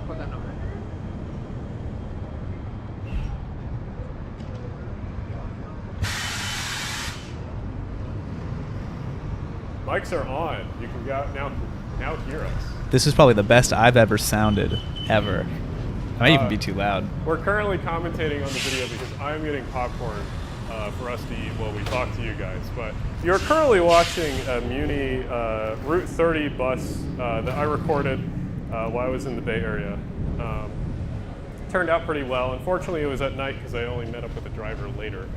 Put that number. Mics are on. You can go now hear us. This is probably the best I've ever sounded, ever. I might even be too loud. We're currently commentating on the video because I'm getting popcorn for us to eat while we talk to you guys. But you're currently watching a Muni Route 30 bus that I recorded while I was in the Bay Area. Turned out pretty well. Unfortunately, it was at night because I only met up with the driver later.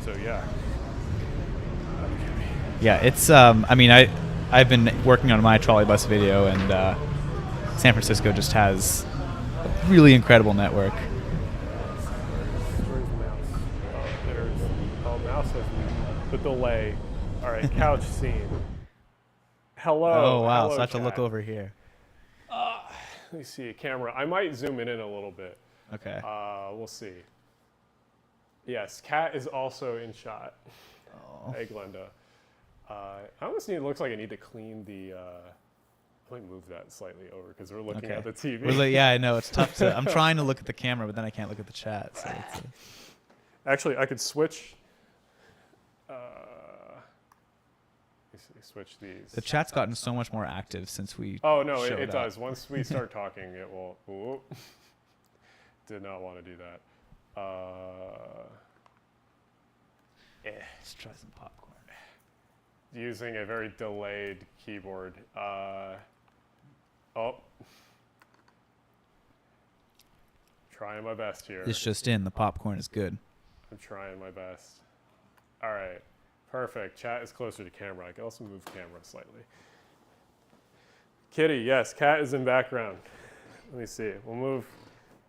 So yeah. Yeah, it's. I mean, I've been working on my trolley bus video, and San Francisco just has a really incredible network. Where's mouse? Oh, there's. Oh, mouse has the delay. All right, couch scene. Hello. Oh wow! Hello, So I have to chat. look over here. Let me see a camera. I might zoom it in a little bit. Okay. We'll see. Yes, Kat is also in shot. Oh. Hey, Glenda. I almost need. It looks like I need to clean the. Let me move that slightly over because we're looking at the TV. Yeah, I know it's tough to. I'm trying to look at the camera, but then I can't look at the chat. So it's, Actually, I could switch. Let me see, switch these. the chat's gotten so much more active since we. Oh no, showed it up. does. Once we start talking, it will. Ooh. Did not want to do that. Let's try some popcorn. Using a very delayed keyboard. Trying my best here. It's just in. The popcorn is good. I'm trying my best. All right, perfect. Chat is closer to camera. I can also move camera slightly. Kitty, yes, Cat is in background. Let me see. We'll move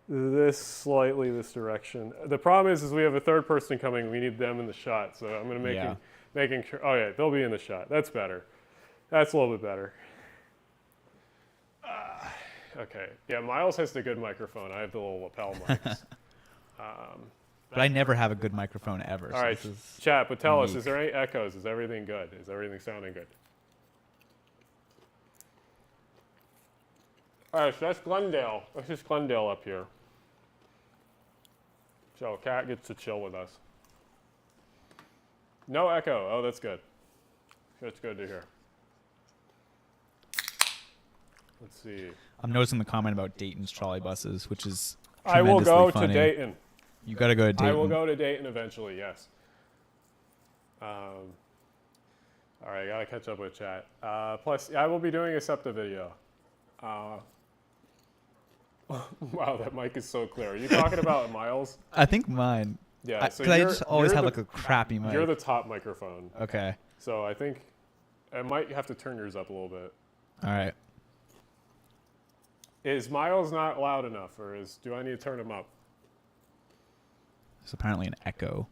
this slightly this direction. The problem is we have a third person coming. We need them in the shot, so I'm going to making sure. Oh yeah, they'll be in the shot. That's better. That's a little bit better. Okay. Yeah, Miles has the good microphone. I have the little lapel mics. But I never have a good microphone ever. All right, so this is chat, but tell us, unique. is there any echoes? Is everything good? Is everything sounding good? All right, so that's Glendale. That's just Glendale up here. So Kat gets to chill with us. No echo. Oh, that's good. That's good to hear. Let's see. I'm noticing the comment about Dayton's trolley buses, which is I will go funny. to Dayton. You got to go to Dayton. I will go to Dayton eventually, yes. All right, I got to catch up with chat. Plus, I will be doing a SEPTA video. Wow, that mic is so clear. Are you talking about Miles? I think mine. Yeah, so I just always have the, like a crappy mic. You're the top microphone. Okay. So I think I might have to turn yours up a little bit. All right. Is Miles not loud enough, or do I need to turn him up? There's apparently an echo.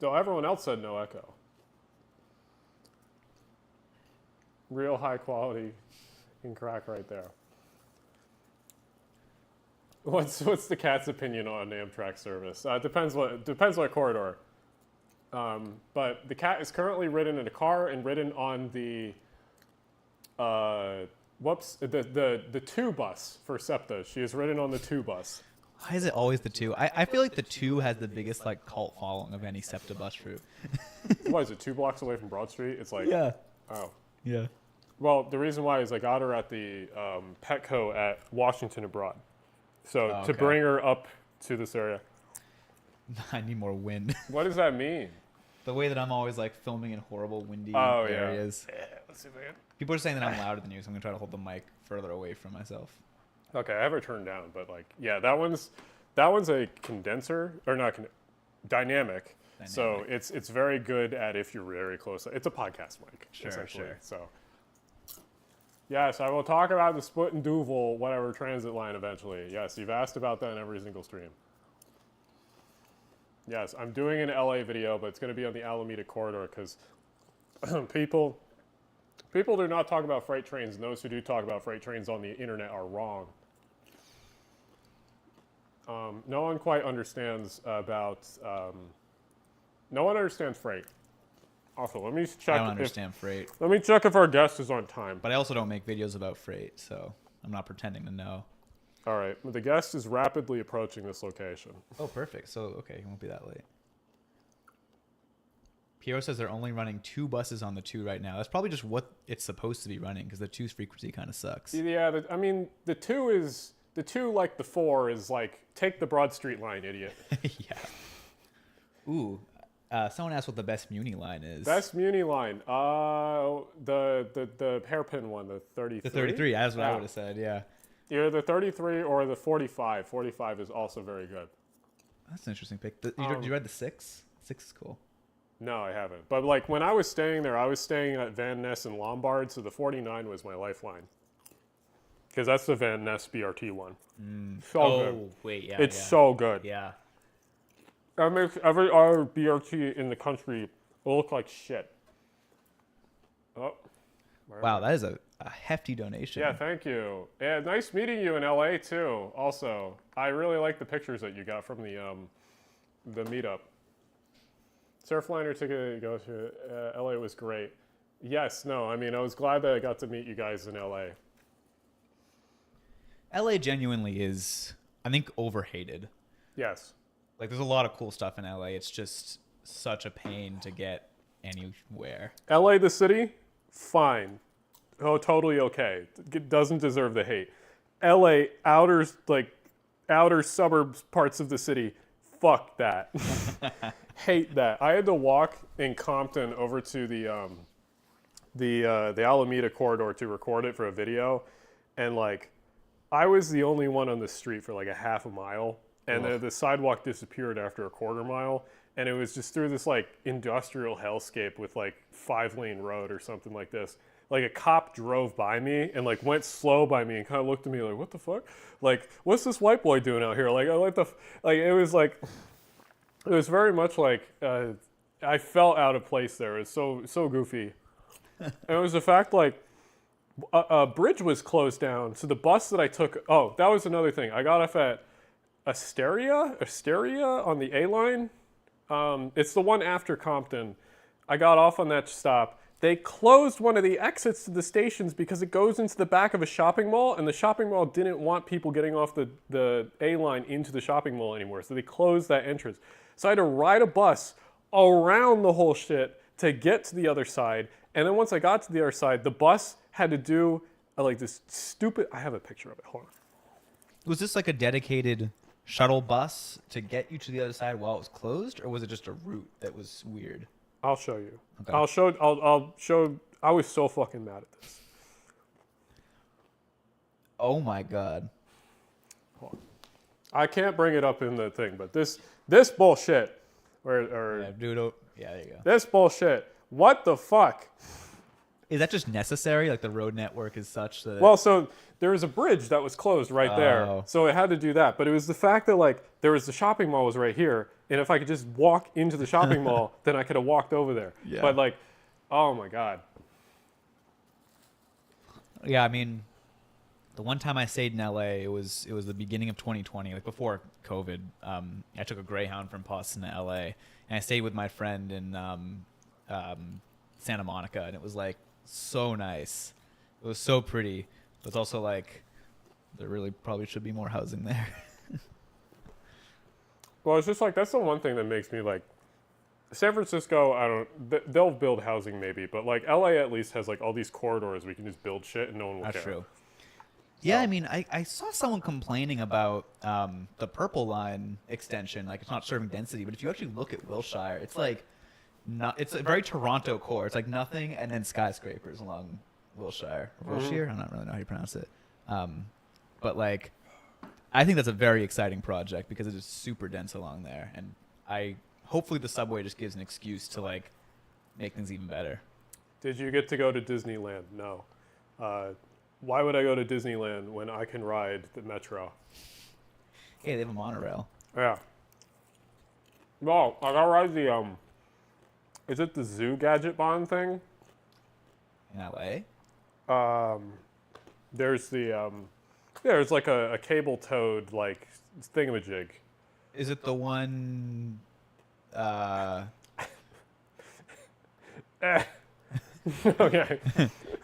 No, everyone else said no echo. Real high quality in crack right there. What's the cat's opinion on Amtrak service? Depends what corridor. But the cat is currently ridden in a car and ridden on the the 2 bus for SEPTA. She is ridden on the 2 bus. Why is it always the 2? I feel like the 2 has the biggest like cult following of any SEPTA bus route. What is it? 2 blocks away from Broad Street? It's like Yeah. Oh. Yeah. Well, the reason why is I got her at the Petco at Washington and Broad. So to bring her up to this area. I need more wind. What does that mean? The way that I'm always like filming in horrible windy Oh, areas. Yeah, let's see if I can. People are saying that I'm louder than you, so I'm gonna try to hold the mic further away from myself. Okay, I have her turned down, but like, yeah, that one's a condenser or not dynamic. So it's very good at if you're very close. It's a podcast mic, essentially. Sure. So yes, I will talk about the Split and Duval whatever transit line eventually. Yes, you've asked about that in every single stream. Yes, I'm doing an LA video, but it's going to be on the Alameda corridor because people do not talk about freight trains, and those who do talk about freight trains on the internet are wrong. No one quite understands about. No one understands freight. Also, let me I check. don't understand freight. Let me check if our guest is on time. But I also don't make videos about freight, so I'm not pretending to know. All right, the guest is rapidly approaching this location. Oh, perfect. So, okay, he won't be that late. Piero says they're only running 2 buses on the 2 right now. That's probably just what it's supposed to be running because the 2's frequency kind of sucks. Yeah, I mean, the 2 like the 4 is like, take the Broad Street line, idiot. Yeah. Ooh, someone asked what the best Muni line is. Best Muni line, the hairpin one, the 33. The 33. That's what I would have said. Yeah. Either the 33 or the 45. 45 is also very good. That's an interesting pick. You read the 6? 6 is cool. No, I haven't. But like when I was staying there, I was staying at Van Ness and Lombard, so the 49 was my lifeline. Because that's the Van Ness BRT one. So good. Wait, yeah. It's so good. Yeah. That makes every other BRT in the country look like shit. Oh. Wow, that is a hefty donation. Yeah, thank you. Yeah, nice meeting you in LA too. Also, I really like the pictures that you got from the meetup. Surfliner ticket to go to LA was great. Yes, no, I mean I was glad that I got to meet you guys in LA. LA genuinely is, I think, overhated. Yes. Like, there's a lot of cool stuff in LA. It's just such a pain to get anywhere. LA, the city, fine. Oh, totally okay. It doesn't deserve the hate. LA, outer suburbs parts of the city, fuck that. Hate that. I had to walk in Compton over to the Alameda corridor to record it for a video, and like I was the only one on the street for like a half a mile, and the sidewalk disappeared after a quarter mile, and it was just through this like industrial hellscape with like 5-lane road or something like this. Like a cop drove by me and like went slow by me and kind of looked at me like, what the fuck? Like, what's this white boy doing out here? Like, it was like, it was very much like, I felt out of place there. It was so goofy. And it was the fact like, a bridge was closed down. So the bus that I took, oh, that was another thing. I got off at Asteria on the A line. It's the one after Compton. I got off on that stop. They closed one of the exits to the stations because it goes into the back of a shopping mall, and the shopping mall didn't want people getting off the A line into the shopping mall anymore, so they closed that entrance. So I had to ride a bus around the whole shit to get to the other side, and then once I got to the other side, the bus had to do like this stupid, I have a picture of it, hold on. Was this like a dedicated shuttle bus to get you to the other side while it was closed, or was it just a route that was weird? I'll show you. Okay. I'll show. I was so fucking mad at this. Oh my god. Hold on. I can't bring it up in the thing, but this bullshit, Yeah, dude. Yeah, there you go. this bullshit. What the fuck? Is that just necessary? Like the road network is such that. Well, so there was a bridge that was closed right there, Oh. so it had to do that. But it was the fact that like there was the shopping mall was right here, and if I could just walk into the shopping mall, then I could have walked over there. Yeah. But like, oh my god. Yeah, I mean, the one time I stayed in LA, it was the beginning of 2020, like before COVID. I took a Greyhound from Boston to LA, and I stayed with my friend in Santa Monica, and it was like so nice. It was so pretty. But it's also like there really probably should be more housing there. Well, it's just like that's the one thing that makes me like San Francisco. They'll build housing maybe, but like LA at least has like all these corridors we can just build shit and no one will care. That's true. Yeah, I mean, I saw someone complaining about the Purple Line extension. Like, it's not serving density, but if you actually look at Wilshire, it's like it's a very Toronto core. It's like nothing and then skyscrapers along Wilshire. Wilshire? I don't really know how you pronounce it. But like, I think that's a very exciting project because it is super dense along there, and hopefully the subway just gives an excuse to like make things even better. Did you get to go to Disneyland? No. Why would I go to Disneyland when I can ride the Metro? Hey, they have a monorail. Yeah. Well, I gotta ride the is it the Zoo Gadget Bond thing? In LA? There's the there's like a cable-toed like thingamajig. Is it the one? Okay.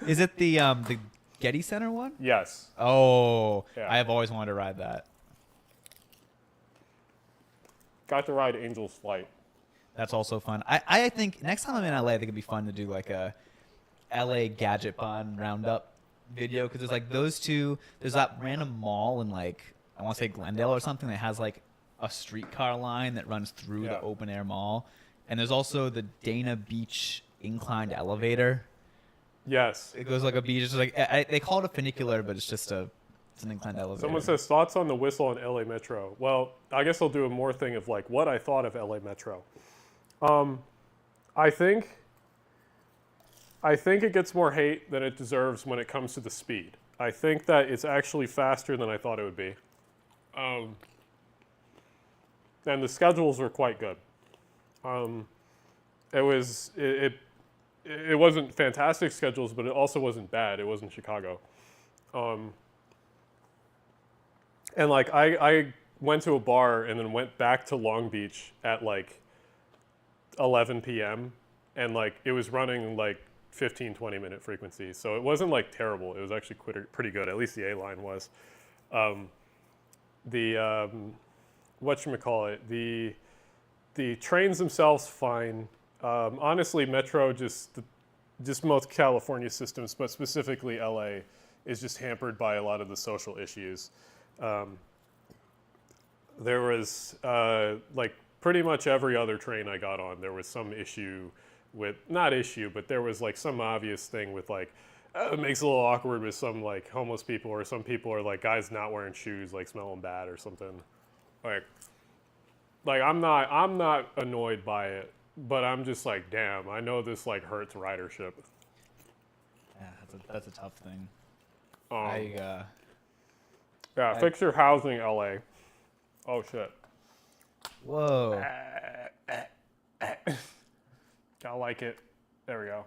Is it the Getty Center one? Yes. Oh, Yeah. I have always wanted to ride that. Got to ride Angel's Flight. That's also fun. I think next time I'm in LA, I think it'd be fun to do like a LA Gadget Bond roundup video because there's like those two. There's that random mall in like I want to say Glendale or something that has like a streetcar line that runs through the open air mall, and there's also the Dana Beach inclined elevator. Yes. It goes like a beach. It's like they call it a funicular, but it's an inclined elevator. Someone says thoughts on the whistle on LA Metro. Well, I guess I'll do a more thing of like what I thought of LA Metro. I think it gets more hate than it deserves when it comes to the speed. I think that it's actually faster than I thought it would be. And the schedules were quite good. It wasn't fantastic schedules, but it also wasn't bad. It wasn't Chicago. And like I went to a bar and then went back to Long Beach at like 11 p.m. and like it was running like 15, 20-minute frequencies. So it wasn't like terrible. It was actually pretty good. At least the A line was. Whatchamacallit, the trains themselves fine. Honestly, Metro just most California systems, but specifically LA, is just hampered by a lot of the social issues. There was like pretty much every other train I got on, there was some issue with, not issue, but there was like some obvious thing with like, it makes it a little awkward with some like homeless people, or some people are like guys not wearing shoes, like smelling bad or something. Like I'm not annoyed by it, but I'm just like, damn, I know this like hurts ridership. Yeah, that's a tough thing. Fix your housing, LA. Oh shit. Whoa. I like it. There we go.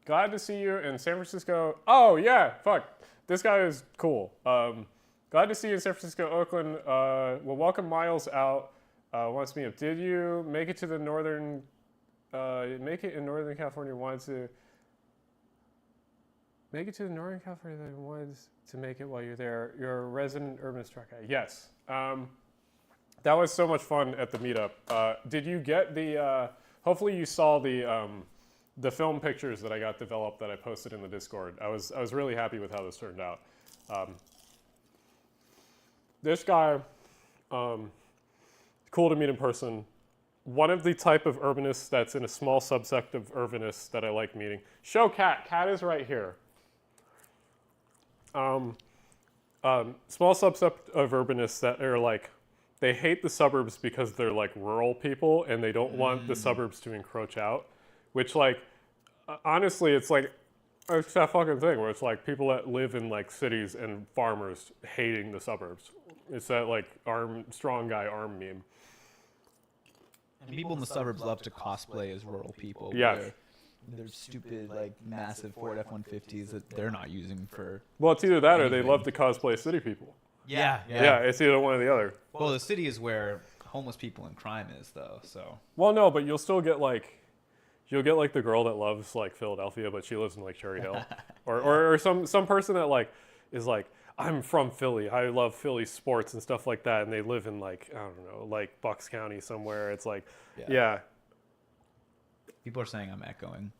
Glad to see you in San Francisco. Oh yeah, fuck. This guy is cool. Glad to see you in San Francisco, Oakland. Well, welcome Miles out. Wants me up. Did you make it to the northern? Make it in Northern California. Wanted to make it to the Northern California. Wanted to make it while you're there. You're a resident urban truck guy. Yes. That was so much fun at the meetup. Did you get the? Hopefully you saw the film pictures that I got developed that I posted in the Discord. I was really happy with how this turned out. This guy, cool to meet in person. One of the type of urbanists that's in a small subsect of urbanists that I like meeting. Show Cat. Cat is right here. Small subset of urbanists that are like, they hate the suburbs because they're like rural people and they don't want the suburbs to encroach out. Which like, honestly, it's like, it's that fucking thing where it's like people that live in like cities and farmers hating the suburbs. It's that like strong guy arm meme. And people in the suburbs love to cosplay as rural people. Yeah. They're stupid, like massive Ford F-150s that they're not using for. Well, it's either that anything. or they love to cosplay city people. Yeah. Yeah, it's either one or the other. Well, the city is where homeless people and crime is, though. So. Well, no, but you'll still get like. You'll get like the girl that loves like Philadelphia, but she lives in like Cherry Hill, or some person that like is like, I'm from Philly, I love Philly sports and stuff like that, and they live in like, I don't know, like Bucks County somewhere. It's like, yeah. People are saying I'm echoing.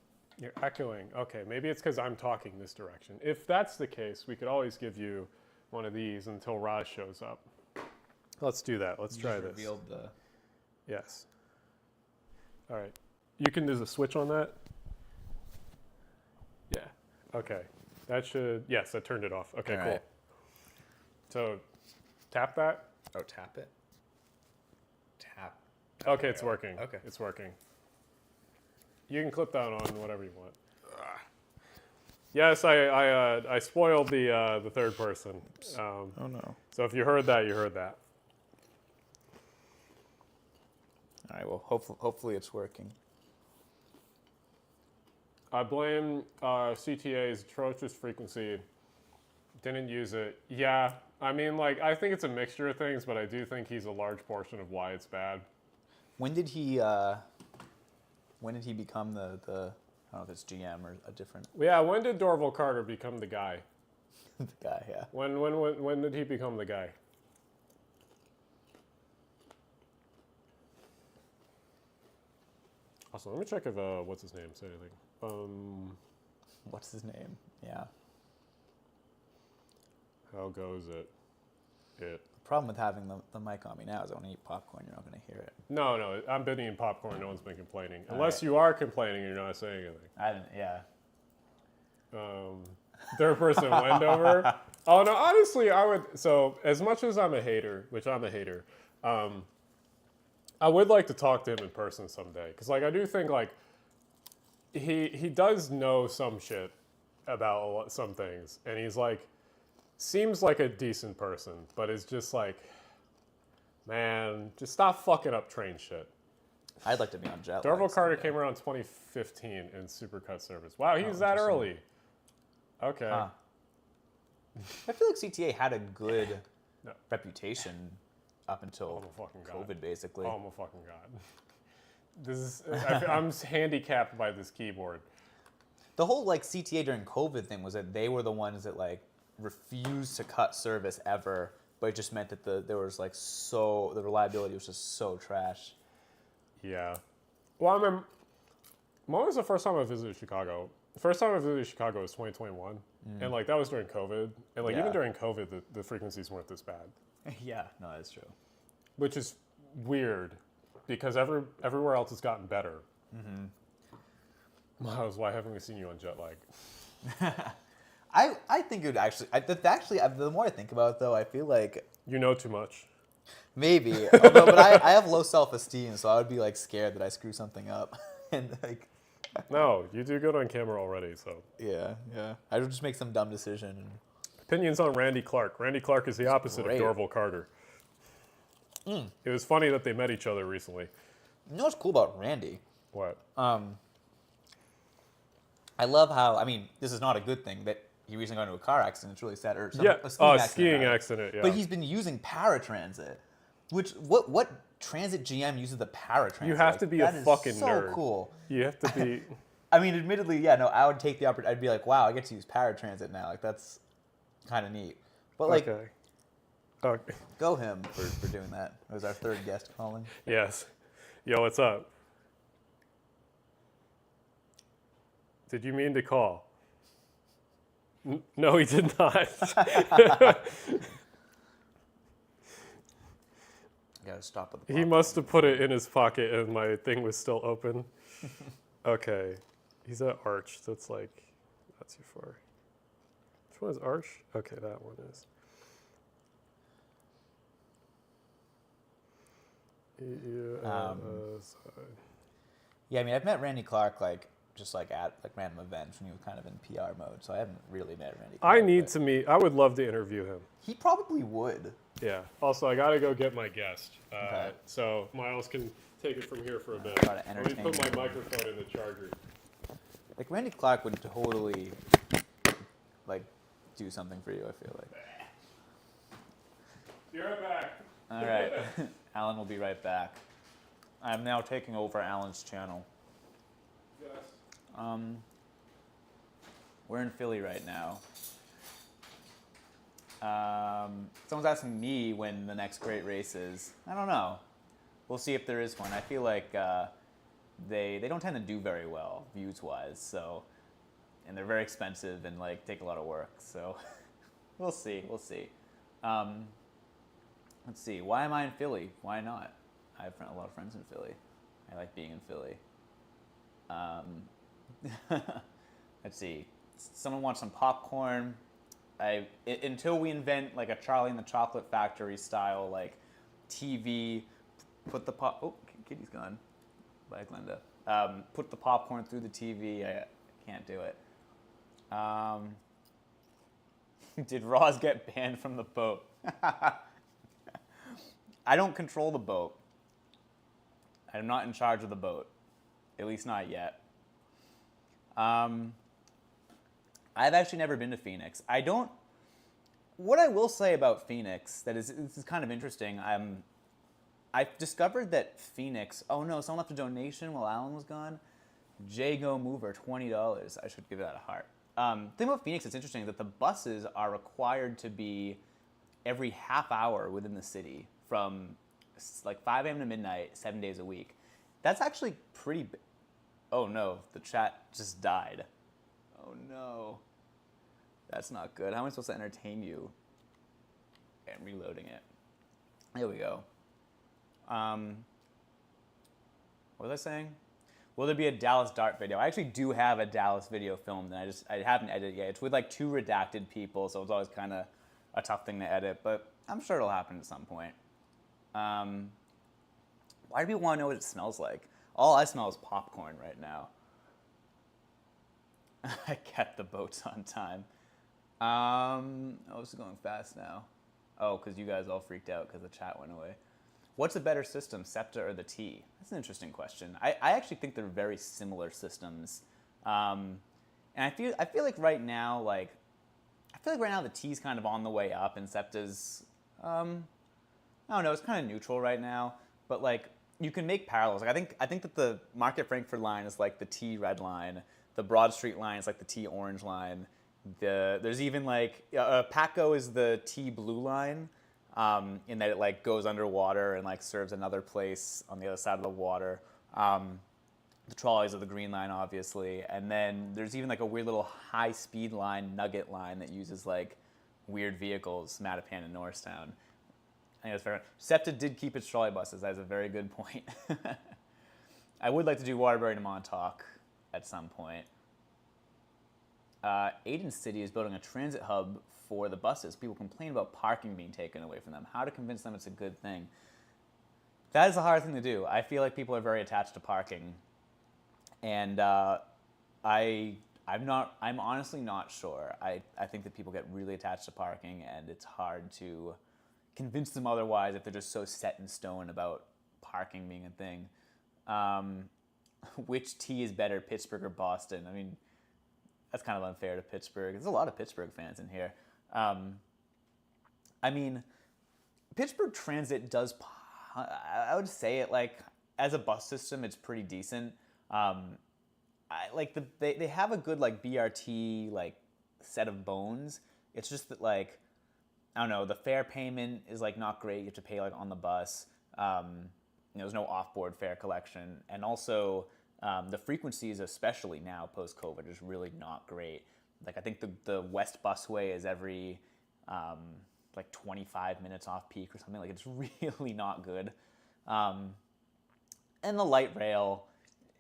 You're echoing. Okay, maybe it's because I'm talking this direction. If that's the case, we could always give you one of these until Raj shows up. Let's do that. Let's try this. Revealed the. Yes. All right. You can, there's a switch on that? Yeah. Okay. That should, yes, that turned it off. Okay, all cool. right. So, tap that. Oh, tap it? Tap. Okay, it's working. Okay. It's working. You can clip that on whatever you want. Yes, I spoiled the third person. Oh, no. So if you heard that, you heard that. All right, well, hopefully it's working. I blame CTA's atrocious frequency. Didn't use it. Yeah, I mean, like, I think it's a mixture of things, but I do think he's a large portion of why it's bad. When did he When did he become the I don't know if it's GM or a different Yeah, when did Dorval Carter become the guy? the guy? Yeah. When did he become the guy? Also, let me check if what's his name said anything. What's his name? Yeah. How goes it? The problem with having the mic on me now is I want to eat popcorn. You're not going to hear it. No, I've been eating popcorn. No one's been complaining. All Unless right. you are complaining and you're not saying anything. I didn't. Yeah. Third person Wendover. Oh no, honestly, I would. So as much as I'm a hater, which I'm a hater, I would like to talk to him in person someday. Because like I do think like he does know some shit about some things, and he's like seems like a decent person, but it's just like, man, just stop fucking up train shit. I'd like to be on jet lag. Dorval Carter someday. came around 2015 in Supercut service. Wow, he was that interesting. early. Okay. Huh. I feel like CTA had a good No. reputation up until Oh my fucking COVID, God. basically. Oh my fucking God. This is, I'm handicapped by this keyboard. The whole like CTA during COVID thing was that they were the ones that like refused to cut service ever, but it just meant that there was like the reliability was just so trash. Yeah. Well, I mean, when was the first time I visited Chicago? The first time I visited Chicago was 2021. And like that was during COVID. And like Yeah. even during COVID, the frequencies weren't this bad. Yeah, no, that's true. Which is weird because everywhere else has gotten better. Miles, why haven't we seen you on jet lag? I think it would actually, the more I think about it though, I feel like You know too much. maybe, although, but I have low self-esteem, so I would be like scared that I screw something up. And like, No, you do good on camera already, so. yeah. I would just make some dumb decision. Opinions on Randy Clark. Randy Clark is the opposite great. of Dorval Carter. It was funny that they met each other recently. You know what's cool about Randy? What? I love how, I mean, this is not a good thing, that he recently got into a car accident. It's really sad. Or some, Yeah, a skiing accident. skiing rather. accident, yeah. But he's been using paratransit, which, what transit GM uses the paratransit? You have to be a that is fucking so nerd. Cool. You have to be... I mean, admittedly, yeah, no, I would take the opportunity. I'd be like, wow, I get to use paratransit now. Like, that's kind of neat. But, like, Okay. go him for doing that. It was our third guest calling. Yes. Yo, what's up? Did you mean to call? No, he did not. Gotta stop at the He must have put it in his pocket and my thing was still open. Okay. He's at Arch. That's like, not too far. Which one is Arch? Okay, that one is. Yeah, I mean, I've met Randy Clark, like, just like at like random events when he was kind of in PR mode, so I haven't really met Randy Clark. I need but to meet, I would love to interview him. He probably would. Yeah. Also, I got to go get my guest. Okay. So Miles can take it from here for a bit. try to Let me entertain put my him. microphone in the charger. Like, Randy Clark would totally, like, do something for you, I feel like. Be right back. All right. Alan will be right back. I'm now taking over Alan's channel. Yes. We're in Philly right now. Someone's asking me when the next great race is. I don't know. We'll see if there is one. I feel like they don't tend to do very well views-wise, so, and they're very expensive and like take a lot of work. So we'll see. We'll see. Let's see. Why am I in Philly? Why not? I have a lot of friends in Philly. I like being in Philly. Let's see. Someone wants some popcorn. Until we invent like a Charlie and the Chocolate Factory style like TV, put the pop. Oh, Kitty's gone. Bye, Glenda. Put the popcorn through the TV. I can't do it. Did Roz get banned from the boat? I don't control the boat. I'm not in charge of the boat. At least not yet. I've actually never been to Phoenix. What I will say about Phoenix, this is kind of interesting. I've discovered that Phoenix, oh no, someone left a donation while Alan was gone. Jago Mover, $20. I should give that a heart. Thing about Phoenix, it's interesting that the buses are required to be every half hour within the city from like 5 a.m. to midnight, 7 days a week. That's actually pretty. Oh no, the chat just died. Oh no. That's not good. How am I supposed to entertain you? Okay, I'm reloading it. There we go. What was I saying? Will there be a Dallas Dart video? I actually do have a Dallas video filmed, and I haven't edited it yet. It's with like 2 redacted people, so it's always kind of a tough thing to edit, but I'm sure it'll happen at some point. Why do people want to know what it smells like? All I smell is popcorn right now. I kept the boats on time. Oh, this is going fast now. Oh, because you guys all freaked out because the chat went away. What's a better system, SEPTA or the T? That's an interesting question. I actually think they're very similar systems. And I feel like right now, the T's kind of on the way up, and SEPTA's, I don't know, it's kind of neutral right now. But like, you can make parallels. Like, I think that the Market Frankfurt line is like the T red line. The Broad Street line is like the T orange line. There's even like PATCO is the T blue line. In that it like goes underwater and like serves another place on the other side of the water. The trolleys are the green line, obviously, and then there's even like a weird little high-speed line, Nugget line, that uses like weird vehicles, Mattapan and Norristown. I think that's fair. SEPTA did keep its trolley buses. That's a very good point. I would like to do Waterbury to Montauk at some point. Aiden City is building a transit hub for the buses. People complain about parking being taken away from them. How to convince them it's a good thing? That is a hard thing to do. I feel like people are very attached to parking, and I'm honestly not sure. I think that people get really attached to parking, and it's hard to convince them otherwise if they're just so set in stone about parking being a thing. Which T is better, Pittsburgh or Boston? I mean, that's kind of unfair to Pittsburgh. There's a lot of Pittsburgh fans in here. I mean, Pittsburgh Transit does, I would say it like, as a bus system, it's pretty decent. They have a good like BRT like set of bones. It's just that like, I don't know, the fare payment is like not great. You have to pay like on the bus. There's no off-board fare collection, and also the frequencies, especially now post-COVID, is really not great. Like I think the West Busway is every like 25 minutes off peak or something. Like it's really not good. And the light rail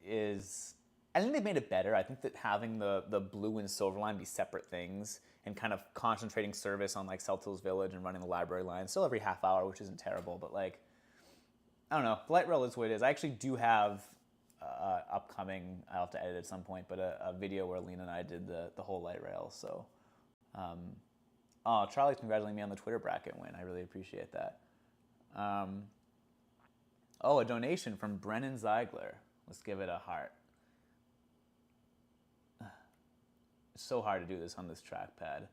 is, I think they've made it better. I think that having the blue and silver line be separate things and kind of concentrating service on like South Hills Village and running the library line still every half hour, which isn't terrible, but like, I don't know, the light rail is what it is. I actually do have upcoming, I'll have to edit at some point, but a video where Lena and I did the whole light rail. So, Charlie's congratulating me on the Twitter bracket win. I really appreciate that. A donation from Brennan Ziegler. Let's give it a heart. It's so hard to do this on this trackpad.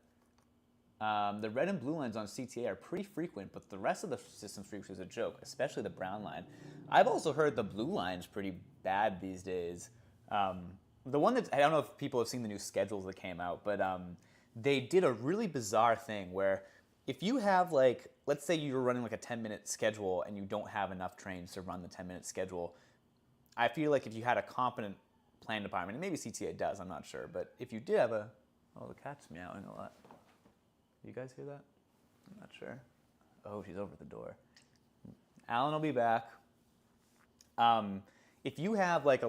The red and blue lines on CTA are pretty frequent, but the rest of the system's frequency is a joke, especially the brown line. I've also heard the blue line's pretty bad these days. The one that, I don't know if people have seen the new schedules that came out, but they did a really bizarre thing where if you have like, let's say you're running like a 10-minute schedule and you don't have enough trains to run the 10-minute schedule, I feel like if you had a competent plan department, and maybe CTA does, I'm not sure, but if you did have the cat's meowing a lot. You guys hear that? I'm not sure. Oh, she's over at the door. Alan will be back. If you have like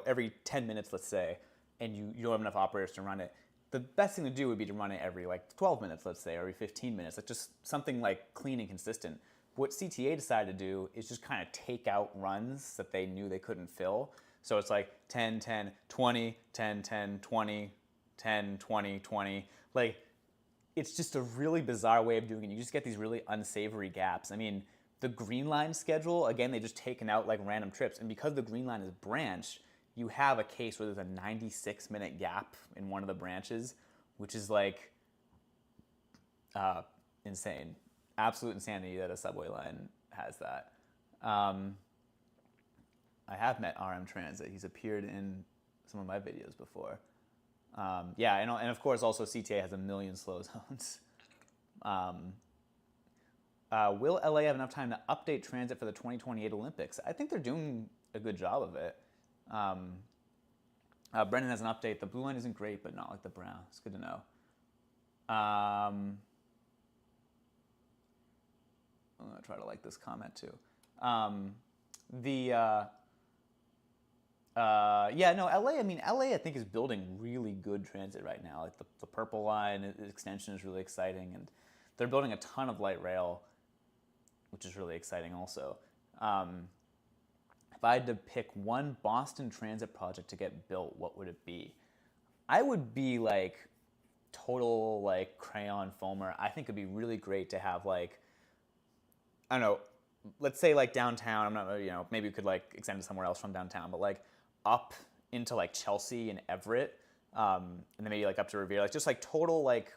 every 10 minutes, let's say, and you don't have enough operators to run it, the best thing to do would be to run it every like 12 minutes, let's say, or every 15 minutes. Like just something like clean and consistent. What CTA decided to do is just kind of take out runs that they knew they couldn't fill. So it's like 10, 10, 20, 10, 10, 20, 10, 20, 20. Like, it's just a really bizarre way of doing it. You just get these really unsavory gaps. I mean, the green line schedule, again, they just taken out like random trips. And because the green line is branched, you have a case where there's a 96-minute gap in one of the branches, which is like insane. Absolute insanity that a subway line has that. I have met RM Transit. He's appeared in some of my videos before. Yeah, and of course also CTA has a million slow zones. Will LA have enough time to update transit for the 2028 Olympics? I think they're doing a good job of it. Brendan has an update. The blue line isn't great, but not like the brown. It's good to know. I'm gonna try to like this comment too. Yeah, no, LA. I mean, LA. I think is building really good transit right now. Like the Purple Line extension is really exciting, and they're building a ton of light rail, which is really exciting also. If I had to pick one Boston transit project to get built, what would it be? I would be like total like crayon foamer. I think it'd be really great to have like, I don't know, let's say like downtown. I'm not, maybe we could like extend it somewhere else from downtown, but like up into like Chelsea and Everett, and then maybe like up to Revere, like just like total like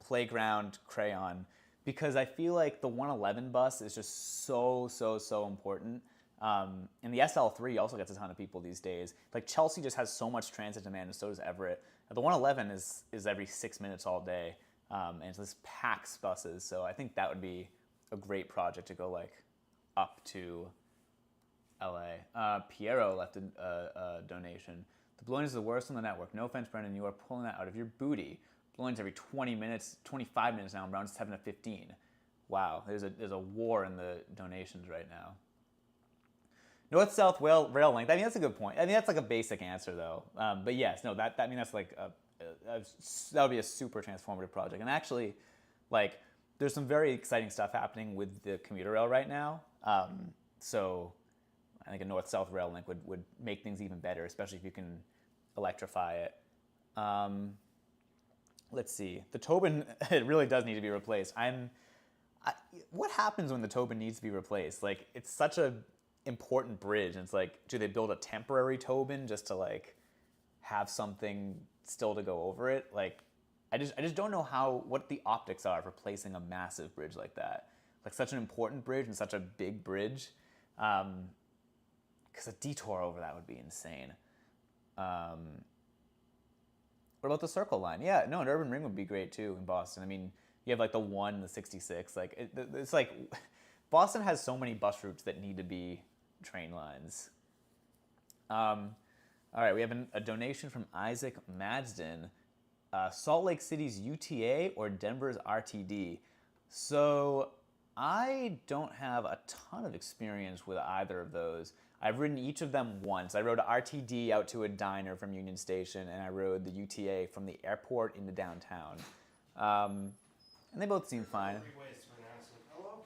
playground crayon, because I feel like the 111 bus is just so important. And the SL3 also gets a ton of people these days. Like Chelsea just has so much transit demand, and so does Everett. The 111 is every 6 minutes all day, and it just packs buses. So I think that would be a great project to go like up to LA. Piero left a donation. The Blue Line is the worst on the network. No offense, Brendan, you are pulling that out of your booty. Blue Line's every 20 minutes, 25 minutes now, and Brown's 7 to 15. Wow, there's a war in the donations right now. North-South rail length. I mean, that's a good point. I mean, that's like a basic answer, though. But yes, no, that's like that would be a super transformative project. And actually, like, there's some very exciting stuff happening with the commuter rail right now. So I think a north-south rail link would make things even better, especially if you can electrify it. Let's see. The Tobin, it really does need to be replaced. What happens when the Tobin needs to be replaced? Like, it's such a important bridge, and it's like, do they build a temporary Tobin just to like have something still to go over it? Like, I just don't know what the optics are for placing a massive bridge like that, like such an important bridge and such a big bridge, because a detour over that would be insane. What about the Circle Line? Yeah, no, an urban ring would be great too in Boston. I mean, you have like the 1 and the 66. Like it's like Boston has so many bus routes that need to be train lines. All right, we have a donation from Isaac Madsden. Salt Lake City's UTA or Denver's RTD? So I don't have a ton of experience with either of those. I've ridden each of them once. I rode a RTD out to a diner from Union Station, and I rode the UTA from the airport into downtown. And they both seem fine.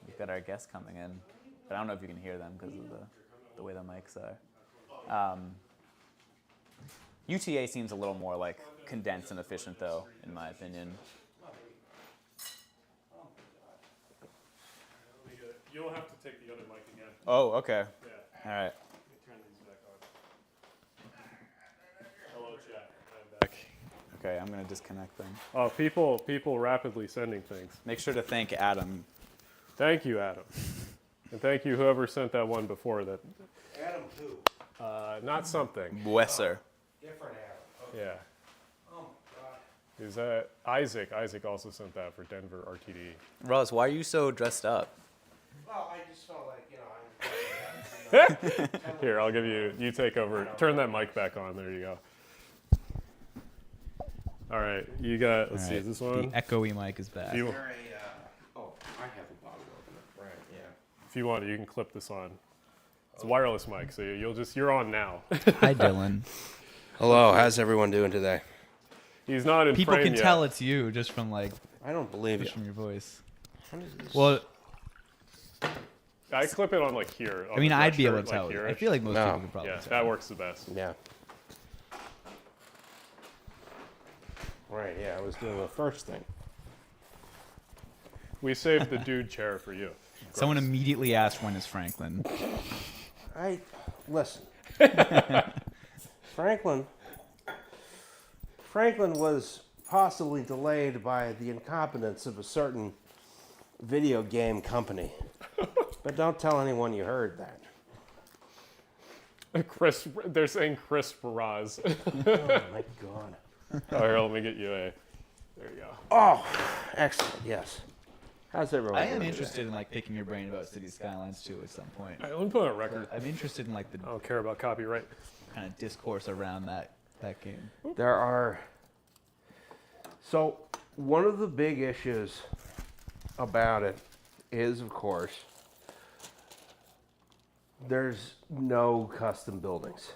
We've got our guests coming in, but I don't know if you can hear them because of the way the mics are. UTA seems a little more like condensed and efficient, though, in my opinion. You'll have to take the other mic again. Oh, okay. Yeah. All right. Turn these back on. Hello, chat. I'm back. Okay, I'm gonna disconnect them. Oh, people rapidly sending things. Make sure to thank Adam. Thank you, Adam. And thank you, whoever sent that one before that. Adam who? Not something. Wesser. Different Adam. Okay. Yeah. Oh my God. Is that Isaac? Isaac also sent that for Denver RTD. Ross, why are you so dressed up? Well, I just felt like, I'm Here, I'll give you take over. Turn that mic back on. There you go. All right, you got, let's see, is this one? The echoey mic is back. I have a bottle opener. Right, yeah. If you want, you can clip this on. It's a wireless mic, so you're on now. Hi, Dylan. Hello, how's everyone doing today? He's not in People frame can yet. tell it's you just from like I don't believe just it. from your voice. How does this- Well, I clip it on like here. I mean, I'd be able to like tell. I here-ish. feel like most No. people could probably Yeah, tell. that works the best. Yeah. Right, yeah, I was doing the first thing. We saved the dude chair for you. Someone immediately asked, "When is Franklin?" Listen. Franklin was possibly delayed by the incompetence of a certain video game company. But don't tell anyone you heard that. They're saying crisp Roz. Oh my God. Oh, here, let me get you a. There you go. Oh, excellent. Yes. How's everyone? I am doing interested in like picking your brain about City Skylines too at some point. All right, let me put on a record. I'm interested in like the I don't care about copyright. kind of discourse around that game. today? There are. So one of the big issues about it is, of course, there's no custom buildings.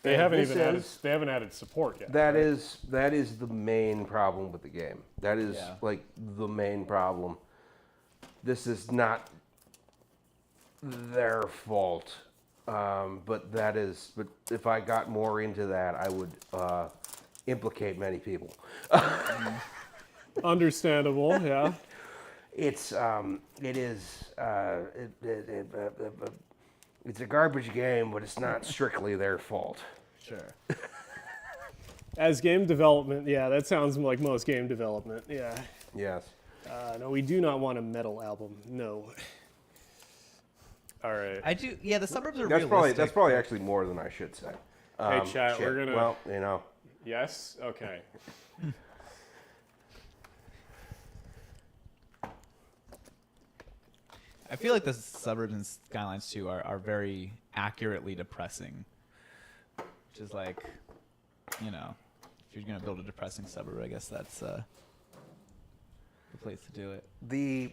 They And haven't this even added. is- They haven't added support yet. That is the main problem with the game. That is Yeah. like the main problem. This is not their fault, but that is. But if I got more into that, I would implicate many people. Understandable. Yeah. It's it's a garbage game, but it's not strictly their fault. Sure. As game development, yeah, that sounds like most game development. Yeah. Yes. No, we do not want a metal album. No. All right. I do. Yeah, the suburbs are That's realistic. probably actually more than I should say. Hey, chat, shit. we're gonna. Well, you know. Yes. Okay. I feel like the suburbs and Skylines too are very accurately depressing. Which is like, you know, if you're gonna build a depressing suburb, I guess that's the place to do it. The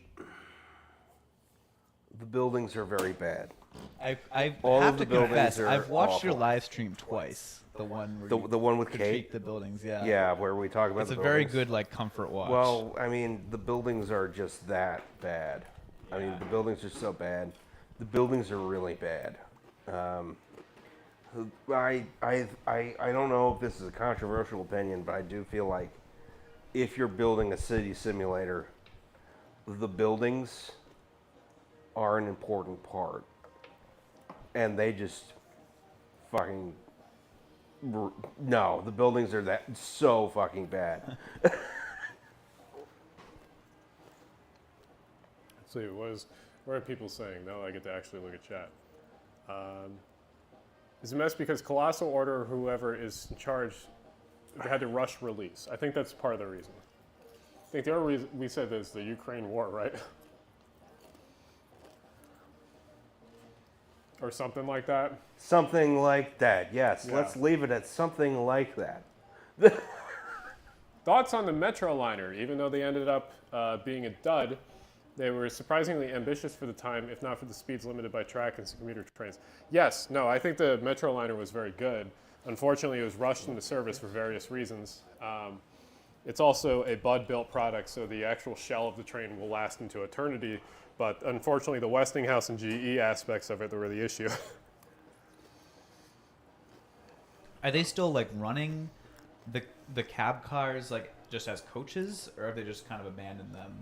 buildings are very bad. I All have of to the buildings confess, are I've watched your awful. live stream twice. The one where you The one with critique Kate. the buildings, yeah. Yeah, where we talk about It's the a very buildings. good like comfort watch. Well, I mean, the buildings are just that bad. I mean, the buildings are so bad. The buildings are really bad. I don't know if this is a controversial opinion, but I do feel like if you're building a city simulator, the buildings are an important part, and they just fucking no. The buildings are that so fucking bad. Let's see, what are people saying? Now I get to actually look at chat. It's a mess because Colossal Order, or whoever is in charge, had to rush release. I think that's part of the reason. I think the other reason we said is the Ukraine war, right? Or something like that. Something like that, yes. Yeah. Let's leave it at something like that. Thoughts on the Metroliner? Even though they ended up being a dud, they were surprisingly ambitious for the time, if not for the speeds limited by track and commuter trains. Yes, no, I think the Metroliner was very good. Unfortunately, it was rushed into service for various reasons. It's also a Bud-built product, so the actual shell of the train will last into eternity. But unfortunately, the Westinghouse and GE aspects of it were the issue. Are they still like running the cab cars like just as coaches, or have they just kind of abandoned them?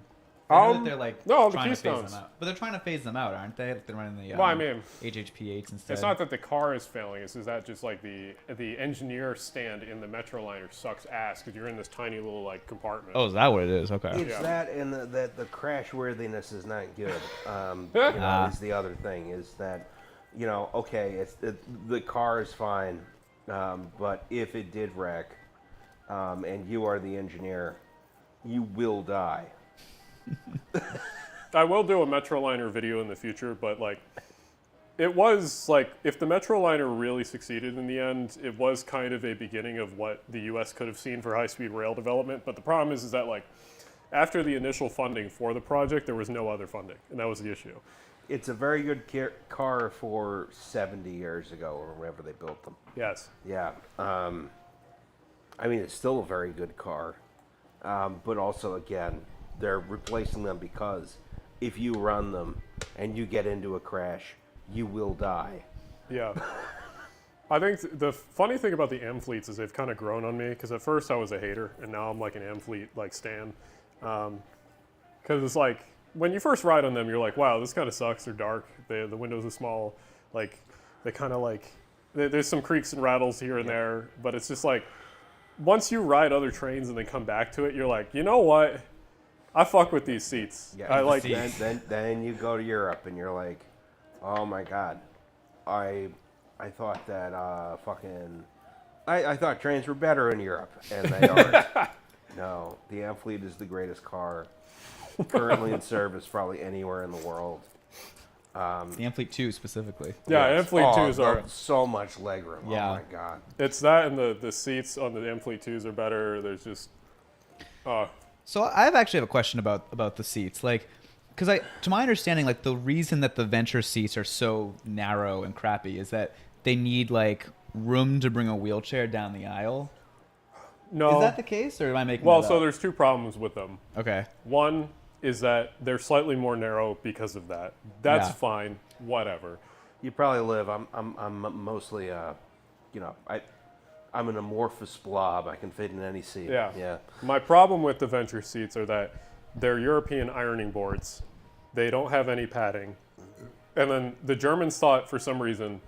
I know that they're like no, the trying to phase Keystones. them out, but they're trying to phase them out, aren't they? Like they're running the Well, I mean, HHP8s instead. It's not that the car is failing. It's that just like the engineer stand in the Metroliner sucks ass because you're in this tiny little like compartment. Oh, is that what it is? Okay. It's Yeah. that and that the crash worthiness is not good. You know, is the other thing is that, you know, okay, the car is fine, but if it did wreck, and you are the engineer, you will die. I will do a Metroliner video in the future, but like, it was like if the Metroliner really succeeded in the end, it was kind of a beginning of what the U.S. could have seen for high-speed rail development. But the problem is that like, after the initial funding for the project, there was no other funding, and that was the issue. It's a very good car for 70 years ago or whenever they built them. Yes. Yeah. I mean, it's still a very good car, but also again, they're replacing them because if you run them and you get into a crash, you will die. Yeah. I think the funny thing about the M fleets is they've kind of grown on me because at first I was a hater and now I'm like an M fleet like stan. Because it's like when you first ride on them, you're like, wow, this kind of sucks. They're dark. The windows are small. Like they kind of like there's some creaks and rattles here and there, but it's just like once you ride other trains and then come back to it, you're like, you know what? I fuck with these seats. Yeah. I like then you go to Europe and you're like, oh my god, I thought that I thought trains were better in Europe, and they aren't. No, the Amfleet is the greatest car currently in service probably anywhere in the world. The Amfleet 2 specifically. Yeah, Yes. Amfleet 2s are. so much legroom. Yeah. Oh my god. It's that, and the seats on the Amfleet 2s are better. There's just. So I actually have a question about the seats, like, because to my understanding, like the reason that the Venture seats are so narrow and crappy is that they need like room to bring a wheelchair down the aisle. No. Is that the case, or am I making? Well, that so up? there's two problems with them. Okay. One is that they're slightly more narrow because of that. That's Yeah. fine. Whatever. You probably live. I'm mostly I'm an amorphous blob. I can fit in any seat. Yeah. Yeah. My problem with the Venture seats are that they're European ironing boards. They don't have any padding. And then the Germans thought for some reason,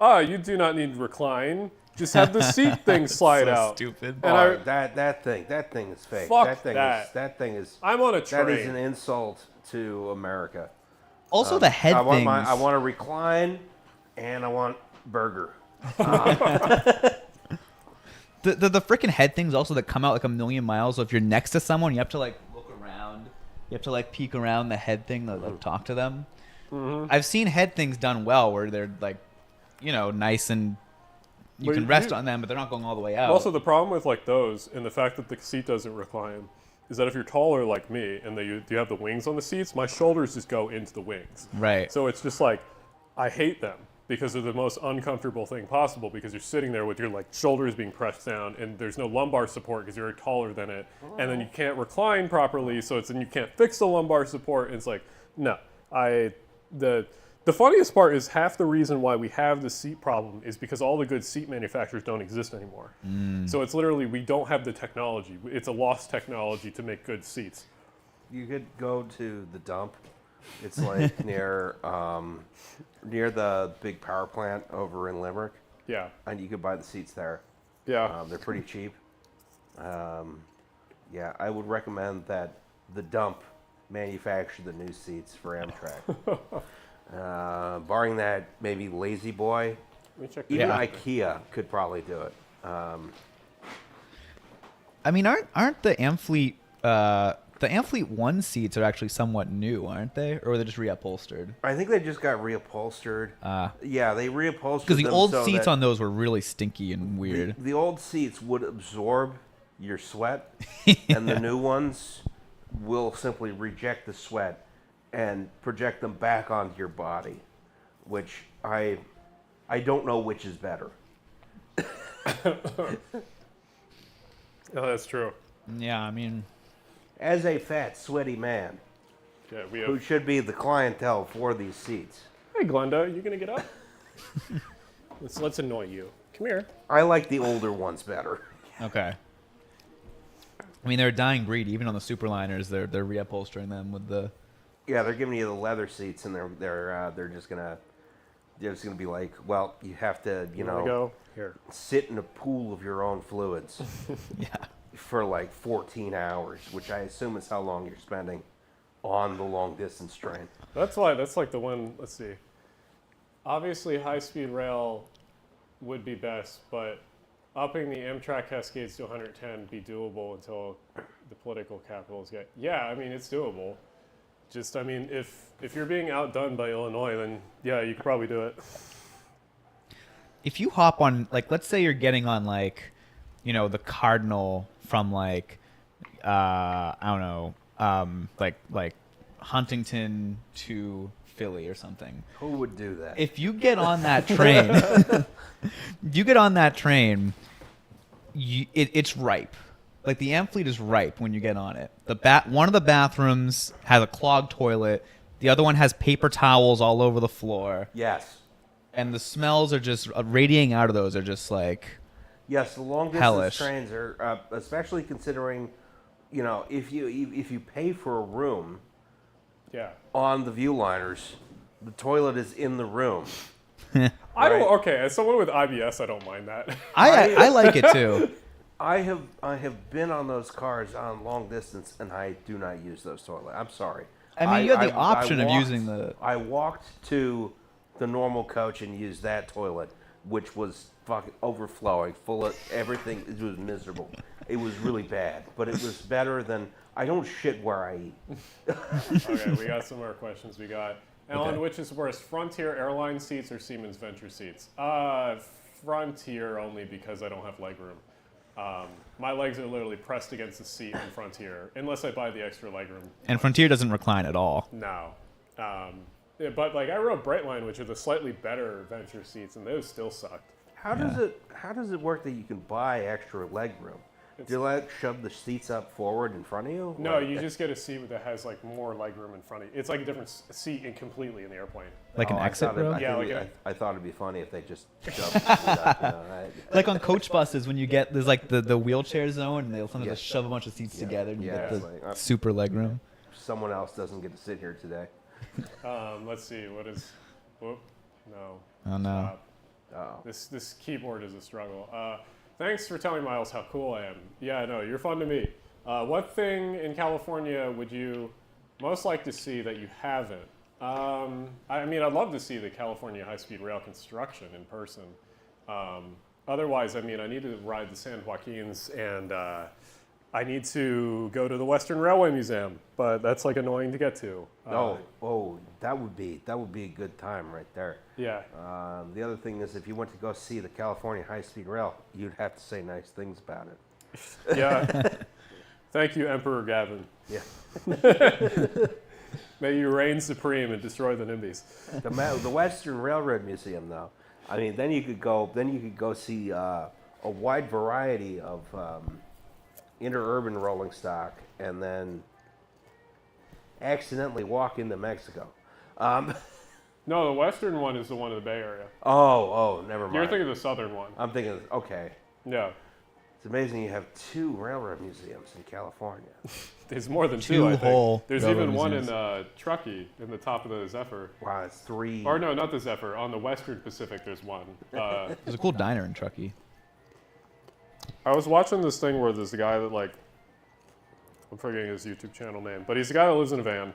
you do not need to recline. Just have the seat thing slide So out. stupid. And Oh, that thing is fake. Fuck That thing is. I'm on a train. That is an insult to America. Also, the head I want things. I want to recline, and I want burger. The freaking head things also that come out like a million miles. So if you're next to someone, you have to like look around. You have to like peek around the head thing to like, talk to them. Mm-hmm. I've seen head things done well where they're like, nice and you But can rest on them, but they're not going all the way out. Also, the problem with like those and the fact that the seat doesn't recline is that if you're taller like me and you have the wings on the seats, my shoulders just go into the wings. right. So it's just like, I hate them because they're the most uncomfortable thing possible because you're sitting there with your like shoulders being pressed down and there's no lumbar support because you're taller than it. And then you can't recline properly, so then you can't fix the lumbar support. And it's like, no, the funniest part is half the reason why we have the seat problem is because all the good seat manufacturers don't exist anymore. So it's literally, we don't have the technology. It's a lost technology to make good seats. You could go to the dump. It's like near the big power plant over in Limerick, Yeah. and you could buy the seats there. Yeah. They're pretty cheap. Yeah, I would recommend that the dump manufacture the new seats for Amtrak. Barring that, maybe Lazy Boy, Let me check even Yeah. IKEA could probably do it. I mean, aren't the Amfleet 1 seats are actually somewhat new, aren't they? Or were they just reupholstered? I think they just got reupholstered. Yeah, they reupholstered Because the them old so seats that on those were really stinky and weird. the old seats would absorb your sweat, and the new ones will simply reject the sweat and project them back onto your body, which I don't know which is better. Oh, that's true. Yeah, I mean, As a fat, sweaty man Yeah, we who have. should be the clientele for these seats, Hey, Glenda, you gonna get up? Let's annoy you. Come here. I like the older ones better. okay. I mean, they're a dying breed. Even on the superliners, they're reupholstering them with the. Yeah, they're giving you the leather seats, and they're just gonna be like, well, you have to, you Wanna know, go here. sit in a pool of your own fluids Yeah. for like 14 hours, which I assume is how long you're spending on the long distance train. That's why. That's like the one. Let's see. Obviously, high-speed rail would be best, but upping the Amtrak Cascades to 110 be doable until the political capitals get. Yeah, I mean it's doable. Just, I mean, if you're being outdone by Illinois, then yeah, you could probably do it. If you hop on, like, let's say you're getting on, like, the Cardinal from, like, I don't know, like Huntington to Philly or something. Who would do that? If you get on that train, it's ripe. Like the Amfleet is ripe when you get on it. One of the bathrooms has a clogged toilet. The other one has paper towels all over the floor. Yes. And the smells are just radiating out of those are just like Yes, the long distance hellish. trains are, especially considering, if you pay for a room Yeah. on the Viewliners, the toilet is in the room. I don't. Okay, as someone with IBS, I don't mind that. I like it too. I have been on those cars on long distance, and I do not use those toilets. I'm sorry. I mean, you have the option of using the. I walked to the normal coach and use that toilet, which was fucking overflowing, full of everything. It was miserable. It was really bad, but it was better than. I don't shit where I eat. Okay, we got some more questions. We got Alan, which is worse, Frontier airline seats or Siemens Venture seats? Frontier only because I don't have leg room. My legs are literally pressed against the seat in Frontier, unless I buy the extra leg room. And Frontier doesn't recline at all. No. Yeah, but like I rode Brightline, which are the slightly better Venture seats, and those still sucked. How does it work that you can buy extra leg room? Do you like shove the seats up forward in front of you? No, Like- you just get a seat that has like more leg room in front of you. It's like a different seat completely in the airplane. Like an I exit thought it- row? I Yeah, think like I thought it'd be funny if they just shoved the seat up. Like on coach buses when you get, there's like the wheelchair zone and they'll sometimes Yeah. just shove a bunch of seats together and you Yeah, get it's the like, super leg room. someone else doesn't get to sit here today. Let's see, what is... Whoop, no. Oh no. Stop. Oh. This keyboard is a struggle. Thanks for telling Miles how cool I am. Yeah, no, you're fun to meet. What thing in California would you most like to see that you haven't? I mean, I'd love to see the California high-speed rail construction in person. Otherwise, I mean, I need to ride the San Joaquins and I need to go to the Western Railway Museum, but that's like annoying to get to. That would be a good time right there. Yeah. The other thing is, if you went to go see the California high-speed rail, you'd have to say nice things about it. Yeah. Thank you, Emperor Gavin. Yeah. May you reign supreme and destroy the NIMBYs. The Western Railroad Museum, though. I mean, then you could go see a wide variety of interurban rolling stock, and then accidentally walk into Mexico. No, the Western one is the one in the Bay Area. Never mind. You're thinking of the Southern one. I'm thinking, okay. Yeah. It's amazing you have 2 railroad museums in California. There's more than Two 2, I think. whole There's railroad even one in museums. Truckee, in the top of the Zephyr. Wow, it's 3. Or no, not the Zephyr. On the Western Pacific, there's one. There's a cool diner in Truckee. I was watching this thing where there's a guy that, like, I'm forgetting his YouTube channel name, but he's a guy that lives in a van.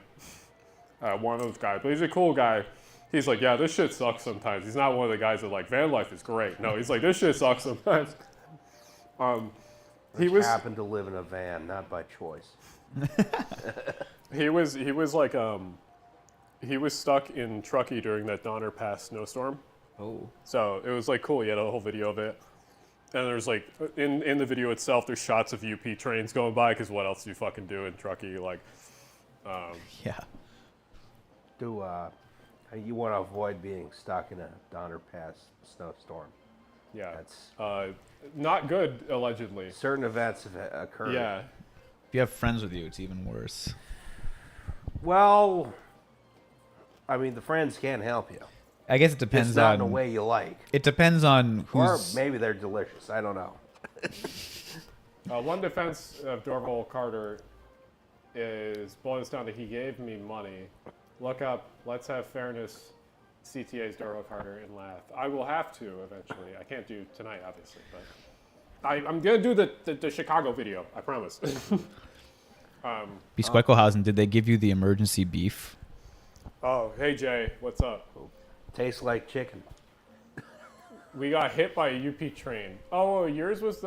One of those guys. But he's a cool guy. He's like, yeah, this shit sucks sometimes. He's not one of the guys that, like, van life is great. No, he's like, this shit sucks sometimes. He happened to live in a van, not by choice. He was like he was stuck in Truckee during that Donner Pass snowstorm. Oh. So it was like cool. He had a whole video of it, and there's like in the video itself, there's shots of UP trains going by because what else do you fucking do in Truckee? Like, Yeah. You want to avoid being stuck in a Donner Pass snowstorm. yeah, That's not good allegedly. certain events have occurred. Yeah, If you have friends with you, it's even worse. Well, I mean, the friends can't help you. I guess it depends It's not on in a way you like. It depends on Or who's. maybe they're delicious. I don't know. one defense of Dorval Carter boils down to he gave me money. Look up. Let's have fairness. CTA's Dorval Carter in Lath. I will have to eventually. I can't do tonight, obviously, but I'm gonna do the Chicago video. I promise. Bisquecohausen, did they give you the emergency beef? Oh, hey Jay, what's up? Tastes like chicken. We got hit by a UP train. Oh, yours was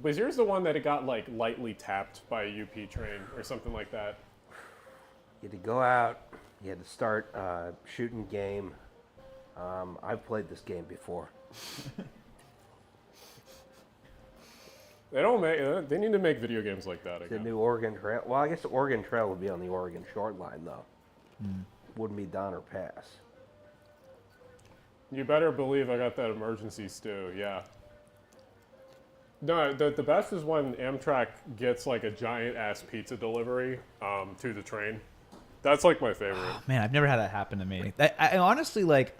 was yours the one that it got like lightly tapped by a UP train or something like that? You had to go out. You had to start shooting game. I've played this game before. They need to make video games like that The again. new Oregon Trail. Well, I guess the Oregon Trail would be on the Oregon Short Line, though. Wouldn't be Donner Pass. You better believe I got that emergency stew, yeah. No, the best is when Amtrak gets like a giant ass pizza delivery to the train. That's like my favorite. Man, I've never had that happen to me. I honestly, like,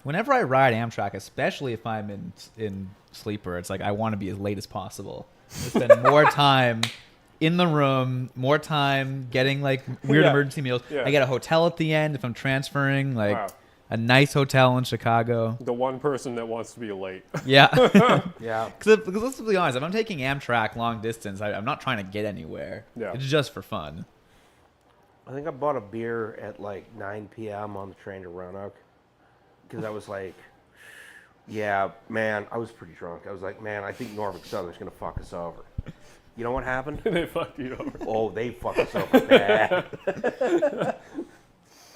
whenever I ride Amtrak, especially if I'm in sleeper, it's like I want to be as late as possible. I spend more time in the room, more time getting like weird Yeah. emergency meals. Yeah. I get a hotel at the end if I'm transferring, like Wow. a nice hotel in Chicago. The one person that wants to be late. Yeah. Yeah. Because let's be honest, if I'm taking Amtrak long distance, I'm not trying to get anywhere. Yeah. It's just for fun. I think I bought a beer at like 9 p.m. on the train to Roanoke because I was like, yeah, man, I was pretty drunk. I was like, man, I think Norfolk Southern's going to fuck us over. You know what happened? They fucked you over. Oh, they fucked us over bad.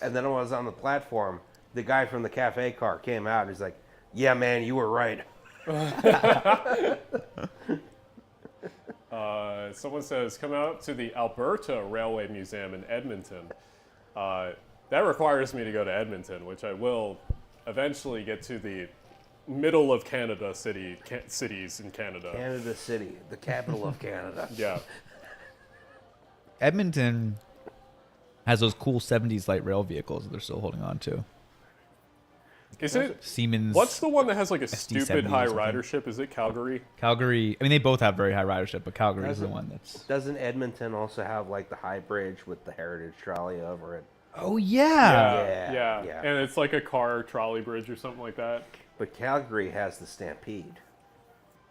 And then when I was on the platform, the guy from the cafe car came out and he's like, yeah, man, you were right. Someone says, come out to the Alberta Railway Museum in Edmonton. That requires me to go to Edmonton, which I will eventually get to the middle of Canada cities in Canada. Canada City, the capital of Canada. Yeah. Edmonton has those cool 70s light rail vehicles that they're still holding on to. Is it? Siemens. What's the one that has like a SD70 stupid or high something. ridership? Is it Calgary? Calgary? I mean, they both have very high ridership, but Calgary is the one that's. Doesn't Edmonton also have like the high bridge with the heritage trolley over it? Oh yeah. Yeah. And it's like a car trolley bridge or something like that. But Calgary has the Stampede.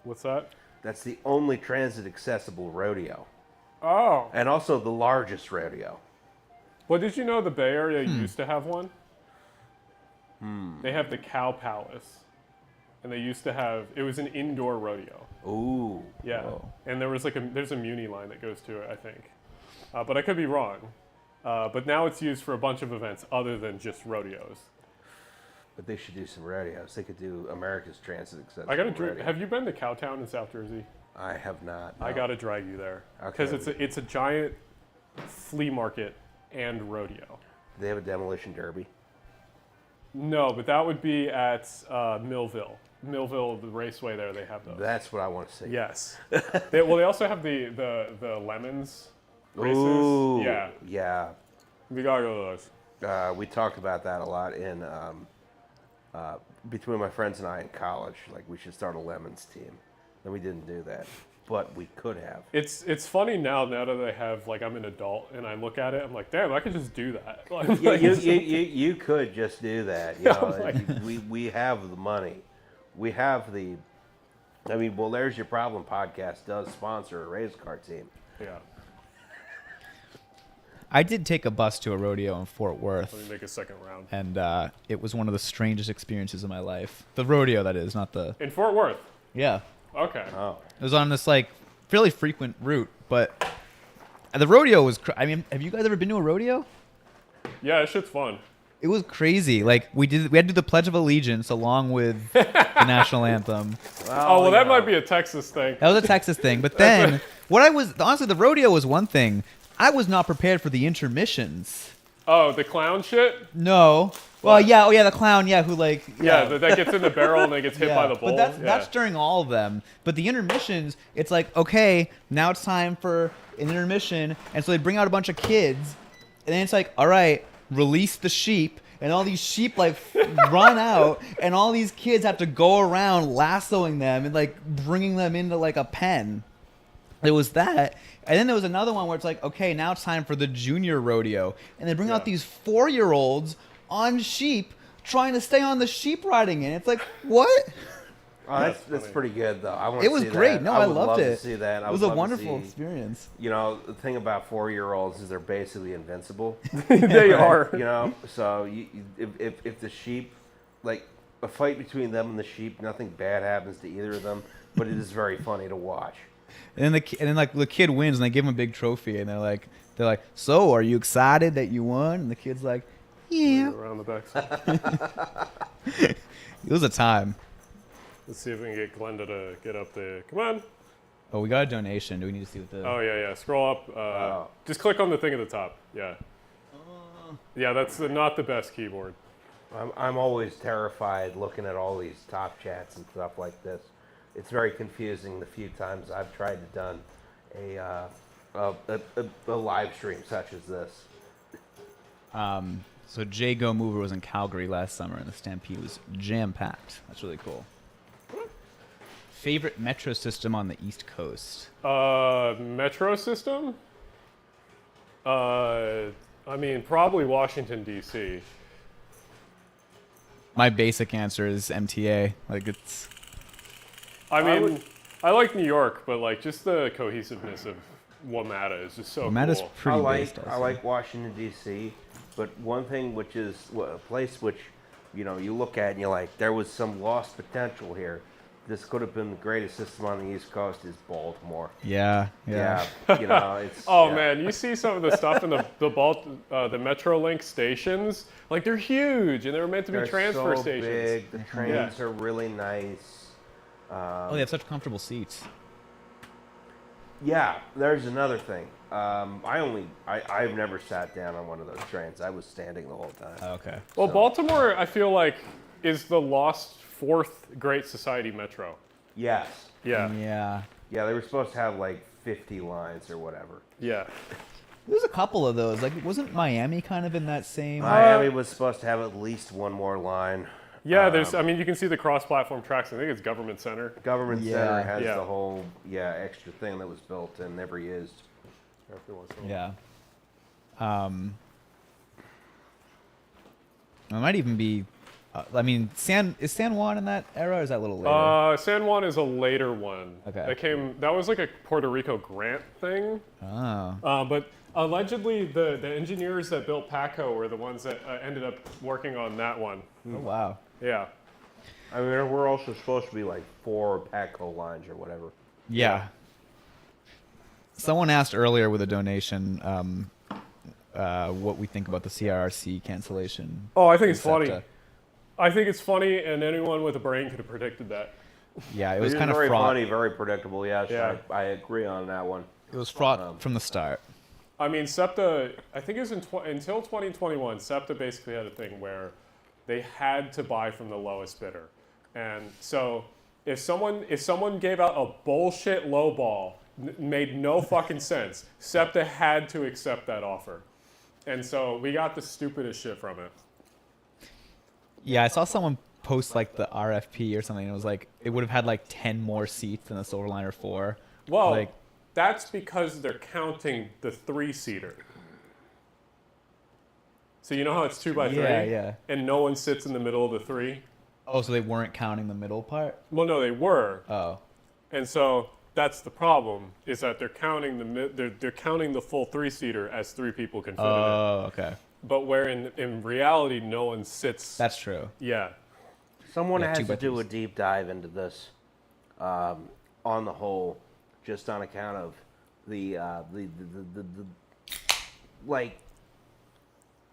What's that? That's the only transit accessible rodeo. Oh. And also the largest rodeo. Well, did you know the Bay Area used to have one? They have the Cow Palace. And they used to have, it was an indoor rodeo. Ooh. Yeah. Whoa. And there was there's a Muni line that goes to it, I think. But I could be wrong. But now it's used for a bunch of events other than just rodeos. But they should do some rodeos. They could do America's transit accessible I gotta rodeo. have you been to Cowtown in South Jersey? I have not. I no. gotta drag you there. Okay. Because it's a giant flea market and rodeo. Do they have a demolition derby? No, but that would be at Millville. Millville, the raceway there, they have those. That's what I want to see. Yes. They also have the lemons races. Ooh. Yeah. Yeah. We gotta go to those. We talked about that a lot in between my friends and I in college. Like we should start a lemons team. And we didn't do that, but we could have. It's funny now that I have, like, I'm an adult and I look at it, I'm like, damn, I could just do that. Yeah, you could just do that. You know, like- we have the money. We have the. I mean, well, there's your problem. Podcast does sponsor a race car team. Yeah. I did take a bus to a rodeo in Fort Worth, Let me make a second round. and it was one of the strangest experiences of my life. The rodeo, that is, not the. In Fort Worth. Yeah. Okay. Oh, It was on this like fairly frequent route, but the rodeo was. I mean, have you guys ever been to a rodeo? Yeah, that shit's fun. It was crazy. Like we had to do the Pledge of Allegiance along with the national anthem. Oh, well, that yeah. might be a Texas thing. That was a Texas thing. But then honestly, the rodeo was one thing. I was not prepared for the intermissions. Oh, the clown shit? No. Well, yeah. Oh, yeah. The clown. Yeah. Who like. Yeah, that gets in the barrel and then gets hit by the bull. But that's during all of them. But the intermissions, it's like, okay, now it's time for an intermission, and so they bring out a bunch of kids, and then it's like, all right, release the sheep, and all these sheep like run out, and all these kids have to go around lassoing them and like bringing them into like a pen. There was that. And then there was another one where it's like, okay, now it's time for the junior rodeo. And they bring out these 4-year-olds on sheep trying to stay on the sheep riding. And it's like, what? Oh, that's pretty good though. I want. It was see great. That. No, I would loved love it. To see that. It was a wonderful experience. You know, the thing about 4-year-olds is they're basically invincible. They are. You know, so if the sheep, like a fight between them and the sheep, nothing bad happens to either of them. But it is very funny to watch. And then like the kid wins and they give him a big trophy and they're like, so are you excited that you won? And the kid's like, yeah. Around the backside. It was a time. Let's see if we can get Glenda to get up there. Come on. Oh, we got a donation. Do we need to see what the? Oh, yeah. Scroll up. Just click on the thing at the top. Yeah. Yeah, that's not the best keyboard. I'm always terrified looking at all these top chats and stuff like this. It's very confusing the few times I've tried to done a live stream such as this. So Jay Go Mover was in Calgary last summer and the Stampede was jam-packed. That's really cool. Favorite metro system on the East Coast? Metro system? I mean, probably Washington, D.C. My basic answer is MTA. Like I mean, I like New York, but like just the cohesiveness of WMATA is just so WMATA's cool. pretty I based also. like Washington D.C., but one thing which is a place which, you know, you look at and you're like, there was some lost potential here. This could have been the greatest system on the East Coast. Is Baltimore? Yeah. Yeah, you know, it's. Oh yeah. man, you see some of the stuff in the MetroLink stations. Like they're huge, and they're meant to be They're transfer so stations. big. The trains are really nice. Oh, they have such comfortable seats. Yeah, there's another thing. I've never sat down on one of those trains. I was standing the whole time. Okay. Well, So- Baltimore, I feel like, is the lost fourth Great Society metro. Yes. Yeah, Yeah. Yeah, they were supposed to have like 50 lines or whatever. yeah. There's a couple of those. Like, wasn't Miami kind of in that same? Miami was supposed to have at least one more line. Yeah, there's. I mean, you can see the cross-platform tracks. I think it's Government Center. Government Yeah. Center has Yeah. the whole extra thing that was built and never used. Every once in a while. Yeah. It might even be. I mean, is San Juan in that era, or is that a little later? San Juan is a later one. Okay. That was like a Puerto Rico grant thing. Oh. But allegedly, the engineers that built Paco were the ones that ended up working on that one. Oh wow. Yeah. I mean, there were also supposed to be like 4 Patco lines or whatever. Yeah. Someone asked earlier with a donation what we think about the CRRC cancellation. Oh, I think it's SEPTA. funny. I think it's funny, and anyone with a brain could have predicted that. Yeah, it was kind of very fraught. funny, very predictable. Yes, Yeah. I agree on that one. It was fraught from the start. I mean, SEPTA, I think it was until 2021, SEPTA basically had a thing where they had to buy from the lowest bidder. And so if someone gave out a bullshit lowball, made no fucking sense, SEPTA had to accept that offer. And so we got the stupidest shit from it. Yeah, I saw someone post like the RFP or something. And it was like it would have had like 10 more seats than the Silverliner 4. Well, like, that's because they're counting the 3-seater. So you know how it's 2 by 3? Yeah. And no one sits in the middle of the 3? oh, so they weren't counting the middle part? Well, no, they were. Oh. And so that's the problem, is that they're counting they're counting the full 3-seater as 3 people can fit in it. Oh, okay. But where in reality, no one sits. That's true. Yeah. Someone Yeah, has 2 to by do 3s. a deep dive into this, on the whole, just on account of the like.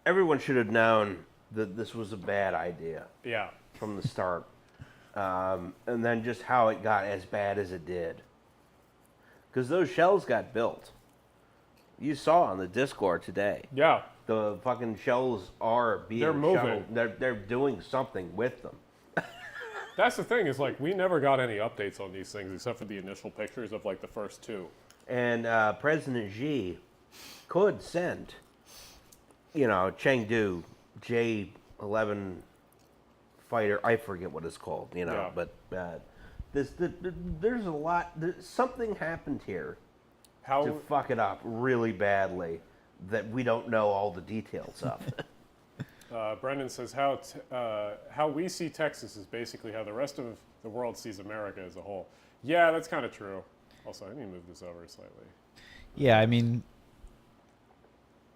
Everyone should have known that this was a bad idea Yeah. from the start, and then just how it got as bad as it did. Because those shells got built. You saw on the Discord today. Yeah. The fucking shells are being They're moving. shuttled. They're doing something with them. That's the thing, is like we never got any updates on these things except for the initial pictures of like the first 2. And President Xi could send, Chengdu J-11 fighter. I forget what it's called, Yeah. but there's a lot. Something happened here How to fuck it up really badly that we don't know all the details of. Brendan says how we see Texas is basically how the rest of the world sees America as a whole. Yeah, that's kind of true. Also, I need to move this over slightly. Yeah, I mean,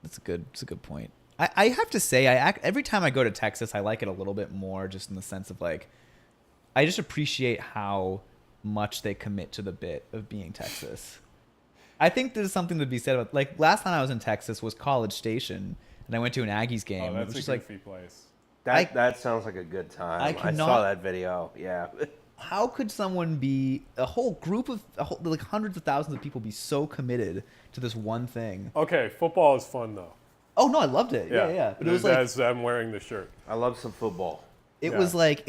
it's a good point. I have to say, every time I go to Texas, I like it a little bit more, just in the sense of like, I just appreciate how much they commit to the bit of being Texas. I think there's something to be said about, like, last time I was in Texas was College Station, and I went to an Aggies game. Oh, and it that's was a just like, goofy place. That sounds like a good time. I I cannot- saw that video. Yeah. how could someone be a whole group of like hundreds of thousands of people be so committed to this one thing? Okay, football is fun though. Oh no, I loved it. Yeah. But it was like as I'm wearing the shirt. I love some football. it yeah.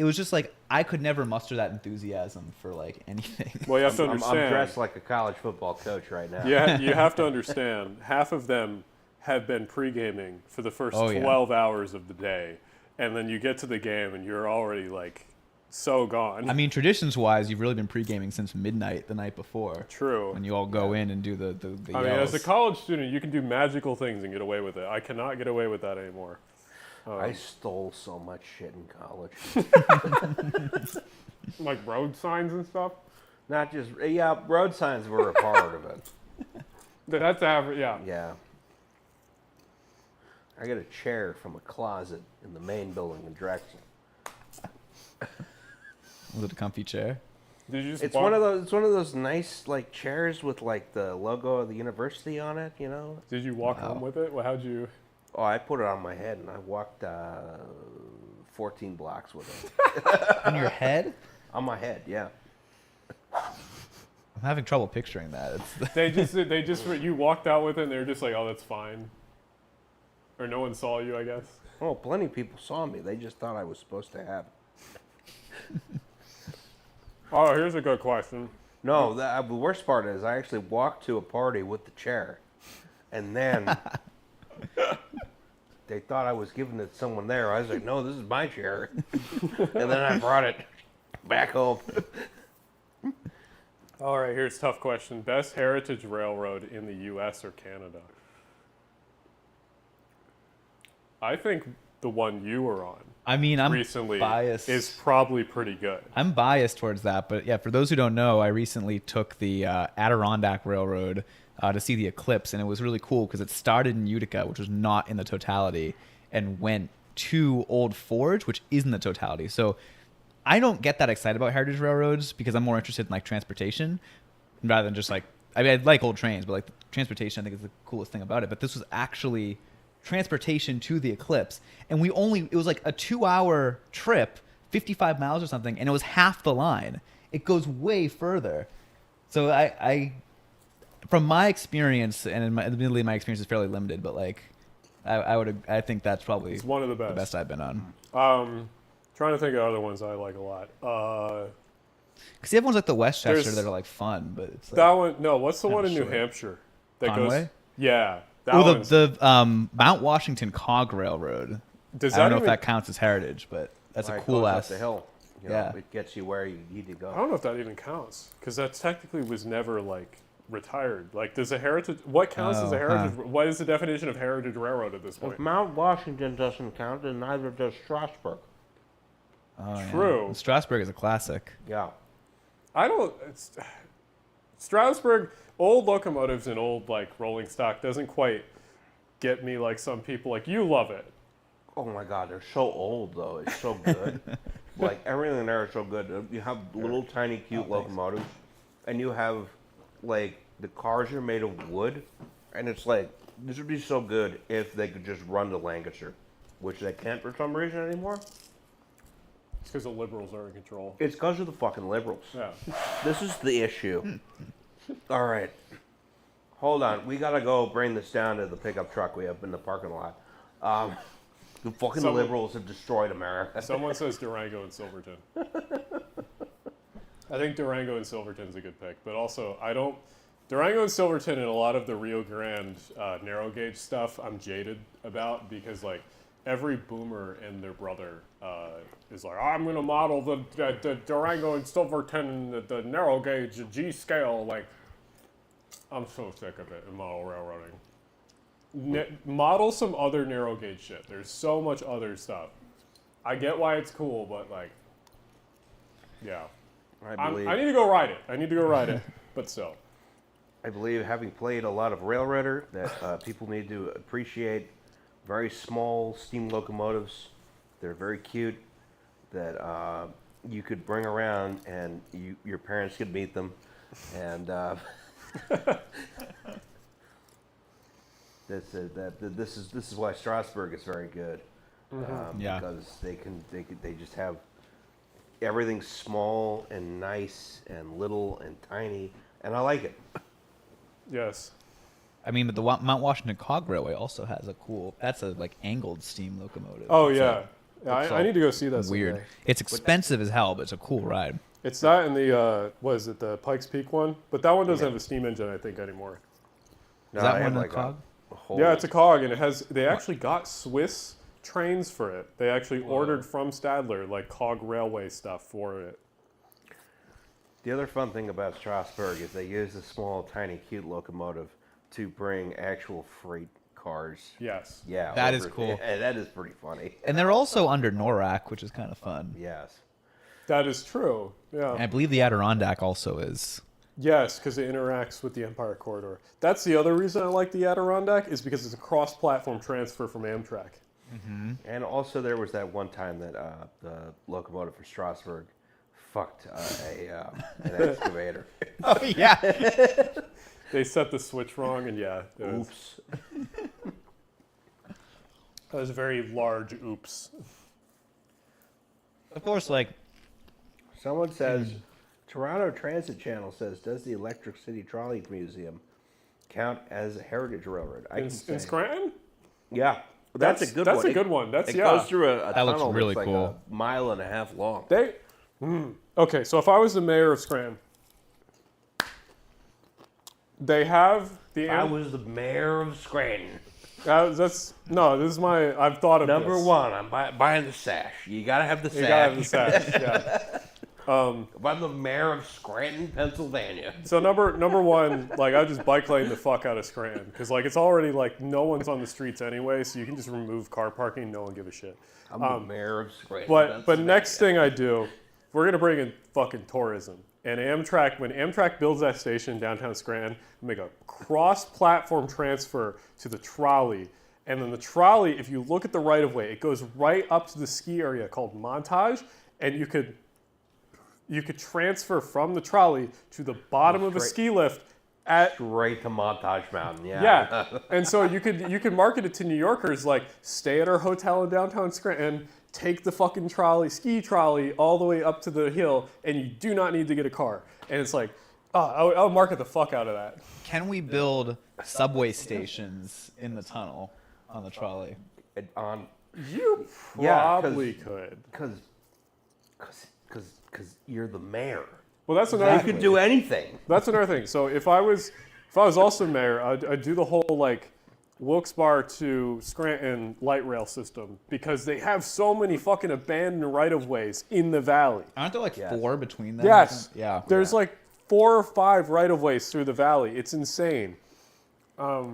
was just like I could never muster that enthusiasm for like anything. Well, you have to I'm understand. dressed like a college football coach right now. Yeah, you have to understand. Half of them have been pre-gaming for the first Oh, yeah. 12 hours of the day, and then you get to the game and you're already like so gone. I mean, traditions-wise, you've really been pre-gaming since midnight the night before. True. When you all go in and do the I mean, as yells. a college student, you can do magical things and get away with it. I cannot get away with that anymore. I stole so much shit in college. Like road signs and stuff. Not just road signs were a part of it. That's average. Yeah. Yeah. I got a chair from a closet in the main building in Drexel. Was it a comfy chair? Did you just It's walk- one of those. It's one of those nice like chairs with like the logo of the university on it. You know. Did you walk home with it? Well, how'd you? Oh, I put it on my head and I walked 14 blocks with it. On your head? On my head, yeah. I'm having trouble picturing that. It's They just you walked out with it and they were just like, oh, that's fine. Or no one saw you, I guess. Oh, plenty of people saw me. They just thought I was supposed to have it. Oh, here's a good question. No, the worst part is I actually walked to a party with the chair, and then they thought I was giving it to someone there. I was like, no, this is my chair. And then I brought it back home. All right, here's a tough question. Best heritage railroad in the U.S. or Canada? I think the one you were on I mean, I'm recently biased. is probably pretty good. I'm biased towards that, but yeah, for those who don't know, I recently took the Adirondack Railroad to see the eclipse, and it was really cool because it started in Utica, which was not in the totality, and went to Old Forge, which is in the totality. So I don't get that excited about heritage railroads because I'm more interested in like transportation rather than just like, I mean, I like old trains, but like transportation I think is the coolest thing about it. But this was actually transportation to the eclipse, and it was like a 2-hour trip, 55 miles or something, and it was half the line. It goes way further. So I from my experience, and admittedly my experience is fairly limited, but like I think that's probably It's one of the the best. best I've been on. Trying to think of other ones I like a lot. Because the other ones like the Westchester There's- that are like fun, but it's like, That one, no, what's the one in New short. Hampshire? That Conway? goes, yeah. That oh, one's, the Mount Washington Cog Railroad. does I that don't know even, if that counts as heritage, but that's Like, a cool goes up ass. the hill. You know, Yeah. It gets you where you need to I go. don't know if that even counts because that technically was never like retired. Like, does a heritage? What counts as a Oh, heritage? What is the definition of heritage railroad at this point? If Mount Washington doesn't count, then neither does Strasbourg. Oh, yeah. True. Strasbourg is a classic. Yeah. I don't. Strasbourg, old locomotives and old like rolling stock doesn't quite get me like some people. Like you love it. Oh my God, they're so old though. It's so good. Like everything there is so good. You have little tiny cute locomotives, and you have like the cars are made of wood, and it's like this would be so good if they could just run to Lancaster, which they can't for some reason anymore. It's because the liberals are in control. It's because of the fucking liberals. Yeah. This is the issue. All right. Hold on. We got to go bring this down to the pickup truck we have in the parking lot. The fucking Someone- liberals have destroyed America. Someone says Durango and Silverton. I think Durango and Silverton's a good pick, but also I don't. Durango and Silverton and a lot of the Rio Grande narrow gauge stuff I'm jaded about because like every boomer and their brother is like, I'm going to model the Durango and Silverton, the narrow gauge, the G scale. Like, I'm so sick of it in model railroading. Model some other narrow gauge shit. There's so much other stuff. I get why it's cool, but like, yeah. I believe, I need to go ride it. But still. I believe, having played a lot of railroader, that people need to appreciate very small steam locomotives. They're very cute. That you could bring around, and your parents could meet them, and this is why Strasbourg is very good. Yeah. Because they just have everything small and nice and little and tiny, and I like it. Yes. I mean, but the Mount Washington Cog Railway also has a cool. That's a like angled steam locomotive. Oh It's, yeah. I need to go see that. weird. someday. It's expensive as hell, but it's a cool ride. It's that and the what is it, the Pikes Peak one? But that one doesn't have a steam engine, I think, anymore. No, Is that I one had in the Cog? a whole, Yeah, it's a cog, and it has. They actually got Swiss trains for it. They actually ordered from Stadler like cog railway stuff for it. The other fun thing about Strasbourg is they use a small, tiny, cute locomotive to bring actual freight cars. Yes. Yeah, That is cool. And that is pretty funny. And they're also under NORAC, which is kind of fun. Yes. That is true. Yeah. And I believe the Adirondack also is. Yes, because it interacts with the Empire Corridor. That's the other reason I like the Adirondack, is because it's a cross-platform transfer from Amtrak. Mm-hmm. And also, there was that one time that the locomotive for Strasbourg fucked an excavator. Oh yeah. They set the switch wrong, and yeah. Oops. That was a very large oops. Of course, like Someone says, Toronto Transit Channel says, does the Electric City Trolley Museum count as a heritage railroad? In Scranton? Yeah. That's a good one. That's a good one. That's, It yeah. goes through a That looks tunnel really that's cool. like a mile and a half long. Okay, so if I was the mayor of Scranton, they have the... I was the mayor of Scranton. this is my... I've thought of Number this. one, I'm buying the sash. You gotta have the sash. You gotta have the sash, yeah. If I'm the mayor of Scranton, Pennsylvania. So number one, like I just bike lane the fuck out of Scranton because like it's already like no one's on the streets anyway, so you can just remove car parking. No one give a shit. I'm the mayor of Scranton. But Pennsylvania. next thing I do, we're gonna bring in fucking tourism. And Amtrak, when Amtrak builds that station in downtown Scranton, make a cross-platform transfer to the trolley. And then the trolley, if you look at the right of way, it goes right up to the ski area called Montage, and you could transfer from the trolley to the bottom of a ski lift at Straight to Montage Mountain, yeah. yeah. And so you could market it to New Yorkers like stay at our hotel in downtown Scranton, take the fucking ski trolley all the way up to the hill, and you do not need to get a car. And it's like, I'll market the fuck out of that. can we build subway stations in the tunnel on the trolley? You Yeah, probably could. Because you're the mayor. Well, that's another. You could do anything. That's another thing. So if I was also mayor, I'd do the whole like Wilkes-Barre to Scranton light rail system because they have so many fucking abandoned right-of-ways in the valley. Aren't there like 4 between them? Yes. Yeah. There's like 4 or 5 right-of-ways through the valley. It's insane.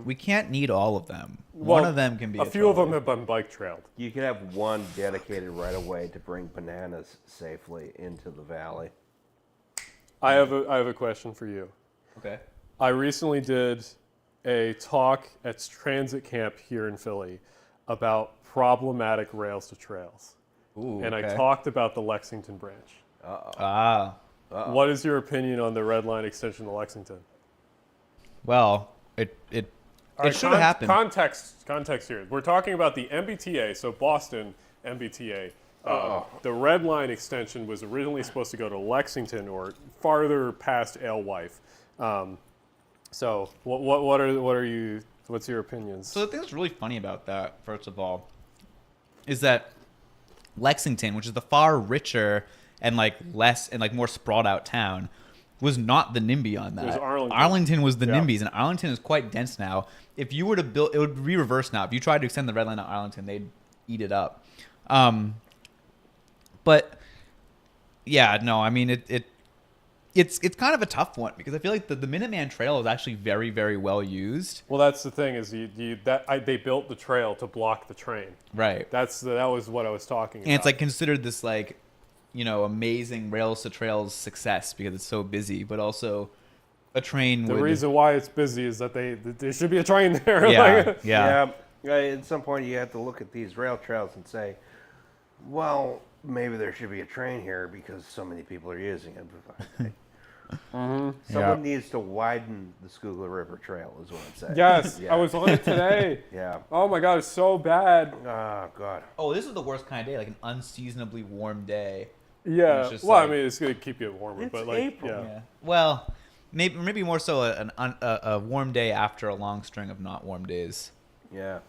We can't need all of them. Well, One of them can be a few of trolley. them have been bike trailed. You could have one dedicated right of way to bring bananas safely into the valley. I have a question for you. Okay. I recently did a talk at transit camp here in Philly about problematic rails to trails. Ooh, And I okay. talked about the Lexington branch. Ah. What is your opinion on the red line extension to Lexington? Well, it should have happened. Context here. We're talking about the MBTA, so Boston MBTA. The red line extension was originally supposed to go to Lexington or farther past Alewife. So what's your opinions? So the thing that's really funny about that, first of all, is that Lexington, which is the far richer and like less and like more sprawled out town, was not the NIMBY on that. It was Arlington. Arlington was the Yeah. NIMBYs, and Arlington is quite dense now. If you were to build, it would be reversed now. If you tried to extend the red line to Arlington, they'd eat it up. But yeah, no, I mean it's kind of a tough one because I feel like the Minuteman Trail is actually very, very well used. Well, that's the thing is they built the trail to block the train. Right. That was what I was talking about. And it's like considered this like, amazing rails to trails success because it's so busy, but also a train the would... reason why it's busy is that there should be a train there. Yeah, Like, yeah. At some point, you have to look at these rail trails and say, well, maybe there should be a train here because so many people are using it. Someone needs to widen the Schuylkill River Trail, is what I'm saying. Yes, Yeah. I was on it today. Yeah. Oh my god, it's so bad. Oh, God. Oh, this is the worst kind of day, like an unseasonably warm day. Yeah. It's just Well, like- I mean, it's gonna keep you warmer, It's but like, April. yeah. Well, maybe more so a warm day after a long string of not warm days. Yeah.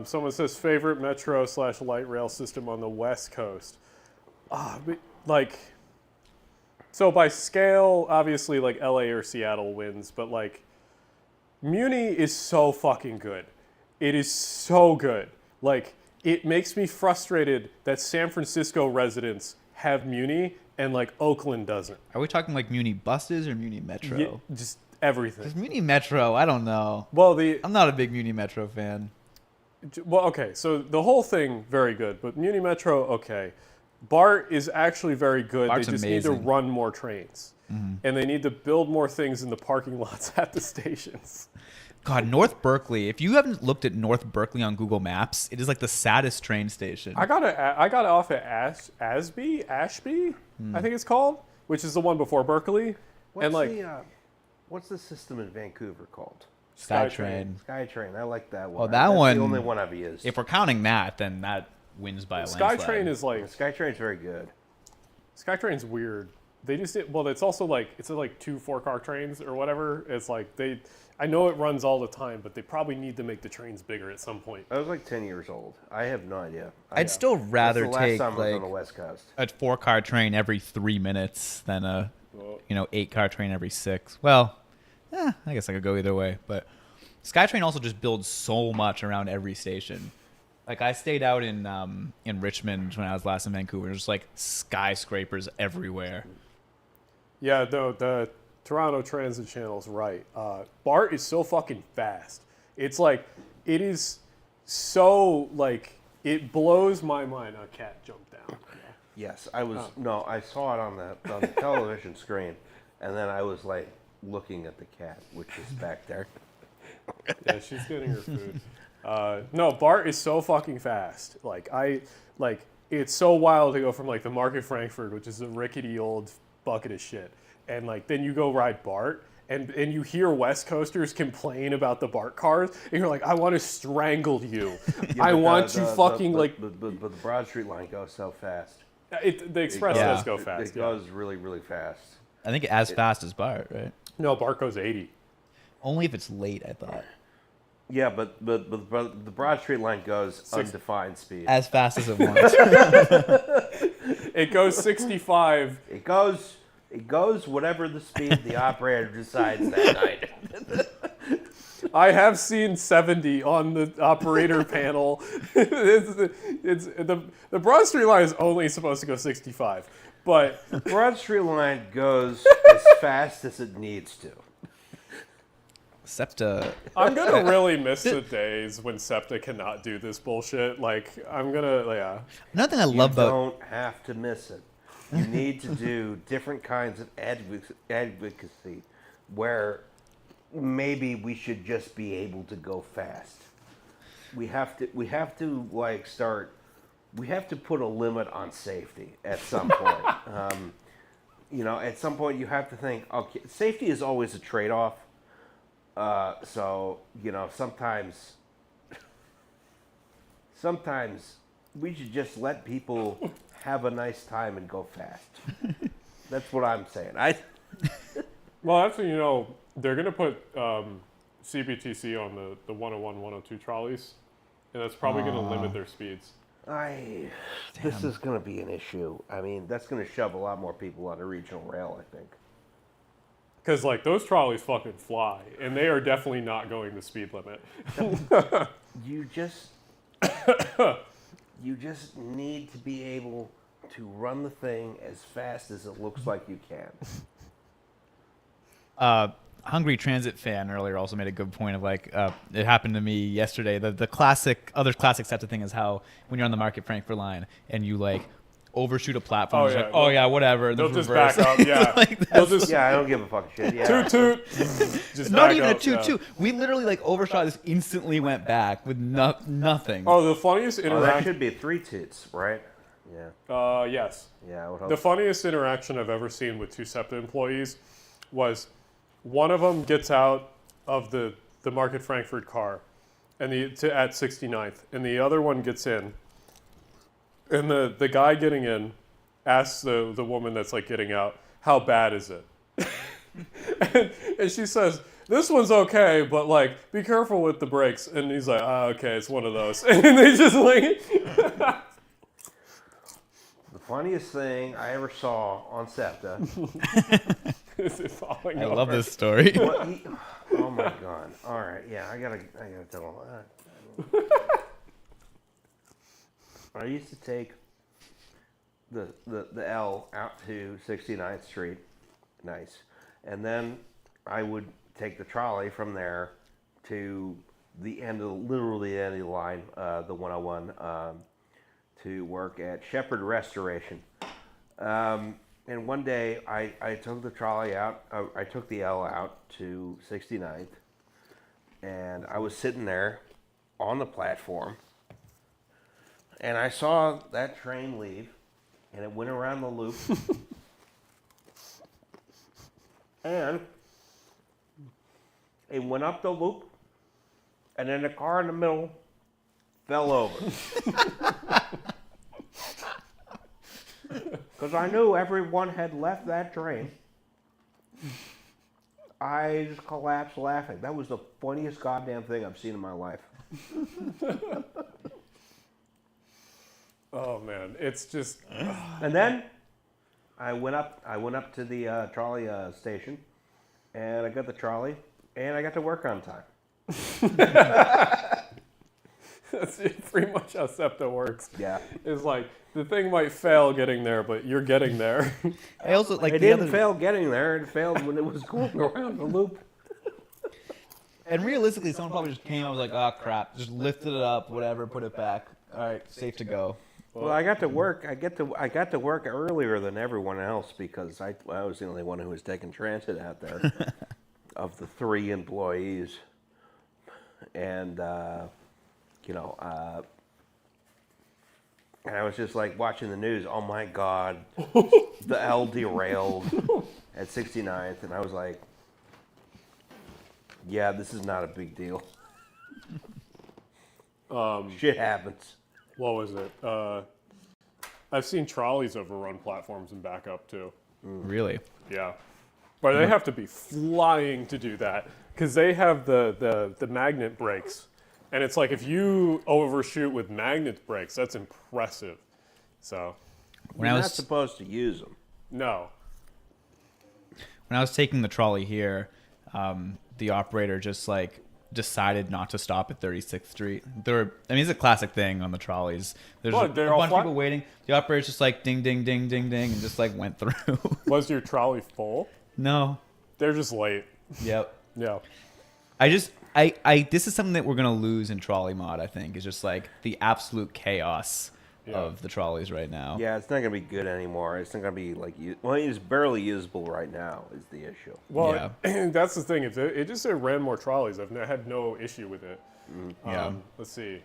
Someone says favorite metro / light rail system on the West Coast. Like, so by scale, obviously like LA or Seattle wins, but like Muni is so fucking good. It is so good. Like, it makes me frustrated that San Francisco residents have Muni and like Oakland doesn't. Are we talking like Muni buses or Muni Metro? Yeah, just everything. Because Muni Metro, I don't know. Well, I'm not a big Muni Metro fan. okay, so the whole thing, very good, but Muni Metro, okay. BART is actually very good. BART's They just need to amazing. run more trains. And they need to build more things in the parking lots at the stations. God, North Berkeley. If you haven't looked at North Berkeley on Google Maps, it is like the saddest train station. I got off at Ashby, I think it's called, which is the one before Berkeley. What's the system in Vancouver called? SkyTrain. SkyTrain. I like that one. Well, That's one. the only one I've used. If we're counting that, then that wins by a landslide. SkyTrain is like SkyTrain's very good. SkyTrain's weird. They just it's also like it's like 2 4-car trains or whatever. It's like I know it runs all the time, but they probably need to make the trains bigger at some point. I was like 10 years old. I have no idea. I'd still rather That's the take last time I was like on the West Coast. a 4-car train every 3 minutes than a 8-car train every 6. Well, I guess I could go either way. But SkyTrain also just builds so much around every station. Like I stayed out in Richmond when I was last in Vancouver. There's like skyscrapers everywhere. Yeah, the Toronto Transit Channel's right. BART is so fucking fast. It's like, it is so, like, it blows my mind. A cat jumped down. Yes, I saw it on the television screen, and then I was like looking at the cat, which is back there. Yeah, she's getting her food. No, BART is so fucking fast. It's so wild to go from like the Market Frankfurt, which is a rickety old bucket of shit, and like then you go ride BART, and you hear West Coasters complain about the BART cars, and you're like, I want to strangle you. I want to fucking like. But the Broad Street line goes so fast. The Express does go fast. It goes really, really fast. I think as fast as BART, right? No, BART goes 80. Only if it's late, I thought. Yeah, but the Broad Street line goes undefined speed. As fast as it wants. It goes 65. It goes whatever the speed the operator decides that night. I have seen 70 on the operator panel. It's the Broad Street line is only supposed to go 65, but Broad Street line goes as fast as it needs to. SEPTA. I'm gonna really miss the days when SEPTA cannot do this bullshit. Like Another thing I love You about don't have to miss it. You need to do different kinds of advocacy where maybe we should just be able to go fast. We have to put a limit on safety at some point. At some point you have to think, okay, safety is always a trade-off. Sometimes we should just let people have a nice time and go fast. That's what I'm saying. Well, actually, they're gonna put CBTC on the 101, 102 trolleys, and that's probably gonna limit their speeds. This is going to be an issue. I mean, that's going to shove a lot more people onto regional rail, I think. Because like those trolleys fucking fly, and they are definitely not going the speed limit. You just need to be able to run the thing as fast as it looks like you can. Hungry Transit fan earlier also made a good point of like it happened to me yesterday. The other classic SEPTA thing is how when you're on the Market Frankfurt line and you like overshoot a platform, it's like, whatever. They'll just back up. Yeah, Yeah, I don't give a fucking shit. Yeah. Toot toot. Just not even up, a toot. We literally like overshot this, instantly went back with nothing. Oh, the funniest that interaction. should be 3 toots, right? Yeah. Yes. Yeah, I would hope. The funniest interaction I've ever seen with 2 SEPTA employees was one of them gets out of the Market Frankfurt car and at 69th, and the other one gets in. And the guy getting in asks the woman that's like getting out, how bad is it? and she says, this one's okay, but like, be careful with the brakes. And he's like, okay, it's one of those. And they just like... The funniest thing I ever saw on SEPTA. I love this story. Oh my god! All right, yeah, I gotta tell him. I used to take the L out to 69th Street, nice, and then I would take the trolley from there to the end of the line, the 101, to work at Shepherd Restoration. And one day I took the trolley out, I took the L out to 69th, and I was sitting there on the platform, and I saw that train leave, and it went around the loop, and it went up the loop, and then the car in the middle fell over. Because I knew everyone had left that train. I just collapsed laughing. That was the funniest goddamn thing I've seen in my life. Oh man, it's just. And then I went up to the trolley station, and I got the trolley, and I got to work on time. That's pretty much how SEPTA works. Yeah. It's like the thing might fail getting there, but you're getting there. I also like It the didn't other, fail getting there. It failed when it was going around the loop. and realistically, someone probably just came and was like, "Oh crap!" Just lifted it up, whatever, put it back. All right, safe to go. Well, I got to work. I got to work earlier than everyone else because I was the only one who was taking transit out there of the 3 employees, and and I was just like watching the news. Oh my God, the L derailed at 69th, and I was like, yeah, this is not a big deal. Shit happens. What was it? I've seen trolleys overrun platforms and back up too. Really? Yeah, but they have to be flying to do that because they have the magnet brakes, and it's like if you overshoot with magnet brakes, that's impressive. So, When You're I not was supposed to use them. no. when I was taking the trolley here, the operator just like decided not to stop at 36th Street. It's a classic thing on the trolleys. There's What, a they're all bunch of flat? people waiting. The operator's just like ding, ding, ding, ding, ding, and just like went through. Was your trolley full? No. They're just late. Yep. Yeah. This is something that we're gonna lose in trolley mod. I think is just like the absolute chaos of the trolleys right now. Yeah, it's not going to be good anymore. It's not going to be like, it's barely usable right now is the issue. Well, that's the thing. It just ran more trolleys. I've had no issue with it. Yeah. Let's see.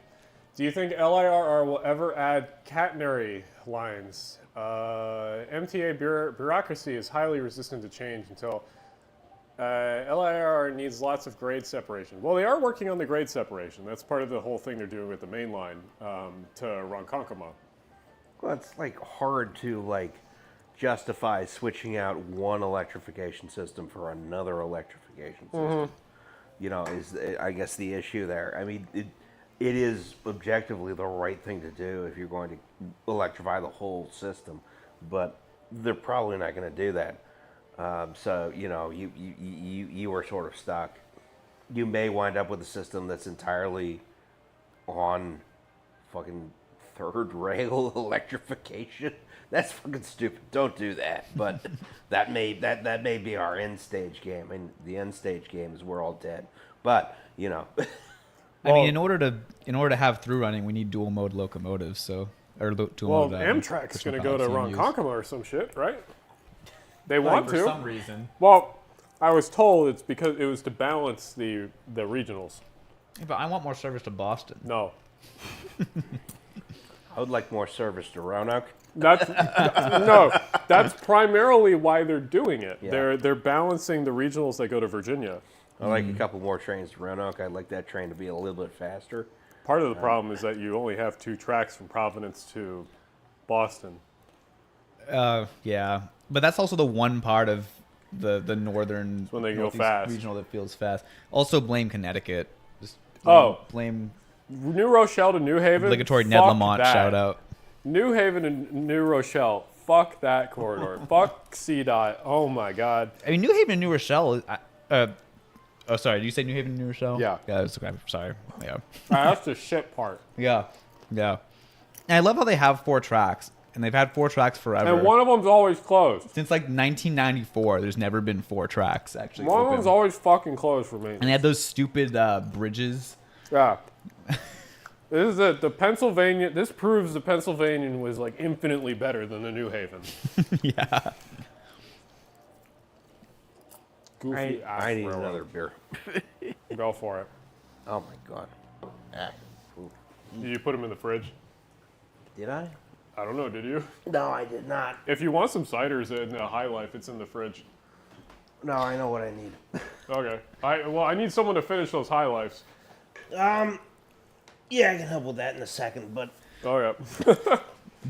Do you think LIRR will ever add catenary lines? MTA bureaucracy is highly resistant to change until LIRR needs lots of grade separation. Well, they are working on the grade separation. That's part of the whole thing they're doing with the main line to Ronkonkoma. Well, it's like hard to like justify switching out one electrification system for another electrification system. You know, is I guess the issue there. I mean, it is objectively the right thing to do if you're going to electrify the whole system, but they're probably not going to do that. So you know, you were sort of stuck. You may wind up with a system that's entirely on fucking third rail electrification. That's fucking stupid. Don't do that. But that may be our end stage game, and the end stage game is we're all dead. But you know, I mean, in order to have through running, we need dual mode locomotives. So dual mode. Amtrak's going to go to CMUs. Ronkonkoma or some shit, right? They want for to. some reason. Well, I was told it's because it was to balance the regionals. Yeah, but I want more service to Boston. No, I would like more service to Roanoke. that's no. That's primarily why they're doing it. Yeah. They're balancing the regionals that go to Virginia. I like a couple more trains to Roanoke. I'd like that train to be a little bit faster. Part of the problem is that you only have 2 tracks from Providence to Boston. Yeah, but that's also the one part of the northern when they go northeast fast. regional that feels fast. Also blame Connecticut. Just blame New Rochelle to New Haven. obligatory Ned fuck Lamont that. shout out. New Haven and New Rochelle. Fuck that corridor. Fuck CDOT. Oh my God. I mean, New Haven and New Rochelle. Oh, sorry. Did you say New Haven and New Rochelle? Yeah. Yeah, that's okay. Sorry. Yeah. That's the shit part. Yeah. Yeah. And I love how they have 4 tracks, and they've had 4 tracks forever. And one of them's always closed. Since like 1994, there's never been 4 tracks actually. One of open. them's always fucking closed for me. And they had those stupid bridges. Yeah. This is the Pennsylvania. This proves the Pennsylvanian was like infinitely better than the New Haven. Yeah. Goofy I need railroad. another beer. Go for it. Oh my god. Ah, ooh. Did you put them in the fridge? Did I? I don't know. Did you? No, I did not. If you want some ciders in High Life, it's in the fridge. No, I know what I need. Okay. I need someone to finish those High Lifes. Yeah, I can help with that in a second, but Oh yeah.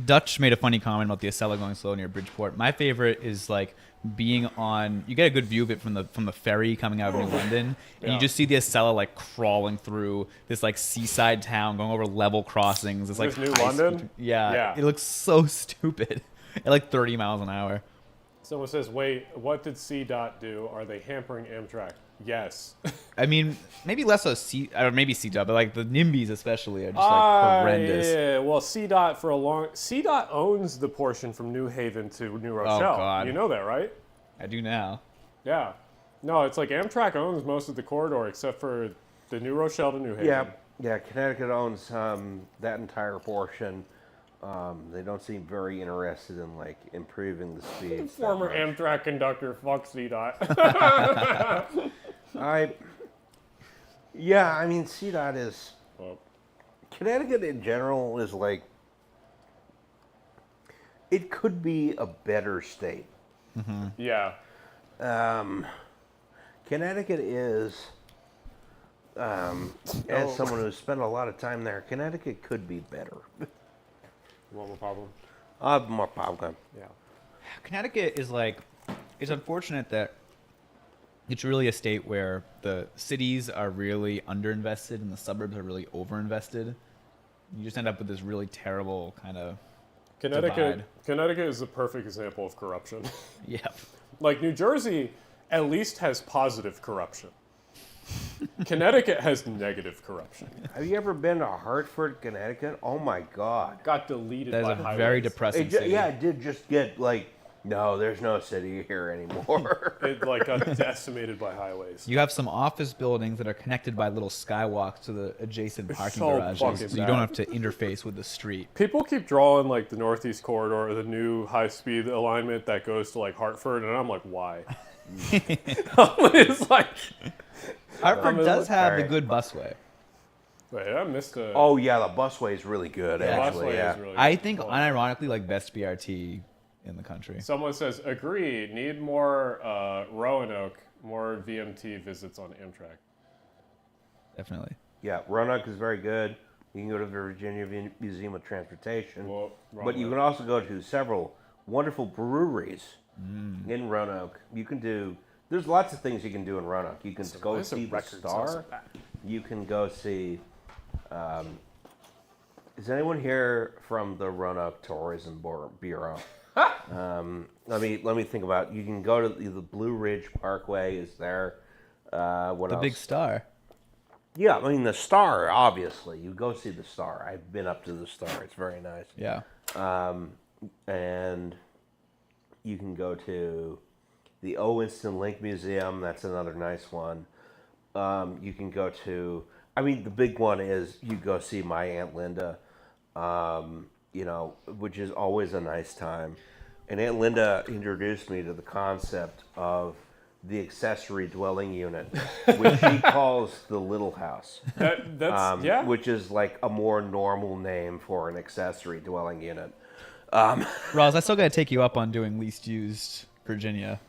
Dutch made a funny comment about the Acela going slow near Bridgeport. My favorite is like being on. You get a good view of it from the ferry coming out of New London, and Yeah. you just see the Acela like crawling through this like seaside town, going over level crossings. It's like This New high London? speed- Yeah, Yeah. it looks so stupid at like 30 miles an hour. Someone says, "Wait, what did CDOT do? Are they hampering Amtrak?" Yes. I mean, maybe less so C or maybe C-Dub, but like the NIMBYs especially are just like horrendous. Yeah. Well, CDOT owns the portion from New Haven to New Rochelle. God. You know that, right? I do now. Yeah. No, it's like Amtrak owns most of the corridor except for the New Rochelle to New Haven. yeah, Connecticut owns that entire portion. They don't seem very interested in like improving the speeds. that Former much. Amtrak conductor, fuck CDOT. I mean, CDOT is Well, Connecticut in general is like it could be a better state. yeah. Connecticut is, as someone who's spent a lot of time there, Connecticut could be better. One more problem. More popcorn. Yeah. Connecticut is like, it's unfortunate that it's really a state where the cities are really underinvested and the suburbs are really overinvested. You just end up with this really terrible kind of divide. Connecticut is the perfect example of corruption. Yep. Like New Jersey at least has positive corruption. Connecticut has negative corruption. Have you ever been to Hartford, Connecticut? Oh my God. Got deleted That is by a highways. very depressing city. Yeah, it did just get like, no, there's no city here anymore. It like got decimated by highways. You have some office buildings that are connected by little skywalks to the adjacent parking so garages, fucking so you bad. don't have to interface with the street. People keep drawing like the Northeast Corridor, or the new high-speed alignment that goes to like Hartford, and I'm like, why? It's like, Hartford does have the Alright. good busway. wait, I missed a. Oh yeah, the busway is really good. the Actually, busway yeah. is really I good. think, Oh. unironically, like best BRT in the country. Someone says, agree, need more Roanoke, more VMT visits on Amtrak. Definitely. Yeah, Roanoke is very good. You can go to the Virginia Museum of Transportation, Well, but you can also go to several wonderful breweries in Roanoke. You can do. There's lots of things you can do in Roanoke. You can go why is the see the record sound so Star. bad? You can go see. Is anyone here from the Roanoke Tourism Bureau? Let me think about. You can go to the Blue Ridge Parkway. Is there? What The else? Big Star. Yeah, I mean the Star. Obviously, you go see the Star. I've been up to the Star. It's very nice. Yeah. And you can go to the Owinston Link Museum. That's another nice one. You can go to. I mean, the big one is you go see my Aunt Linda. Which is always a nice time. And Aunt Linda introduced me to the concept of the accessory dwelling unit, which she calls the little house, That's, yeah. which is like a more normal name for an accessory dwelling unit. Roz, I still got to take you up on doing least used Virginia.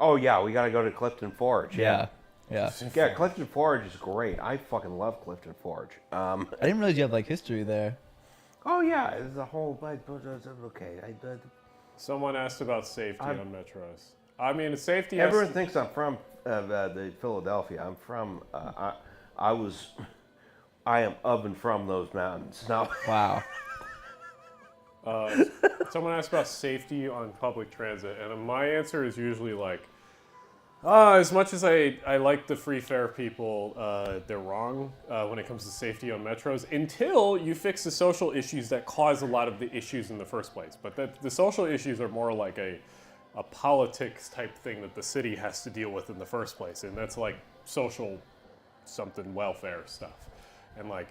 Oh yeah, we got to go to Clifton Forge. Yeah. Yeah. Yeah, Clifton Forge is great. I fucking love Clifton Forge. I didn't realize you have like history there. Oh yeah, it's a whole. Okay, Someone asked about safety on metros. I mean, safety. has everyone to- thinks I'm from the Philadelphia. I'm from. I am of and from those mountains. No. Wow. Someone asked about safety on public transit, and my answer is usually like, as much as I like the free fare people, they're wrong when it comes to safety on metros until you fix the social issues that cause a lot of the issues in the first place. But the social issues are more like a politics type thing that the city has to deal with in the first place, and that's like social something welfare stuff. And like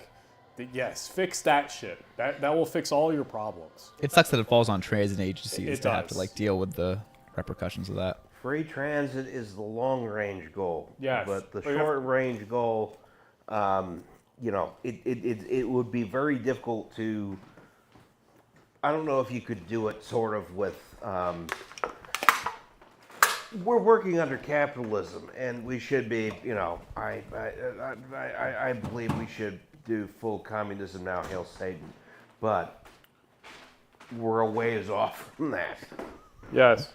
Yes, fix that shit. That will fix all your problems. It sucks that it falls on transit agencies It to have to does. like deal with the repercussions of that. Free transit is the long range goal. Yes. But the But you have- short range goal, you know, it would be very difficult to. I don't know if you could do it sort of with. We're working under capitalism, and we should be. You know, I believe we should do full communism now. Hail Satan, but we're a ways off from that. Yes.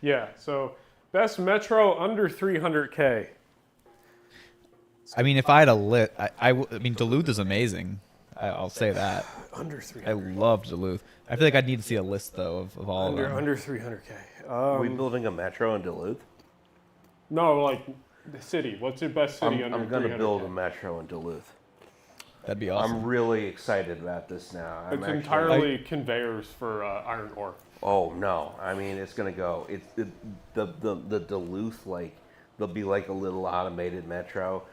Yeah, so best metro under 300K. I mean, if I had a lit, I mean, Duluth is amazing. I'll say that. Under I 300. love Duluth. I feel like I'd need to see a list though of all of them. Under 300K. Are we building a metro in Duluth? No, like the city. What's your best city under I'm going to 300K? build a metro in Duluth. That'd be awesome. I'm really excited about this now. It's entirely conveyors for iron ore. Oh no! I mean, it's going to go. It's the Duluth, like there'll be like a little automated metro.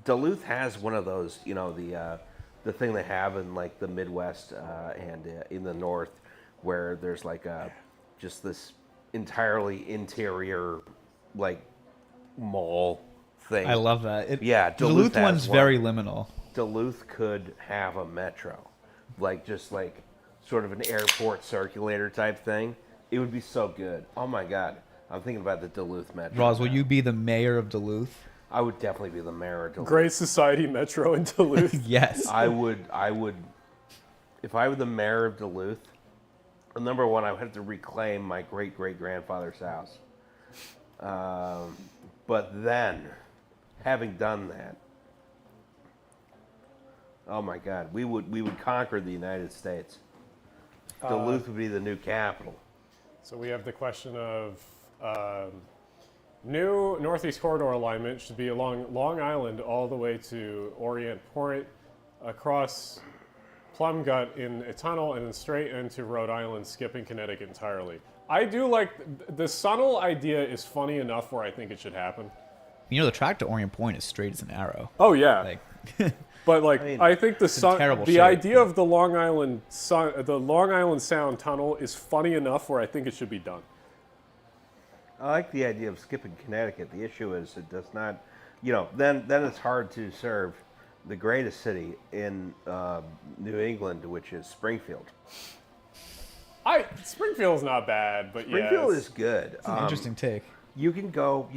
Duluth has one of those, you know, the thing they have in like the Midwest and in the North, where there's like just this entirely interior like mall thing. I love that. Yeah, Duluth has one's one. very liminal. Duluth could have a metro, like just like sort of an airport circulator type thing. It would be so good. Oh my God, I'm thinking about the Duluth metro. Roz, will now. you be the mayor of Duluth? I would definitely be the mayor of Duluth. Great Society Metro in Duluth. Yes. I would. If I were the mayor of Duluth, number one, I would have to reclaim my great-great-grandfather's house. But then, having done that, oh my God, we would conquer the United States. Duluth would be the new capital. So we have the question of new Northeast Corridor alignment should be along Long Island all the way to Orient Point, across Plum Gut in a tunnel, and then straight into Rhode Island, skipping Connecticut entirely. I do like the Sunnel idea is funny enough where I think it should happen. You know, the track to Orient Point is straight as an arrow. Oh yeah, Like, but like I think the terrible the shape. idea of the Long Island Sound tunnel is funny enough where I think it should be done. I like the idea of skipping Connecticut. The issue is it does not, you know, then it's hard to serve the greatest city in New England, which is Springfield. Springfield's not bad, but Springfield yeah, is good. it's an interesting take. You can go.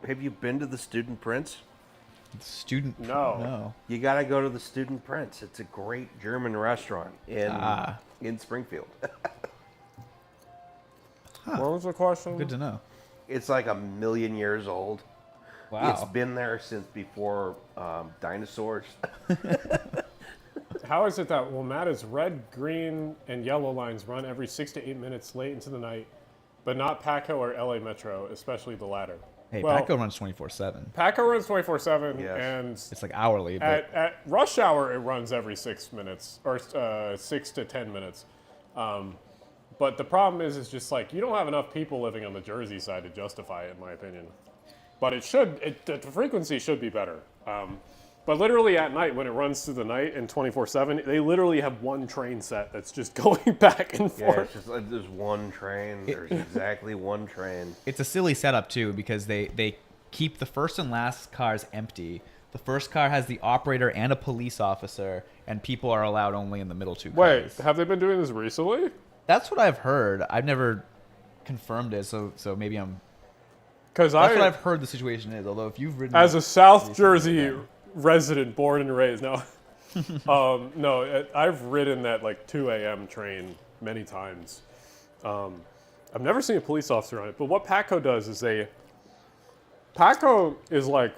Have you been to the Student Prince? Student. No. No. You got to go to the Student Prince. It's a great German restaurant in Springfield. What was the question? Good to know. It's like 1,000,000 years old. Wow. It's been there since before dinosaurs. How is it that Wilmata's red, green, and yellow lines run every 6 to 8 minutes late into the night, but not PACO or LA Metro, especially the latter? Hey, Well, Patco runs 24/7. PACO runs 24/7, Yes. and It's like hourly, but at rush hour it runs every 6 minutes, or 6 to 10 minutes. But the problem is just like you don't have enough people living on the Jersey side to justify it, in my opinion. But the frequency should be better. But literally at night, when it runs through the night and 24/7, they literally have one train set that's just going back and Yeah, forth. it's just like there's one train. There's exactly one train. it's a silly setup too because they keep the first and last cars empty. The first car has the operator and a police officer, and people are allowed only in the middle two Wait, cars. have they been doing this recently? That's what I've heard. I've never confirmed it, so maybe I'm. Because That's what I've heard the situation is. Although if you've ridden as a South recently, Jersey yeah. resident, born and raised, no, I've ridden that like 2 a.m. train many times. I've never seen a police officer on it, but what PACO does is PACO is like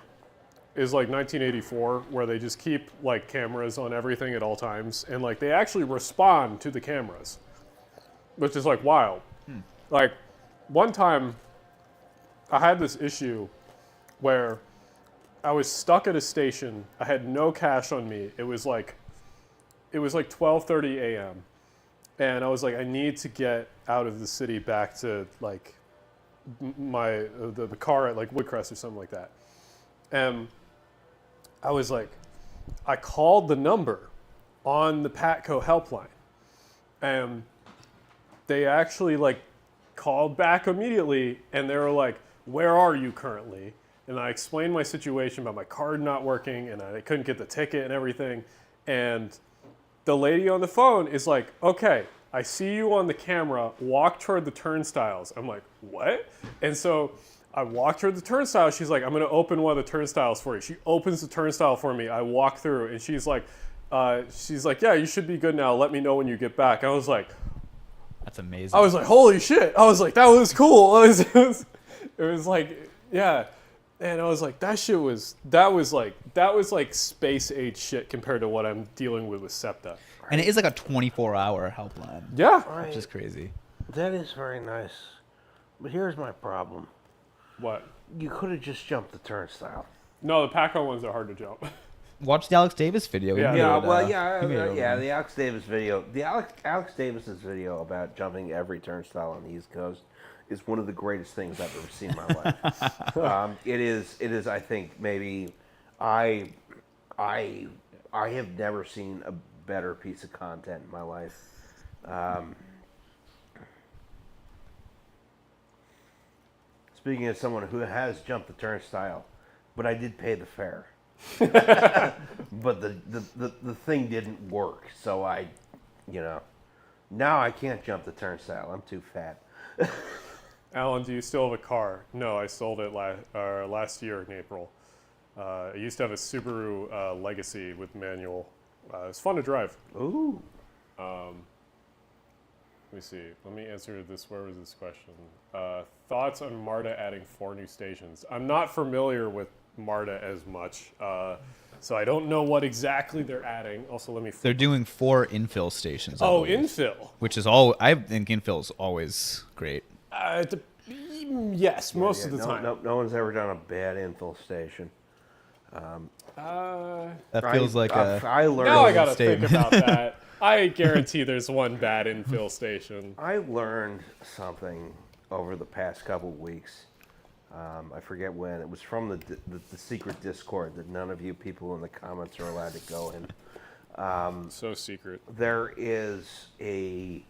1984, where they just keep like cameras on everything at all times, and like they actually respond to the cameras, which is like wild. Like one time, I had this issue where I was stuck at a station. I had no cash on me. It was like 12:30 a.m. and I was like, I need to get out of the city back to like the car at like Woodcrest or something like that. And I was like, I called the number on the Patco helpline, and they actually like called back immediately, and they were like, where are you currently? And I explained my situation about my card not working, and I couldn't get the ticket and everything. And the lady on the phone is like, okay, I see you on the camera, walk toward the turnstiles. I'm like, what? And so I walked toward the turnstile. She's like, I'm going to open one of the turnstiles for you. She opens the turnstile for me. I walk through, and she's like, yeah, you should be good now. Let me know when you get back. I was like, That's amazing. I was like, holy shit. I was like, that was cool. It was like, yeah. And I was like, that was like space age shit compared to what I'm dealing with SEPTA. And it is like a 24-hour helpline. Yeah. Which is crazy. That is very nice. But here's my problem. What? You could have just jumped the turnstile. No, the Patco ones are hard to jump. Watch the Alex Davis video. He Yeah. made Yeah, it, well, he made it over. the Alex Davis video. The Alex Davis's video about jumping every turnstile on the East Coast is one of the greatest things I've ever seen in my life. It is. I think maybe I have never seen a better piece of content in my life. Speaking of someone who has jumped the turnstile, but I did pay the fare. But the thing didn't work, so now I can't jump the turnstile. I'm too fat. Alan, do you still have a car? No, I sold it last year in April. I used to have a Subaru Legacy with manual. It was fun to drive. Ooh. Let me see. Let me answer this. Where was this question? Thoughts on MARTA adding 4 new stations? I'm not familiar with MARTA as much, so I don't know what exactly they're adding. Also, let me. They're doing 4 infill stations. I Oh, believe, infill. which is all. I think infill is always great. Yes, most of the time. No one's ever done a bad infill station. That feels like a. I learned. Now I gotta statement. think about that. I guarantee there's one bad infill station. I learned something over the past couple of weeks. I forget when. It was from the secret Discord that none of you people in the comments are allowed to go in. So secret. There is a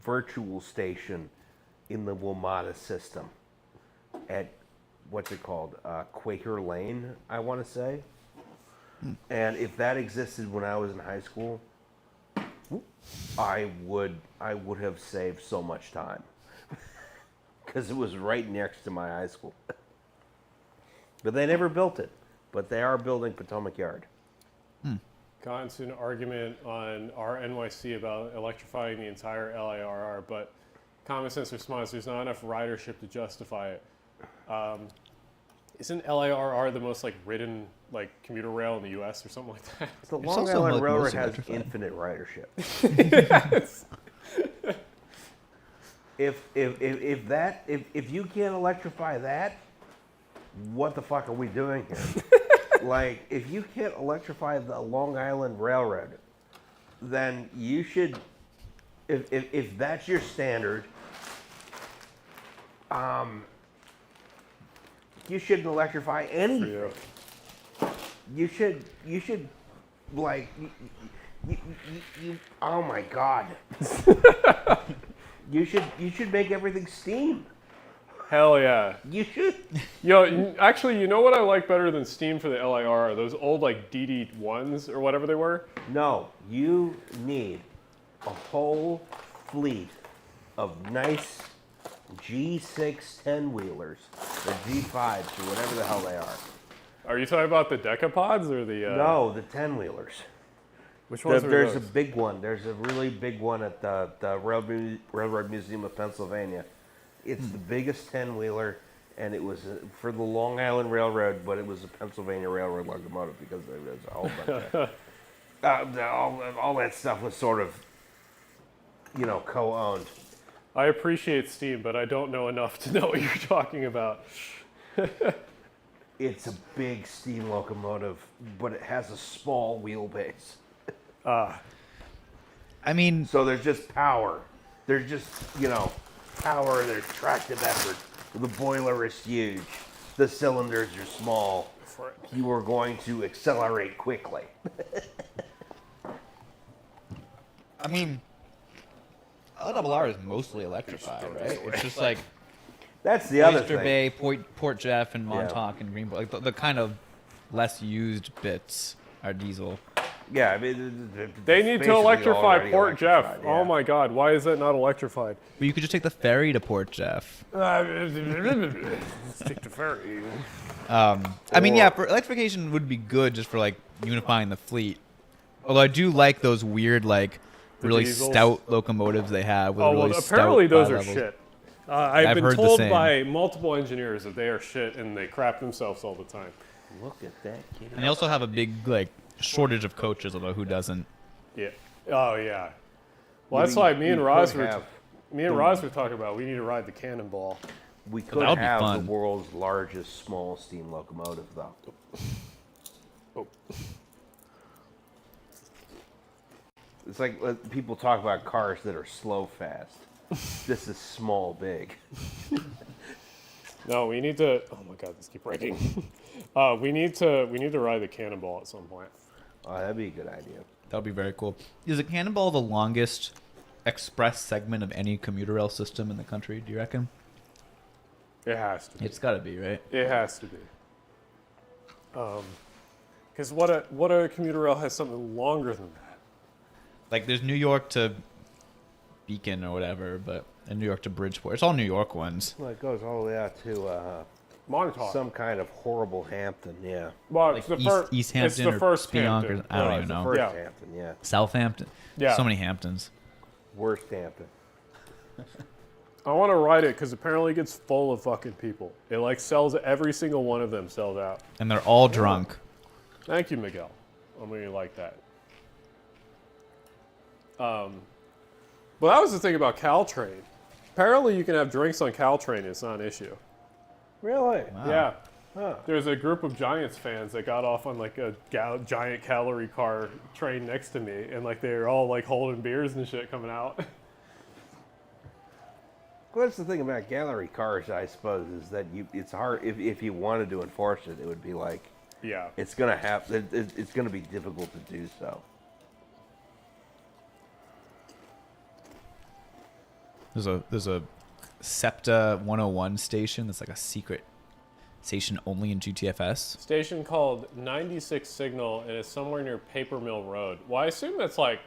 virtual station in the WMATA system at what's it called? Quaker Lane, I want to say. And if that existed when I was in high school, I would have saved so much time because it was right next to my high school. But they never built it. But they are building Potomac Yard. Got into an argument on our NYC about electrifying the entire LIRR, but common sense response, there's not enough ridership to justify it. Isn't LIRR the most ridden commuter rail in the U.S. or something like that? The It's Long also, Island like, Railroad most has electrified. infinite ridership. If you can't electrify that, what the fuck are we doing here? If you can't electrify the Long Island Railroad, then you should. If that's your standard, you shouldn't electrify anything. You should oh my God. You should make everything steam. Hell yeah. You should. Actually, you know what I like better than Steam for the LIRR? Those old DD1s or whatever they were. No, you need a whole fleet of nice G6 10-wheelers or G5s or whatever the hell they are. Are you talking about the decapods or the? No, the 10-wheelers. Which ones are There's a those? big one. There's a really big one at the Railroad Museum of Pennsylvania. It's the biggest 10-wheeler, and it was for the Long Island Railroad, but it was a Pennsylvania Railroad locomotive because there was a whole bunch of all that stuff was sort of, co-owned. I appreciate Steam, but I don't know enough to know what you're talking about. It's a big steam locomotive, but it has a small wheelbase. I mean, So there's just power. There's just, power. There's tractive effort. The boiler is huge. the cylinders are small, you are going to accelerate quickly. I mean, LRR is mostly electrified, right? It's just like That's the other Oyster thing. Bay, Port Jeff, and Montauk and Greenville. Like the kind of less used bits are diesel. Yeah, I mean, They need to basically electrify already Port Jeff. electrified, Oh yeah. my God, why is that not electrified? But you could just take the ferry to Port Jeff. Stick to ferry. I mean, yeah, for electrification would be good just for like unifying the fleet. Although I do like those weird, like really diesels? stout locomotives they have. With Oh, really well, apparently stout those are bi-levels. shit. I've I've been heard the told same. by multiple engineers that they are shit and they crap themselves all the time. Look at that kid. And they also have a big like shortage of coaches, although who doesn't? Yeah. Oh yeah. Well, that's We- why me and we Roz could were have- talking about. We need to ride the cannonball. We that could would be have the fun. world's largest small steam locomotive, though. Oh. It's like people talk about cars that are slow fast. This is small big. No, we need to. Oh my God, this keep breaking. We need to ride the cannonball at some point. Oh, that'd be a good idea. That would be very cool. Is a Cannonball the longest express segment of any commuter rail system in the country? Do you reckon? It has to be. It's got to be, right? It has to be. Because what a commuter rail has something longer than that? Like there's New York to Beacon or whatever, but and New York to Bridgeport. It's all New York ones. Well, it goes all the way out to Montauk. some kind of horrible Hampton, yeah. Well, Like it's the East, first. East It's Hampton the or first Spionk Hampton. or I don't Yeah, even it's the know. First Yeah. Hampton, yeah. Southampton. Yeah. So many Hamptons. Worst Hampton. I want to ride it because apparently it gets full of fucking people. It like sells every single one of them sells out. And they're all drunk. Thank you, Miguel. I'm really like that. Well, that was the thing about Caltrain. Apparently, you can have drinks on Caltrain. It's not an issue. Really? Yeah. Huh. There's a group of Giants fans that got off on like a giant calorie car train next to me, and like they were all like holding beers and shit coming out. Well, that's the thing about gallery cars, I suppose, is that it's hard if you wanted to enforce it. It would be like Yeah. it's gonna have it's gonna be difficult to do so. There's a SEPTA 101 station that's like a secret station only in GTFS. Station called 96 Signal, and it's somewhere near Paper Mill Road. Well, I assume that's like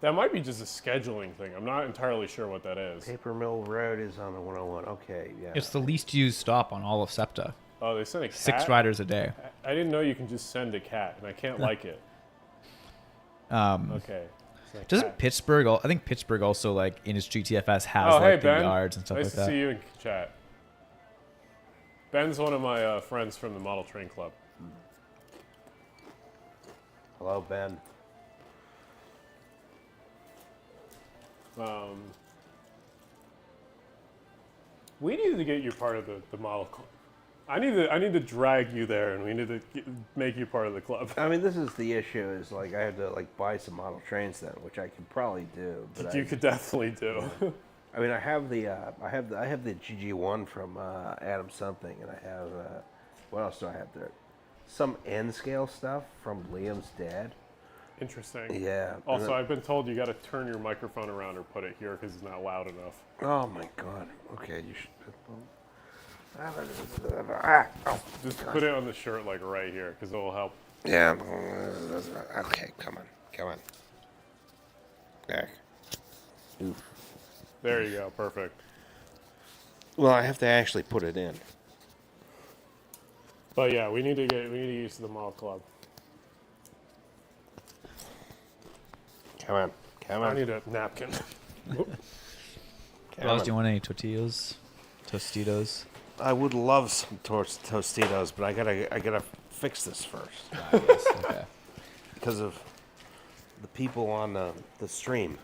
that might be just a scheduling thing. I'm not entirely sure what that is. Paper Mill Road is on the 101. Okay, yeah. It's the least used stop on all of SEPTA. Oh, they sent a cat. 6 riders a day. I didn't know you can just send a cat, and I can't like it. Okay. It's a Doesn't cat. Pittsburgh? I think Pittsburgh also like in its GTFS has Oh, hey like the Ben. yards and stuff Nice like to that. see you in chat. Ben's one of my friends from the Model Train Club. Hello, Ben. We need to get you part of the Model Club. I need to drag you there, and we need to make you part of the club. I mean, this is the issue. Is like I had to like buy some model trains then, which I could probably do. But You could definitely do. I mean, I have the GG1 from Adam something, and I have what else do I have there? Some N scale stuff from Liam's dad. Interesting. Yeah. Also, I've been told you got to turn your microphone around or put it here because it's not loud enough. Oh my God. Okay, you should. Just put it on the shirt like right here because it will help. Yeah. Okay, come on. There. Oof. There you go. Perfect. Well, I have to actually put it in. But yeah, we need to get used to the Model Club. Come I on. need a napkin. Ross, do you want any tortillas? Tostitos? I would love some Tostitos, but I gotta fix this first Yes, okay. because of the people on the stream.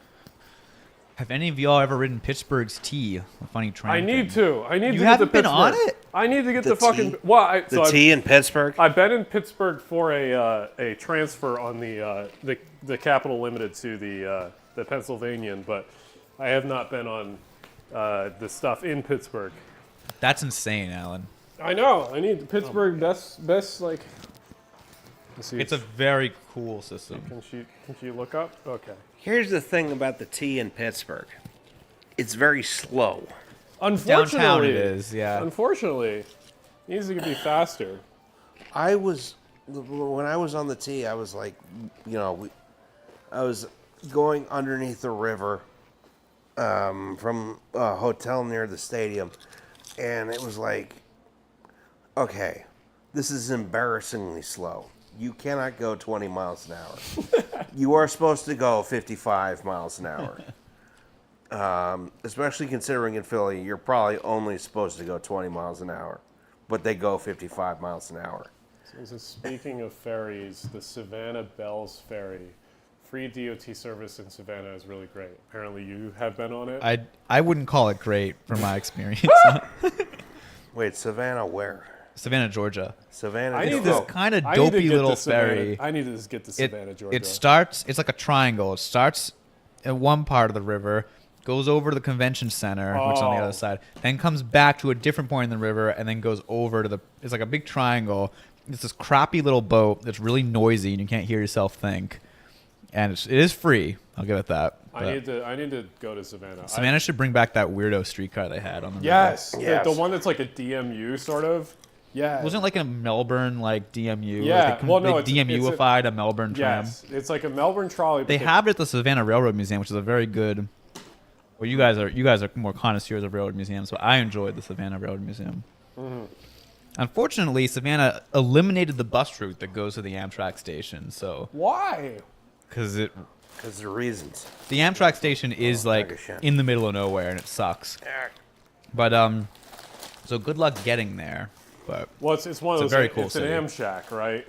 Have any of y'all ever ridden Pittsburgh's T? A funny train. I need thing? to. I need to. You get haven't to been on Pittsburgh. it? I need to get The the fucking. T? Well, The T in Pittsburgh? I've been in Pittsburgh for a transfer on the Capital Limited to the Pennsylvanian, but I have not been on the stuff in Pittsburgh. That's insane, Alan. I know. I need Pittsburgh best like. Let's see. It's a very cool system. Can she look up? Okay. Here's the thing about the T in Pittsburgh. It's very slow. Unfortunately, Downtown it is, yeah. Unfortunately, it needs to be faster. When I was on the T, I was like, I was going underneath the river from a hotel near the stadium, and it was like, okay, this is embarrassingly slow. You cannot go 20 miles an hour. You are supposed to go 55 miles an hour. Especially considering in Philly, you're probably only supposed to go 20 miles an hour, but they go 55 miles an hour. So speaking of ferries, the Savannah Bells Ferry, free DOT service in Savannah is really great. Apparently you have been on it. I wouldn't call it great from my experience. Wait, Savannah where? Savannah, Georgia. Savannah. I need It's this to- kind of I need to dopey get little to Savannah. ferry. I need to just get to Savannah, Georgia. It starts, it's like a triangle. It starts in one part of the river, goes over to the convention center, which is on the Oh. other side, then comes back to a different point in the river, and then goes over to it's like a big triangle. It's this crappy little boat that's really noisy, and you can't hear yourself think. And it is free. I'll give it that. I need to go to Savannah. Savannah should bring back that weirdo streetcar they had on the river. Yes, Yes. The one that's like a DMU sort of. Yeah. Wasn't it like a Melbourne like DMU? Yeah, Like well, no, they it's a- DMU-ified a Melbourne tram. Yes, it's like a Melbourne trolley. but They have it at the Savannah Railroad Museum, which is a very good. Well, you guys are more connoisseurs of railroad museums, but I enjoyed the Savannah Railroad Museum. Mm-hmm. Unfortunately, Savannah eliminated the bus route that goes to the Amtrak station. So, Why? because Because of reasons. the Amtrak station is like like a shit. in the middle of nowhere and it sucks. But so good luck getting there. But Well, it's one of It's a those. very cool It's city. an Amtrak, right?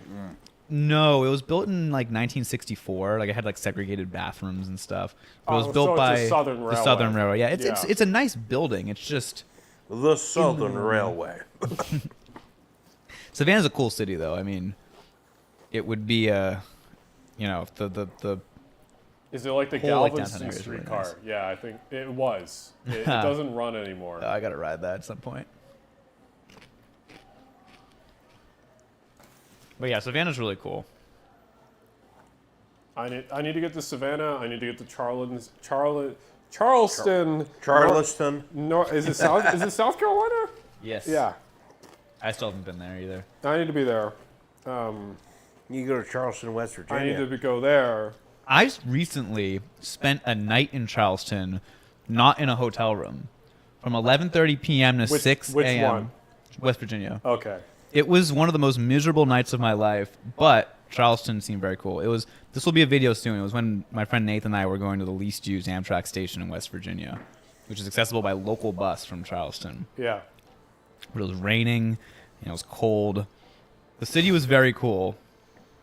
no, it was built in like 1964. Like it had like segregated bathrooms and stuff. But it was Oh, built so it's by a Southern the Railway. Southern Railroad. Yeah, it's Yeah. it's a nice building. It's just The Southern Railway. Savannah's a cool city, though. I mean, it would be the Is it like the Whole, like, Galveston downtown area is really streetcar? nice. Yeah, I think it was. It doesn't run anymore. I gotta ride that at some point. But yeah, Savannah's really cool. I need to get to Savannah. I need to get to Charleston. Charleston. Is it South? Is it South Carolina? Yes. Yeah, I still haven't been there either. I need to be there. You go to Charleston, West I Virginia. need to go there. I recently spent a night in Charleston, not in a hotel room, from 11:30 p.m. to 6 which a.m. one? West Virginia. Okay. It was one of the most miserable nights of my life, but Charleston seemed very cool. This will be a video soon. It was when my friend Nathan and I were going to the least used Amtrak station in West Virginia, which is accessible by local bus from Charleston. Yeah. But it was raining, and it was cold. The city was very cool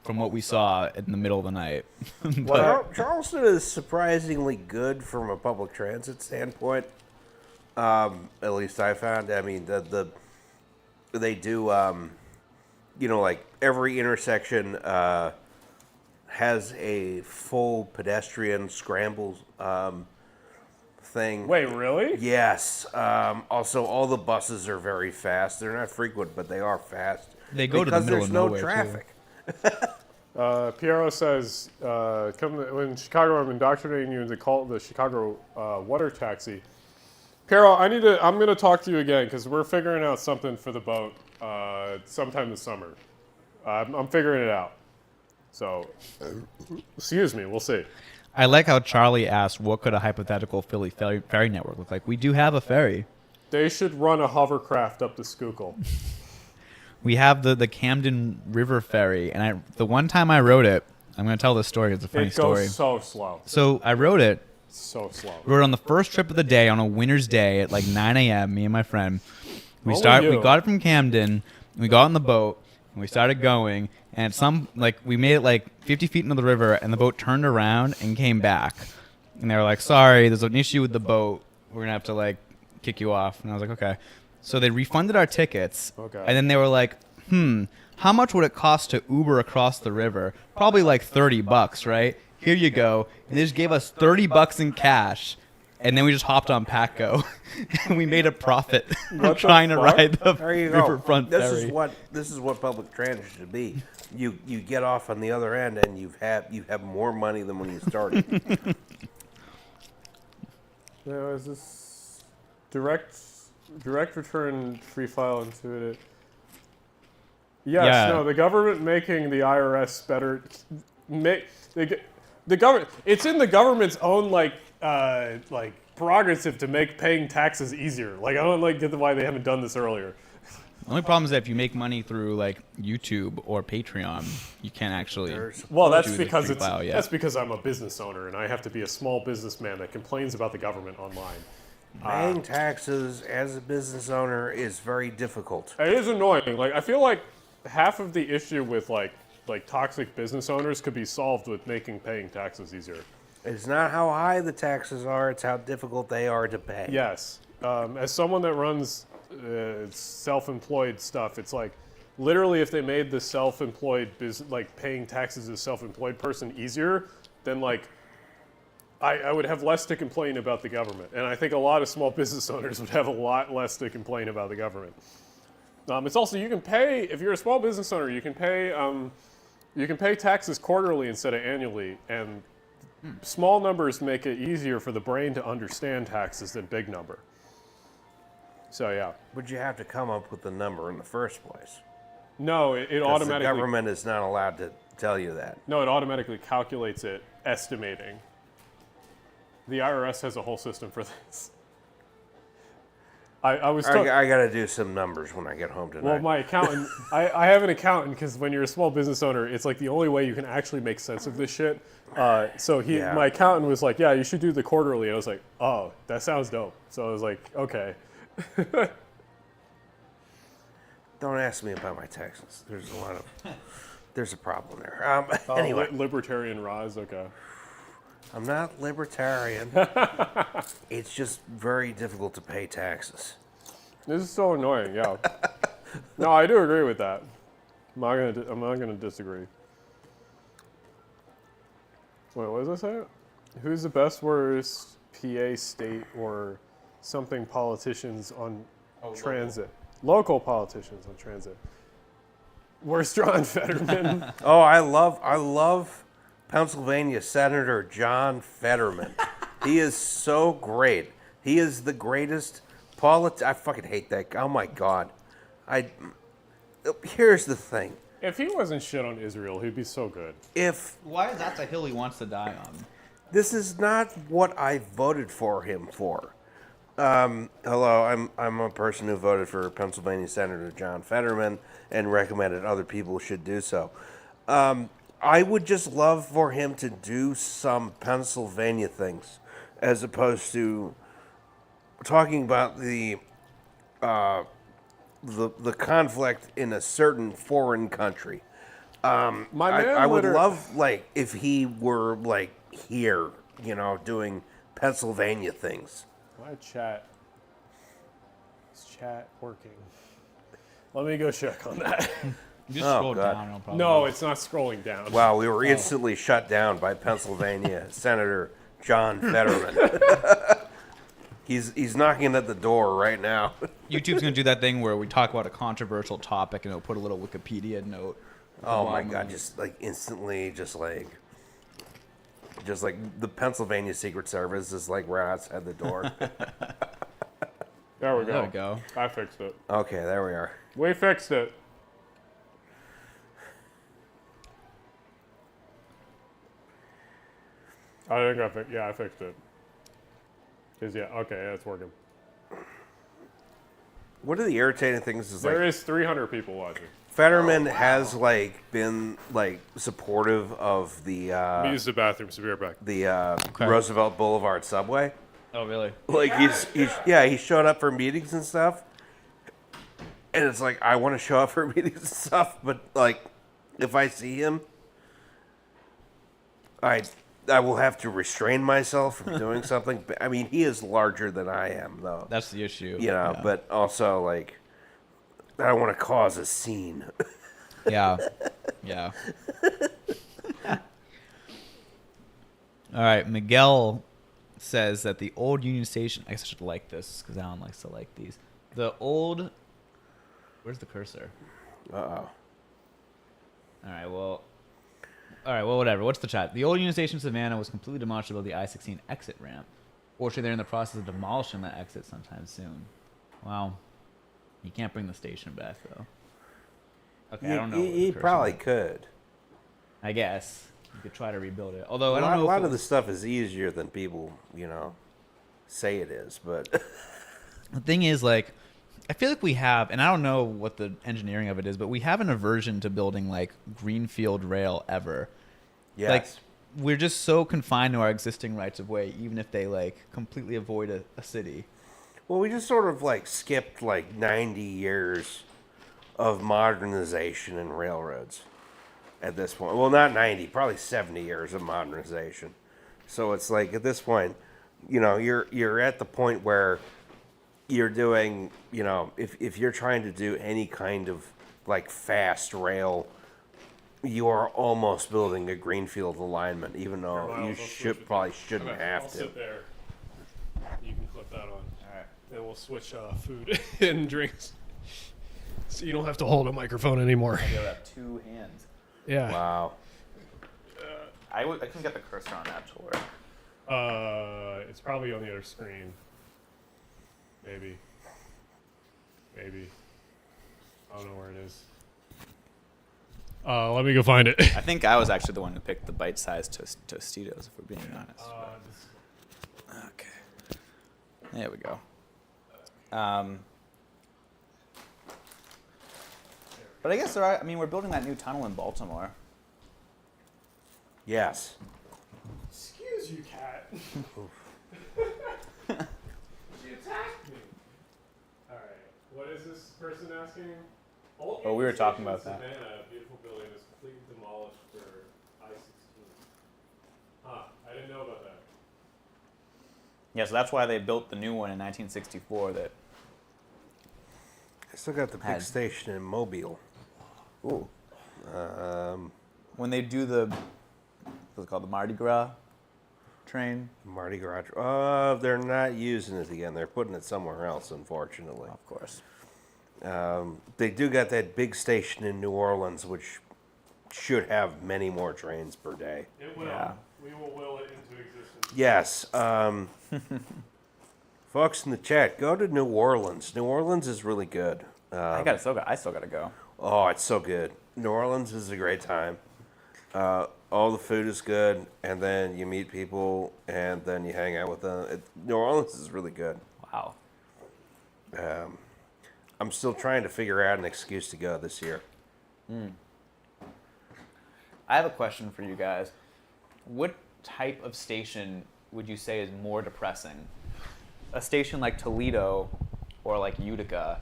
from what we saw in the middle of the night. Charleston is surprisingly good from a public transit standpoint. At least I found. I mean, they do, like every intersection has a full pedestrian scramble thing. Wait, really? Yes. Also, all the buses are very fast. They're not frequent, but they are fast. They go to the because middle there's of no nowhere, too. traffic. Piero says, when Chicago, I'm indoctrinating you into call the Chicago water taxi. Piero, I'm going to talk to you again because we're figuring out something for the boat sometime this summer. I'm figuring it out. So, excuse me, we'll see. I like how Charlie asked, what could a hypothetical Philly ferry network look like? We do have a ferry. They should run a hovercraft up the Schuylkill. We have the Camden River Ferry, and the one time I rode it, I'm going to tell this story. It's a funny It story. goes so slow. So I rode it. So slow. We were on the first trip of the day on a winter's day at like 9 a.m., me and my friend. We Only you. got it from Camden, we got on the boat, and we started going, and we made it like 50 feet into the river, and the boat turned around and came back. And they were like, sorry, there's an issue with the boat. We're going to have to like kick you off. And I was like, okay. So they refunded our tickets, Okay. and then they were like, how much would it cost to Uber across the river? Probably like $30, right? Here you go. And they just gave us $30 in cash. and then we just hopped on Patco, and we made a profit What from the trying to fuck? ride the There you go. riverfront This ferry. is what public transit should be. You get off on the other end and you have more money than when you started. Now, is this direct return free file intuitive? Yes, Yeah. no, the government making the IRS better. The government. It's in the government's own like prerogative to make paying taxes easier. Like I don't get why they haven't done this earlier. The only problem is that if you make money through like YouTube or Patreon, you can't actually. Well, that's do the because free file, yeah. that's because I'm a business owner and I have to be a small businessman that complains about the government online. Paying taxes as a business owner is very difficult. It is annoying. Like I feel like half of the issue with like toxic business owners could be solved with making paying taxes easier. It's not how high the taxes are; it's how difficult they are to pay. Yes. As someone that runs self-employed stuff, it's like literally if they made the self-employed paying taxes as a self-employed person easier, then like I would have less to complain about the government. And I think a lot of small business owners would have a lot less to complain about the government. It's also, you can pay, if you're a small business owner, you can pay taxes quarterly instead of annually. And small numbers make it easier for the brain to understand taxes than big number. So yeah. But you have to come up with the number in the first place. No, it 'Cause automatically. the government is not allowed to tell you that. No, it automatically calculates it, estimating. The IRS has a whole system for this. I was told. I got to do some numbers when I get home tonight. Well, my accountant, I have an accountant because when you're a small business owner, it's like the only way you can actually make sense of this shit. So Yeah. my accountant was like, yeah, you should do the quarterly. And I was like, oh, that sounds dope. So I was like, okay. Don't ask me about my taxes. There's a problem there. Anyway, Libertarian Roz, okay. I'm not libertarian. It's just very difficult to pay taxes. This is so annoying, yeah. No, I do agree with that. I'm not gonna disagree. Wait, what does that say? Who's the best, worst PA, state, or something politicians on transit? Local politicians on transit. Where's John Fetterman? Oh, I love Pennsylvania Senator John Fetterman. He is so great. He is the greatest I fucking hate that guy. Oh my God. Here's the thing. If he wasn't shit on Israel, he'd be so good. Why is that the hill he wants to die on? This is not what I voted for him for. Hello, I'm a person who voted for Pennsylvania Senator John Fetterman and recommended other people should do so. I would just love for him to do some Pennsylvania things, as opposed to talking about the conflict in a certain foreign country. I would love if he were here, doing Pennsylvania things. My chat. Is chat working? Let me go check on that. You just Oh, scroll God. down. It'll probably No, work. it's not scrolling down. Wow, we were instantly shut down by Pennsylvania Senator John Fetterman. He's knocking at the door right now. YouTube's gonna do that thing where we talk about a controversial topic and it'll put a little Wikipedia note. at the Oh my bottom God! of it. Just instantly, just the Pennsylvania Secret Service is right outside the door. There we go. There we go. I fixed it. Okay, there we are. We fixed it. I think I fixed it. Okay, yeah, it's working. One of the irritating things is There is 300 people watching. Fetterman has been supportive of the Let me use the bathroom, so be right back. Roosevelt Boulevard subway. Oh really? He's showing up for meetings and stuff. And it's I want to show up for meetings and stuff, but if I see him, I will have to restrain myself from doing something. I mean, he is larger than I am, though. That's the issue. Yeah. But also I don't want to cause a scene. Yeah. Yeah. All right, Miguel says that the old Union Station. I guess I should like this because Alan likes to like these. The old. Where's the cursor? Uh-oh. All right, well, whatever. What's the chat? The old Union Station Savannah was completely demolished to build the I-16 exit ramp. Fortunately, they're in the process of demolishing that exit sometime soon. Wow. You can't bring the station back, though. Okay, I don't know. You probably could. I guess. You could try to rebuild it. Although, I A don't know. lot of the stuff is easier than people, say it is, but... The thing is, like, I feel like we have, and I don't know what the engineering of it is, but we have an aversion to building, like, greenfield rail ever. Yes. Like, we're just so confined to our existing rights of way, even if they, like, completely avoid a city. Well, we just sort of, like, skipped, like, 90 years of modernization in railroads at this point. Well, not 90, probably 70 years of modernization. So it's like, at this point, you're at the point where you're doing, if you're trying to do any kind of, like, fast rail, you are almost building a greenfield alignment, even though you shouldn't have I'll to. sit there. You can clip that on. All right. Then we'll switch food and drinks. So you don't have to hold a microphone anymore. You'll have 2 hands. Yeah. Wow. I can get the cursor on that to work. It's probably on the other screen. Maybe. I don't know where it is. Let me go find it. I think I was actually the one who picked the bite-sized Tostitos, if we're being honest. Okay. There we go. But I guess we're building that new tunnel in Baltimore. Yes. Excuse you, cat. She attacked me. All right. What is this person asking? Oh, we were talking about that. Savannah, beautiful building is completely demolished for I-16. Huh. I didn't know about that. Yeah, so that's why they built the new one in 1964 that... I still got the big station in Mobile. Ooh. When they do what's it called, the Mardi Gras train? Mardi Gras. They're not using it again. They're putting it somewhere else, unfortunately. Of course. They do got that big station in New Orleans, which should have many more trains per day. It will. Yeah. We will will it into existence. Yes. Folks in the chat, go to New Orleans. New Orleans is really good. I still got to go. Oh, it's so good. New Orleans is a great time. All the food is good, and then you meet people, and then you hang out with them. New Orleans is really good. Wow. I'm still trying to figure out an excuse to go this year. I have a question for you guys. What type of station would you say is more depressing? A station like Toledo or like Utica,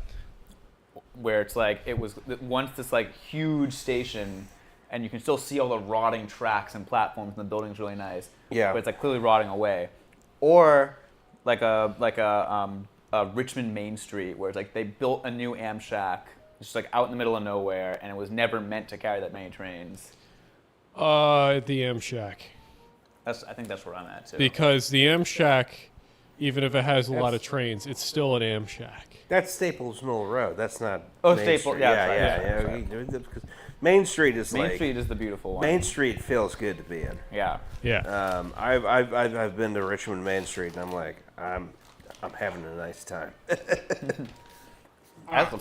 where it's like it was once this like huge station, and you can still see all the rotting tracks and platforms, and the building's really nice. Yeah. But it's like clearly rotting away. Or like a Richmond Main Street, where it's like they built a new Amtrak, just like out in the middle of nowhere, and it was never meant to carry that many trains. The Amtrak. I think that's where I'm at too. Because the Amtrak, even if it has a lot of trains, it's still an Amtrak. That's Staples Mill Road. That's not. Oh, Main Staples. Street. Yeah, yeah. Because Main Street is Main Street is the beautiful one. Main Street feels good to be in. Yeah. Yeah. I've been to Richmond Main Street, and I'm like, I'm having a nice time.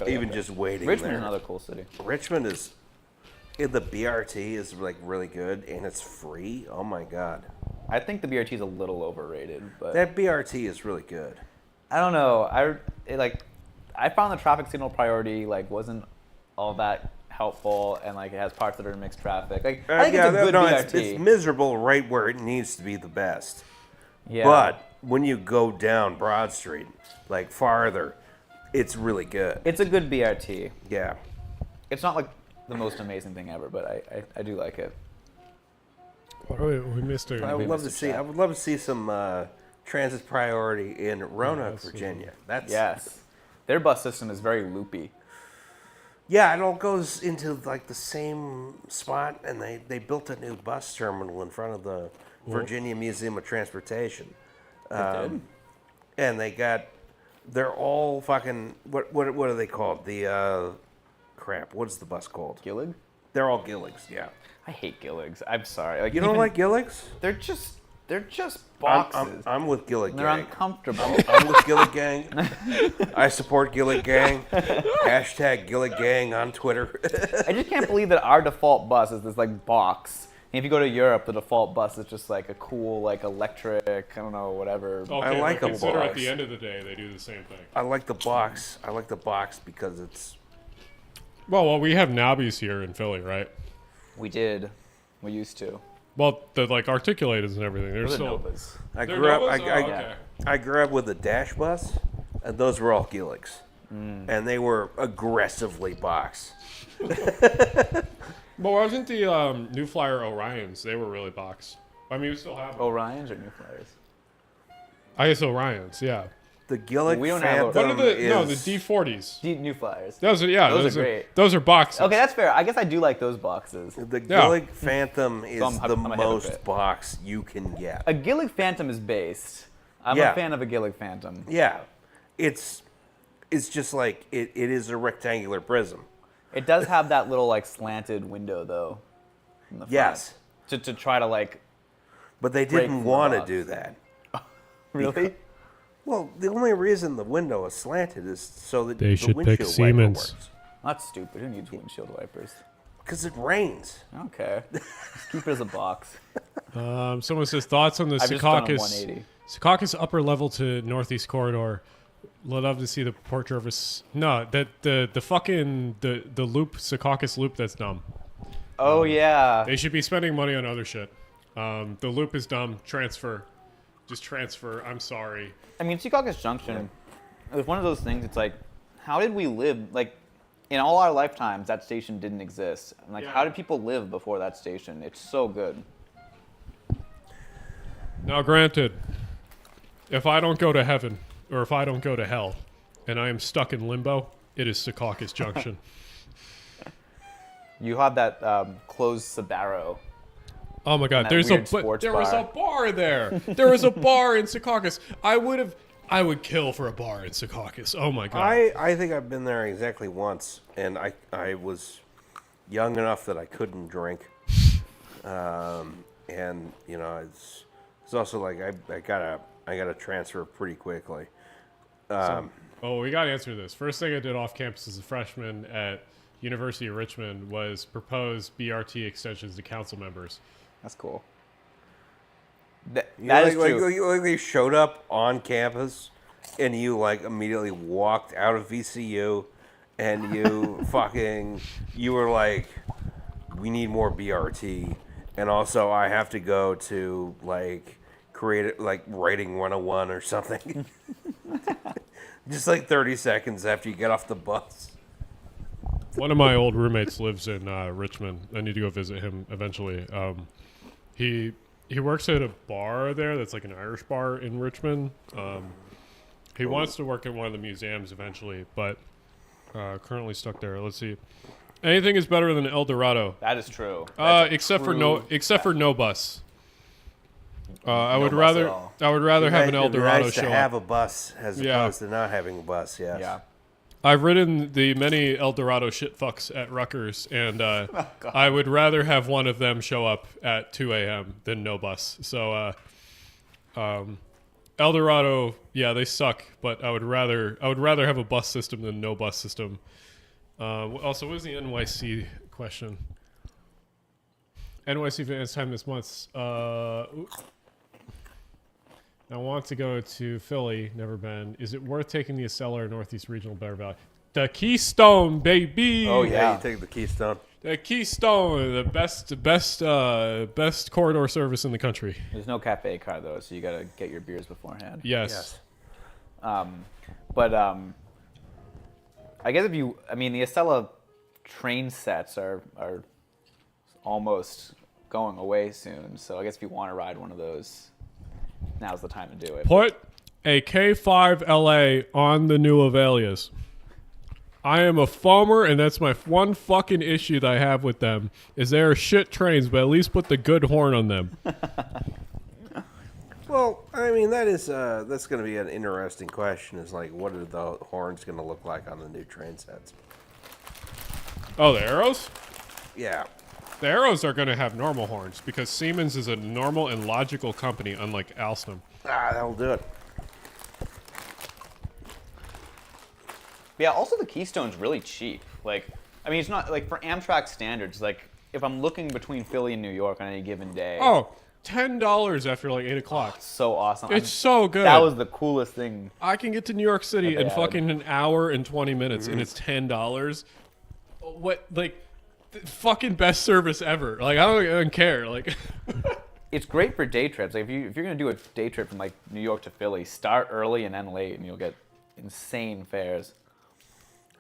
Even just waiting Richmond there. is another cool city. Richmond is. The BRT is like really good, and it's free. Oh my god. I think the BRT is a little overrated, but That BRT is really good. I don't know. I found the traffic signal priority wasn't all that helpful, and it has parts that are in mixed traffic. I think it's a good BRT. It's miserable right where it needs to be the best. Yeah. But when you go down Broad Street, farther, it's really good. It's a good BRT. Yeah. It's not the most amazing thing ever, but I do like it. We missed her. I would love to see some transit priority in Roanoke, Virginia. Yes. Their bus system is very loopy. Yeah, it all goes into the same spot, and they built a new bus terminal in front of the Virginia Museum of Transportation. Did. And they're all fucking, what are they called? The, crap, what's the bus called? Gillig? They're all Gilligs, yeah. I hate Gilligs. I'm sorry. Like, You don't even- like Gilligs? They're just boxes. I'm with Gillig They're Gang. uncomfortable. I'm with Gillig Gang. I support Gillig Gang. Hashtag Gillig Gang on Twitter. I just can't believe that our default bus is this like box. And if you go to Europe, the default bus is just like a cool like electric, I don't know, whatever. Okay, like but a consider at box. the end of the day, they do the same thing. I like the box. I like the box because it's... Well, we have Nobbies here in Philly, right? We did. We used to. Well, the like articulators and everything. They're Those are still. Novas. I They're grew up. Novas? I, Oh, okay. I grew up with a dash bus, and those were all Gilligs, and they were aggressively box. Well, wasn't the New Flyer Orions? They were really box. I mean, we still have them. Orions or New Flyers? I guess Orions, yeah. The Gillig We don't have Phantom What are the is no the D40s? New Flyers. Those are yeah. Those are great. Those are boxes. Okay, that's fair. I guess I do like those boxes. the Yeah. Gillig Phantom is I'm the a most hypocrite. box you can get. A Gillig Phantom is based. I'm Yeah. a fan of a Gillig Phantom. Yeah, it's just like it is a rectangular prism. It does have that little like slanted window though. In the front. Yes, To try to like but they Break didn't the want to box. do that. really. Well, the only reason the window is slanted is so that They the should pick windshield wiper Siemens. works. That's stupid. Who needs windshield wipers? Because it rains. I don't care. Just keep it as a box. Someone says thoughts on the I've just done a Secaucus 180. Secaucus upper level to northeast corridor. Love to see the Port Jervis. No, that the fucking the loop Secaucus loop. That's dumb. Oh yeah. They should be spending money on other shit. The loop is dumb. Transfer. Just transfer. I'm sorry. I mean, Secaucus Junction is one of those things. It's like, how did we live? Like, in all our lifetimes, that station didn't exist. I'm like, Yeah. how did people live before that station? It's so good. Now, granted, if I don't go to heaven or if I don't go to hell, and I am stuck in limbo, it is Secaucus Junction. You had that closed Sbarro. Oh my God! that There's weird sports there was a bar. bar there. There was a bar in Secaucus. I would kill for a bar in Secaucus. Oh my God! I think I've been there exactly once, and I was young enough that I couldn't drink, and you know it's also like I gotta transfer pretty quickly. Oh, we got to answer this. First thing I did off campus as a freshman at University of Richmond was propose BRT extensions to council members. That's cool. You That is know, true. like they showed up on campus, and you like immediately walked out of VCU, and you were like, we need more BRT, and also I have to go to like create it like writing 101 or something. Just like 30 seconds after you get off the bus. One of my old roommates lives in Richmond. I need to go visit him eventually. He works at a bar there that's like an Irish bar in Richmond. He wants to work in one of the museums eventually, but currently stuck there. Let's see. Anything is better than El Dorado, That is true. That's a except for true no bus. I would bus rather at all. have an El It'd be Dorado nice to show have up. a bus as Yeah. opposed to not having a bus. Yes. Yeah. I've ridden the many El Dorado shit fucks at Rutgers, and I would rather have one of them show up at 2 a.m. than no bus. So, El Dorado, yeah, they suck, but I would rather have a bus system than no bus system. Also, what was the NYC question? NYC Advance time this month. I want to go to Philly. Never been. Is it worth taking the Acela or Northeast Regional Better Valley? The Keystone, baby. Oh, Yeah, yeah. you take the Keystone. The Keystone, the best corridor service in the country. There's no cafe car though, so you gotta get your beers beforehand. Yes. But I guess the Acela train sets are almost going away soon. So I guess if you want to ride one of those, now's the time to do it. Put a K5 LA on the new Avelias. I am a foamer, and that's my one fucking issue that I have with them, is they are shit trains, but at least put the good horn on them. Well, I mean, that's going to be an interesting question. Is like, what are the horns going to look like on the new train sets? Oh, the arrows? Yeah. The arrows are going to have normal horns because Siemens is a normal and logical company, unlike Alstom. That'll do it. Yeah, also the Keystone's really cheap. Like, I mean, it's not, like, for Amtrak standards, like, if I'm looking between Philly and New York on any given day. Oh, $10 after like 8 o'clock. So awesome. It's so good. That was the coolest thing. I can get to New York City that they in had. fucking an hour and 20 minutes, and it's $10. What, like, the fucking best service ever. Like, I don't care. Like, It's great for day trips. Like, if you're going to do a day trip from, like, New York to Philly, start early and end late, and you'll get insane fares.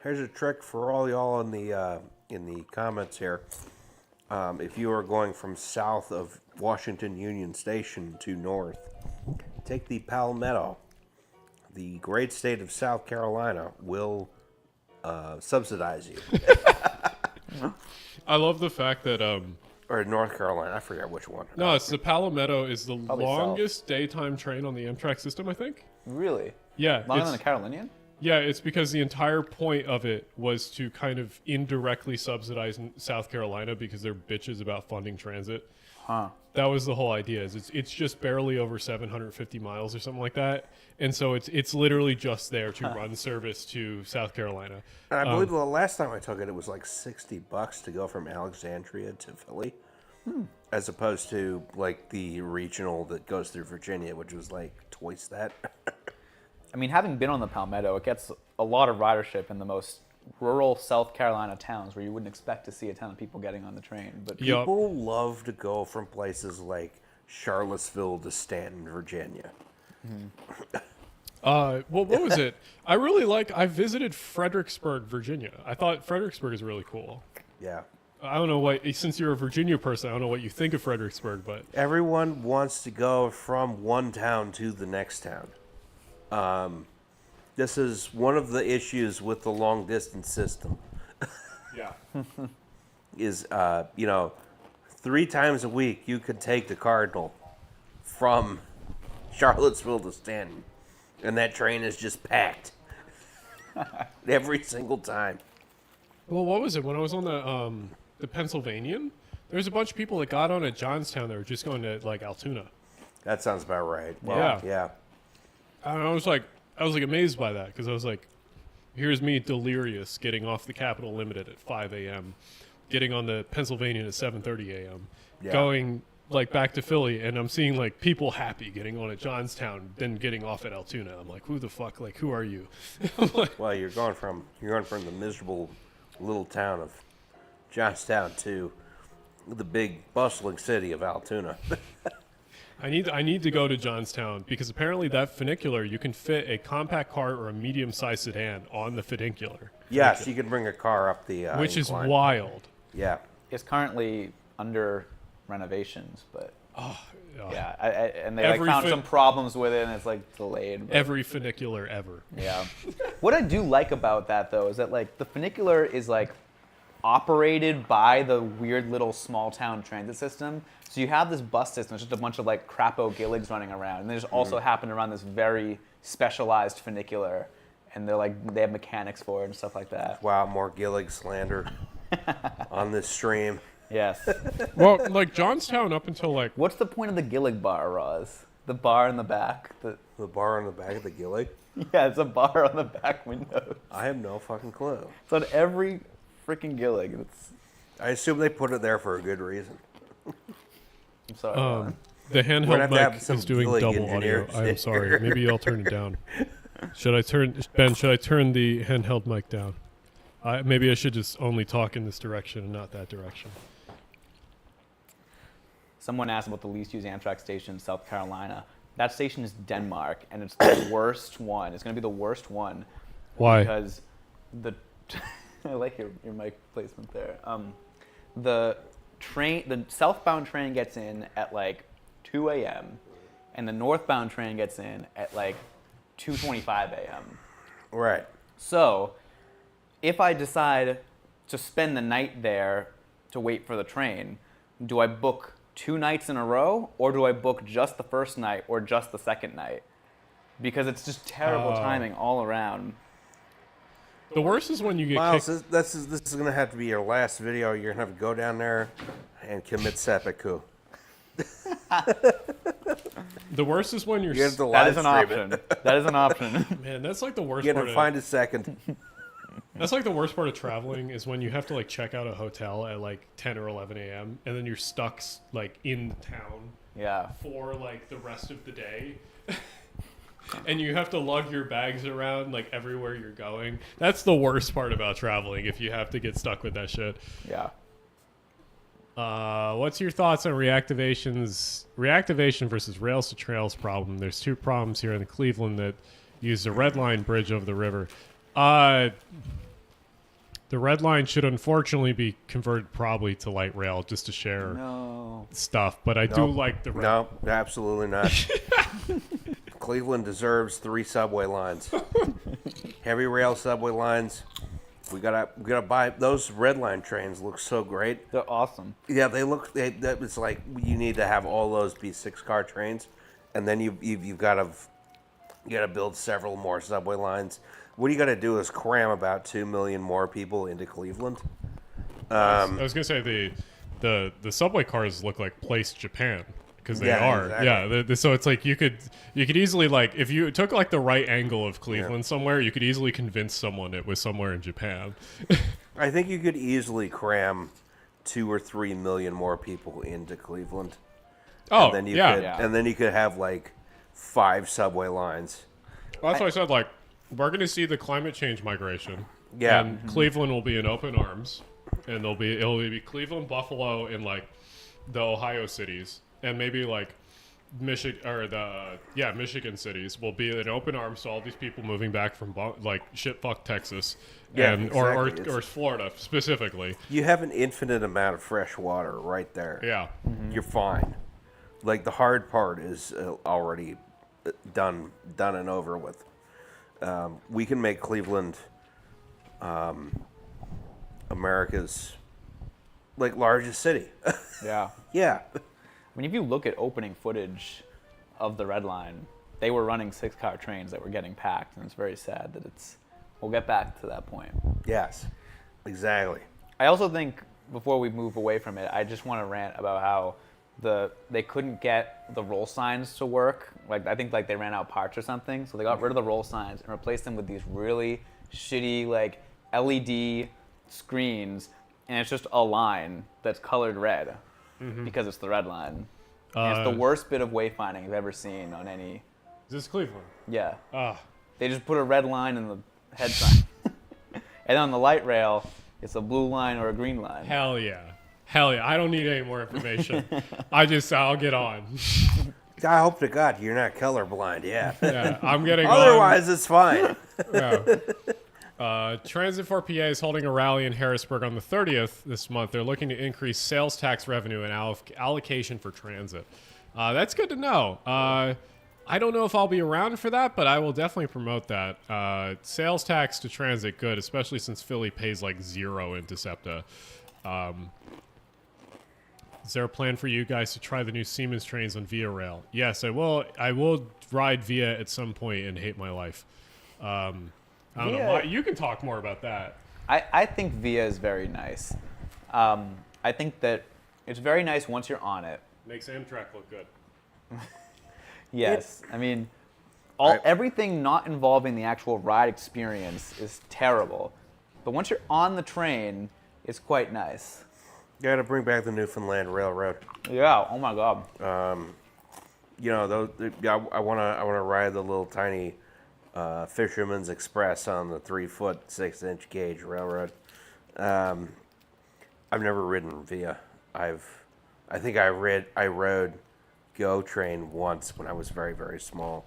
Here's a trick for all y'all in the comments here. If you are going from south of Washington Union Station to north, take the Palmetto. The great state of South Carolina will subsidize you. I love the fact that, Or North Carolina, I forget which one. no, it's the Palmetto is the Probably longest daytime train on the Amtrak system, I think. Really? Yeah. Longer it's- than the Carolinian? Yeah, it's because the entire point of it was to kind of indirectly subsidize South Carolina because they're bitches about funding transit. Huh. That was the whole idea. Is it's just barely over 750 miles or something like that, and so it's literally just there to run service to South Carolina. And I believe the last time I took it, it was like $60 to go from Alexandria to Philly, as opposed to like the regional that goes through Virginia, which was like twice that. I mean, having been on the Palmetto, it gets a lot of ridership in the most rural South Carolina towns where you wouldn't expect to see a ton of people getting on the train. But Yup. People love to go from places like Charlottesville to Stanton, Virginia. Well, what was it? I visited Fredericksburg, Virginia. I thought Fredericksburg is really cool. Yeah. I don't know what, since you're a Virginia person, I don't know what you think of Fredericksburg, but Everyone wants to go from one town to the next town. This is one of the issues with the long distance system. yeah. Is 3 times a week you could take the Cardinal from Charlottesville to Stanton, and that train is just packed every single time. Well, what was it? When I was on the Pennsylvanian, there was a bunch of people that got on at Johnstown that were just going to like Altoona. That sounds about right. Well, Yeah. yeah. And I was like amazed by that because I was like, here's me delirious getting off the Capitol Limited at 5 a.m., getting on the Pennsylvanian at 7:30 a.m., Yeah. going like back to Philly, and I'm seeing like people happy getting on at Johnstown, then getting off at Altoona. I'm like, who the fuck? Like, who are you? I'm like, Well, you're going from the miserable little town of Johnstown to the big bustling city of Altoona. I need to go to Johnstown because apparently that funicular you can fit a compact car or a medium-sized sedan on the funicular. Yes, you can bring a car up the Which is incline. wild. Yeah. it's currently under renovations, but yeah, and they Every found fin- some problems with it, and it's like delayed. But, Every funicular ever. yeah. What I do like about that though is that like the funicular is like operated by the weird little small town transit system. So you have this bus system, it's just a bunch of like crapo gilligs running around, and they just also happen to run this very specialized funicular, and they have mechanics for it and stuff like that. Wow, more Gillig slander on this stream. Yes. Well, like Johnstown up until like What's the point of the gillig bar, Roz? The bar in the back. The bar on the back of the Gillig? Yeah, it's a bar on the back window. I have no fucking clue. It's on every freaking gillig. I assume they put it there for a good reason. I'm sorry. the We're gonna handheld have to have mic some is doing Gillig double audio. engineers I'm here. sorry. Maybe I'll turn it down. Should I turn the handheld mic down? Maybe I should just only talk in this direction and not that direction. Someone asked about the least used Amtrak station in South Carolina. That station is Denmark, and it's the worst one. It's going to be the worst one. Why? Because I like your mic placement there. The southbound train gets in at like 2 a.m. and the northbound train gets in at like 2:25 a.m. Right. So, if I decide to spend the night there to wait for the train, do I book 2 nights in a row, or do I book just the first night or just the second night? Because it's just terrible timing all around. The worst is when you get Miles, kicked. this is going to have to be your last video. You're going to have to go down there and commit seppuku. The worst is when you're. You have to That live is an stream option. That is an option. Man, that's like the worst You got part. to Of, find a second. that's like the worst part of traveling is when you have to like check out a hotel at like 10 or 11 a.m. and then you're stuck like in town Yeah. for like the rest of the day. And you have to lug your bags around like everywhere you're going. That's the worst part about traveling if you have to get stuck with that shit. Yeah. What's your thoughts on reactivation versus rails to trails problem? There's 2 problems here in Cleveland that use the Red Line bridge over the river. The Red Line should unfortunately be converted probably to light rail just to share No. stuff, but I do like the red. No, absolutely not. Cleveland deserves 3 subway lines. Heavy rail subway lines. We gotta buy those Red Line trains. Look so great. They're awesome. Yeah, they look. It's like you need to have all those be 6-car trains, and then you've got to build several more subway lines. What you got to do is cram about 2 million more people into Cleveland. I was gonna say the subway cars look like Place Japan because they Yeah, are. exactly. Yeah, so it's like you could easily like if you took like the right angle of Cleveland somewhere, you could easily convince someone it was somewhere in Japan. I think you could easily cram 2 or 3 million more people into Cleveland. Oh, And then you yeah. could, and then you could have like 5 subway lines. Well, that's why I said like we're going to see the climate change migration. Yeah. And Cleveland will be in open arms, and it'll be Cleveland, Buffalo, and like the Ohio cities, and maybe like Michigan cities will be in open arms to all these people moving back from like shit-fuck Texas, Yeah, and exactly. or Florida specifically. You have an infinite amount of fresh water right there. Yeah. You're fine. Like the hard part is already done and over with. We can make Cleveland America's like largest city. Yeah. Yeah. I mean, if you look at opening footage of the Red Line, they were running 6-car trains that were getting packed, and it's very sad that it's. We'll get back to that point. Yes. Exactly. I also think before we move away from it, I just want to rant about how they couldn't get the roll signs to work. Like I think like they ran out of parts or something, so they got rid of the roll signs and replaced them with these really shitty like LED screens, and it's just a line that's colored red because it's the Red Line. And it's the worst bit of wayfinding I've ever seen on any. Is this Cleveland? Yeah, Ah. they just put a red line in the head sign, and on the light rail, it's a blue line or a green line. Hell yeah. I don't need any more information. I'll get on. I hope to God you're not colorblind. Yeah. Yeah, I'm getting on. Otherwise, it's fine. Yeah. Transit for PA is holding a rally in Harrisburg on the 30th this month. They're looking to increase sales tax revenue and allocation for transit. That's good to know. I don't know if I'll be around for that, but I will definitely promote that. Sales tax to transit, good, especially since Philly pays like 0 into SEPTA. Is there a plan for you guys to try the new Siemens trains on Via Rail? Yes, I will. I will ride Via at some point and hate my life. I don't know. Via- You can talk more about that. I think Via is very nice. I think that it's very nice once you're on it. Makes Amtrak look good. Yes, I mean, Right. everything not involving the actual ride experience is terrible, but once you're on the train, it's quite nice. You got to bring back the Newfoundland Railroad. Yeah. Oh my God. You know, I want to ride the little tiny Fisherman's Express on the 3-foot 6-inch gauge railroad. I've never ridden Via. I think I rode Go Train once when I was very, very small.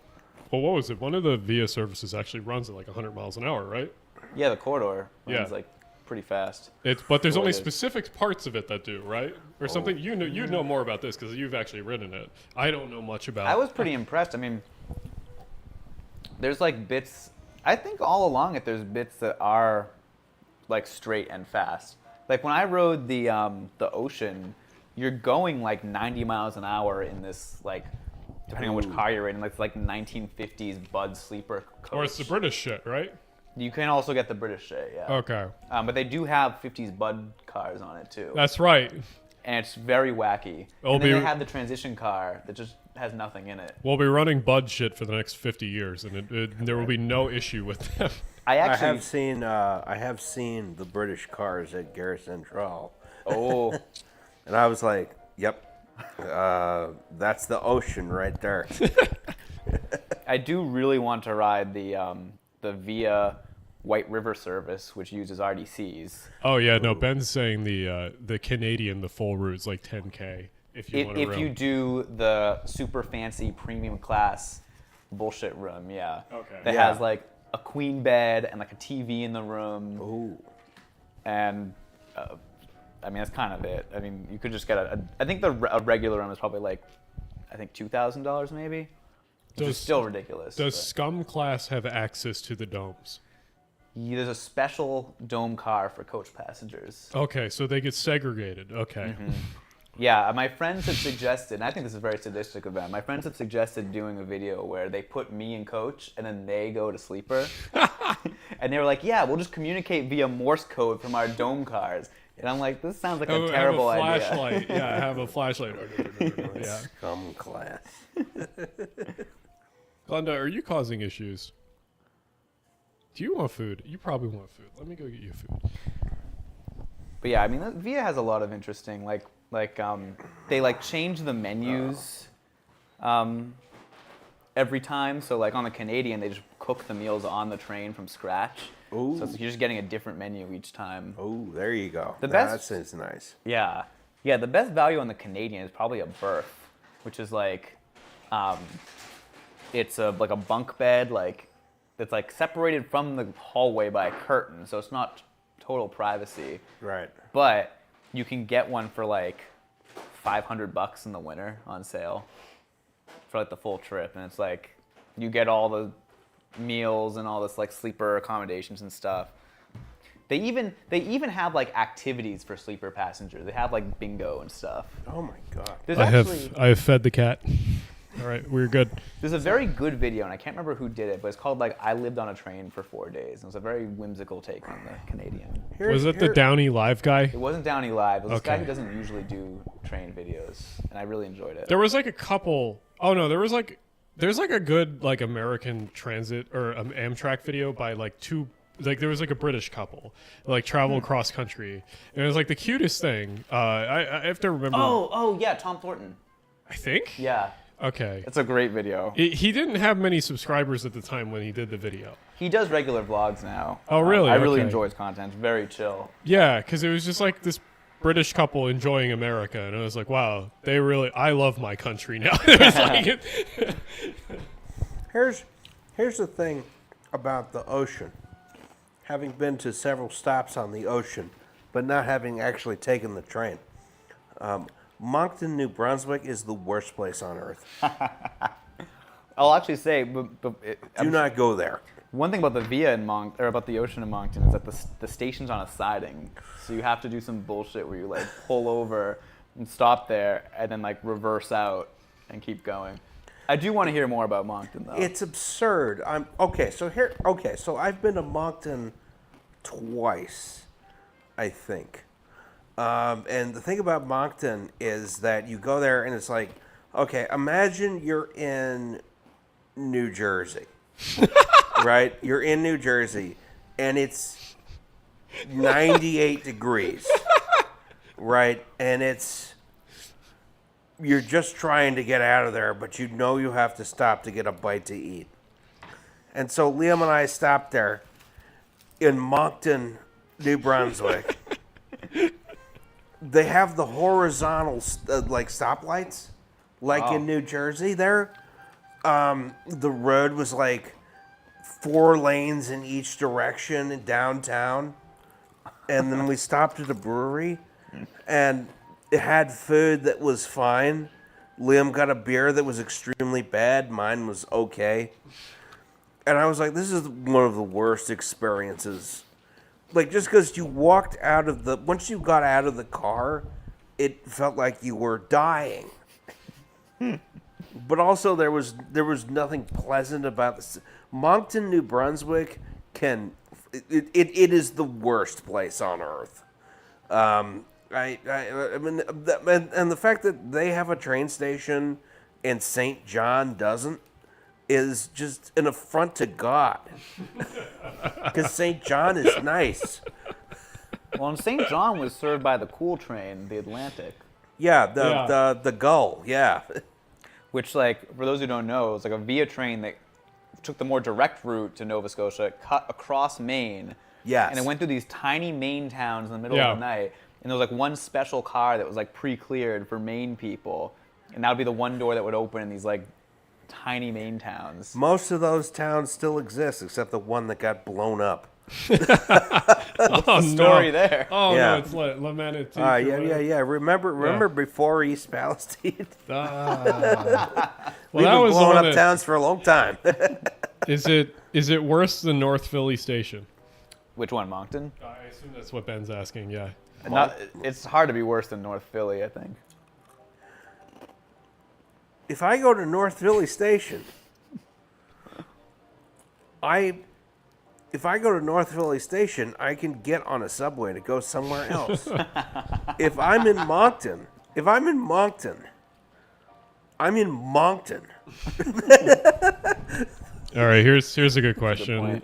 Well, what was it? One of the Via services actually runs at like 100 miles an hour, right? Yeah, the corridor Yeah. runs like pretty fast. But there's Sure only it is. specific parts of it that do, right? Or something. You know more about this because you've actually ridden it. I don't know much about. I was pretty impressed. I mean, there's like bits. I think all along it, there's bits that are like straight and fast. Like when I rode the Ocean, you're going like 90 miles an hour in this like, depending on which car you're in, like 1950s Bud sleeper coach. Or it's the British shit, right? You can also get the British shit, yeah. Okay. But they do have 50s Bud cars on it too. That's right. And it's very wacky. And then they have the transition car that just has nothing in it. We'll be running Bud shit for the next 50 years, and there will be no issue with them. I have seen the British cars at Garrison Central. Oh. And I was like, yep, that's the ocean right there. I do really want to ride the Via White River service, which uses RDCs. Oh yeah, no. Ben's saying the Canadian, the full route is like 10K if you want to. If you do the super fancy premium class bullshit room, yeah. Okay. That has like a queen bed and like a TV in the room. Ooh. And I mean that's kind of it. I mean you could just get I think a regular room is probably like I think $2,000 maybe. Which is still ridiculous. Does Scum class have access to the domes? There's a special dome car for coach passengers. Okay, so they get segregated. Okay. Mm-hmm. Yeah, my friends have suggested, and I think this is very sadistic of them, my friends have suggested doing a video where they put me in coach and then they go to sleeper. And they were like, yeah, we'll just communicate via Morse code from our dome cars. And I'm like, this sounds like a terrible have a idea. flashlight. Yeah, have a flashlight. Yeah. Scum class. Glenda, are you causing issues? Do you want food? You probably want food. Let me go get you food. But yeah, I mean, Via has a lot of interesting, they like change the menus every time. So like on the Canadian, they just cook the meals on the train from scratch. Ooh. So you're just getting a different menu each time. Oh, there you go. That sounds nice. Yeah. Yeah, the best value on the Canadian is probably a berth, which is like, it's like a bunk bed, it's like separated from the hallway by a curtain, so it's not total privacy. Right. But you can get one for like $500 in the winter on sale for like the full trip, and it's like you get all the meals and all this like sleeper accommodations and stuff. They even have like activities for sleeper passengers. They have like bingo and stuff. Oh my god. I have fed the cat. All right, we're good. There's a very good video, and I can't remember who did it, but it's called like I Lived on a Train for 4 days. And it was a very whimsical take on the Canadian. Was it the Downey Live guy? It wasn't Downey Live. It was this guy Okay. who doesn't usually do train videos, and I really enjoyed it. There was like a couple. Oh no, there's like a good like American transit or Amtrak video by like two. Like there was like a British couple like travel cross country, and it was like the cutest thing. I have to remember. Oh yeah, Tom Thornton. I think. Yeah. Okay. It's a great video. He didn't have many subscribers at the time when he did the video. He does regular vlogs now. Oh, really? I really Okay. enjoy his content. It's very chill. Yeah, because it was just like this British couple enjoying America, and I was like, wow, I love my country now. It was like, Here's the thing about the ocean. Having been to several stops on the ocean, but not having actually taken the train. Moncton, New Brunswick is the worst place on earth. I'll actually say, Do not go there. one thing about the Via in or about the ocean in Moncton is that the station's on a siding, so you have to do some bullshit where you like pull over and stop there, and then like reverse out and keep going. I do want to hear more about Moncton though. It's absurd. So I've been to Moncton twice, I think. And the thing about Moncton is that you go there and it's like, okay, imagine you're in New Jersey, right? You're in New Jersey and it's 98 degrees, right? And you're just trying to get out of there, but you know you have to stop to get a bite to eat. And so Liam and I stopped there in Moncton, New Brunswick. They have the horizontal like stoplights, like in New Jersey there. The road was like 4 lanes in each direction in downtown. And then we stopped at a brewery, and it had food that was fine. Liam got a beer that was extremely bad. Mine was okay. And I was like, this is one of the worst experiences. Like, just because you walked once you got out of the car, it felt like you were dying. But also there was nothing pleasant about this. Moncton, New Brunswick it is the worst place on earth. I mean, and the fact that they have a train station and St. John doesn't is just an affront to God. Because St. John is nice. Well, and St. John was served by the cool train, the Atlantic. Yeah, the Gull, yeah. Which, like, for those who don't know, it was like a Via train that took the more direct route to Nova Scotia, cut across Maine. Yes. And it went through these tiny Maine towns in the middle of the night. And there was like one special car that was like pre-cleared for Maine people. And that would be the one door that would open in these like tiny Maine towns. Most of those towns still exist, except the one that got blown up. Story there. Oh, Yeah. no, it's lamented. Yeah. Remember before East Palestine? Well, We've that been was the blowing one up that- towns for a long time. Is it worse than North Philly Station? Which one, Moncton? I assume that's what Ben's asking. Yeah. It's hard to be worse than North Philly, I think. If I go to North Philly Station, if I go to North Philly Station, I can get on a subway to go somewhere else. If I'm in Moncton, I'm in Moncton. All right, here's a good question.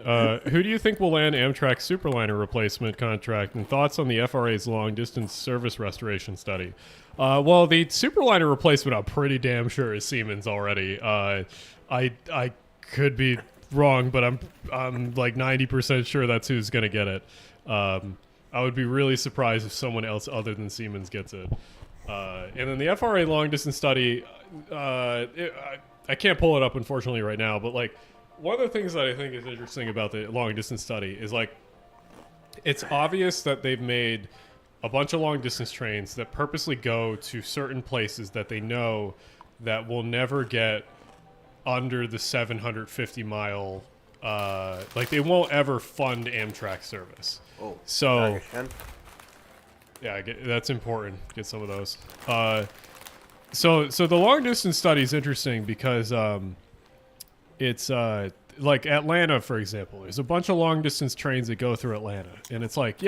Who do you think will land Amtrak's Superliner replacement contract, and thoughts on the FRA's long-distance service restoration study? Well, the Superliner replacement, I'm pretty damn sure is Siemens already. I could be wrong, but I'm like 90% sure that's who's going to get it. I would be really surprised if someone else other than Siemens gets it. And then the FRA long-distance study, I can't pull it up, unfortunately, right now, but like, one of the things that I think is interesting about the long-distance study is like, it's obvious that they've made a bunch of long-distance trains that purposely go to certain places that they know that will never get under the 750-mile, like they won't ever fund Amtrak service. Oh, So, Ken? yeah, that's important. Get some of those. So the long distance study is interesting because it's like Atlanta, for example. There's a bunch of long distance trains that go through Atlanta, and it's like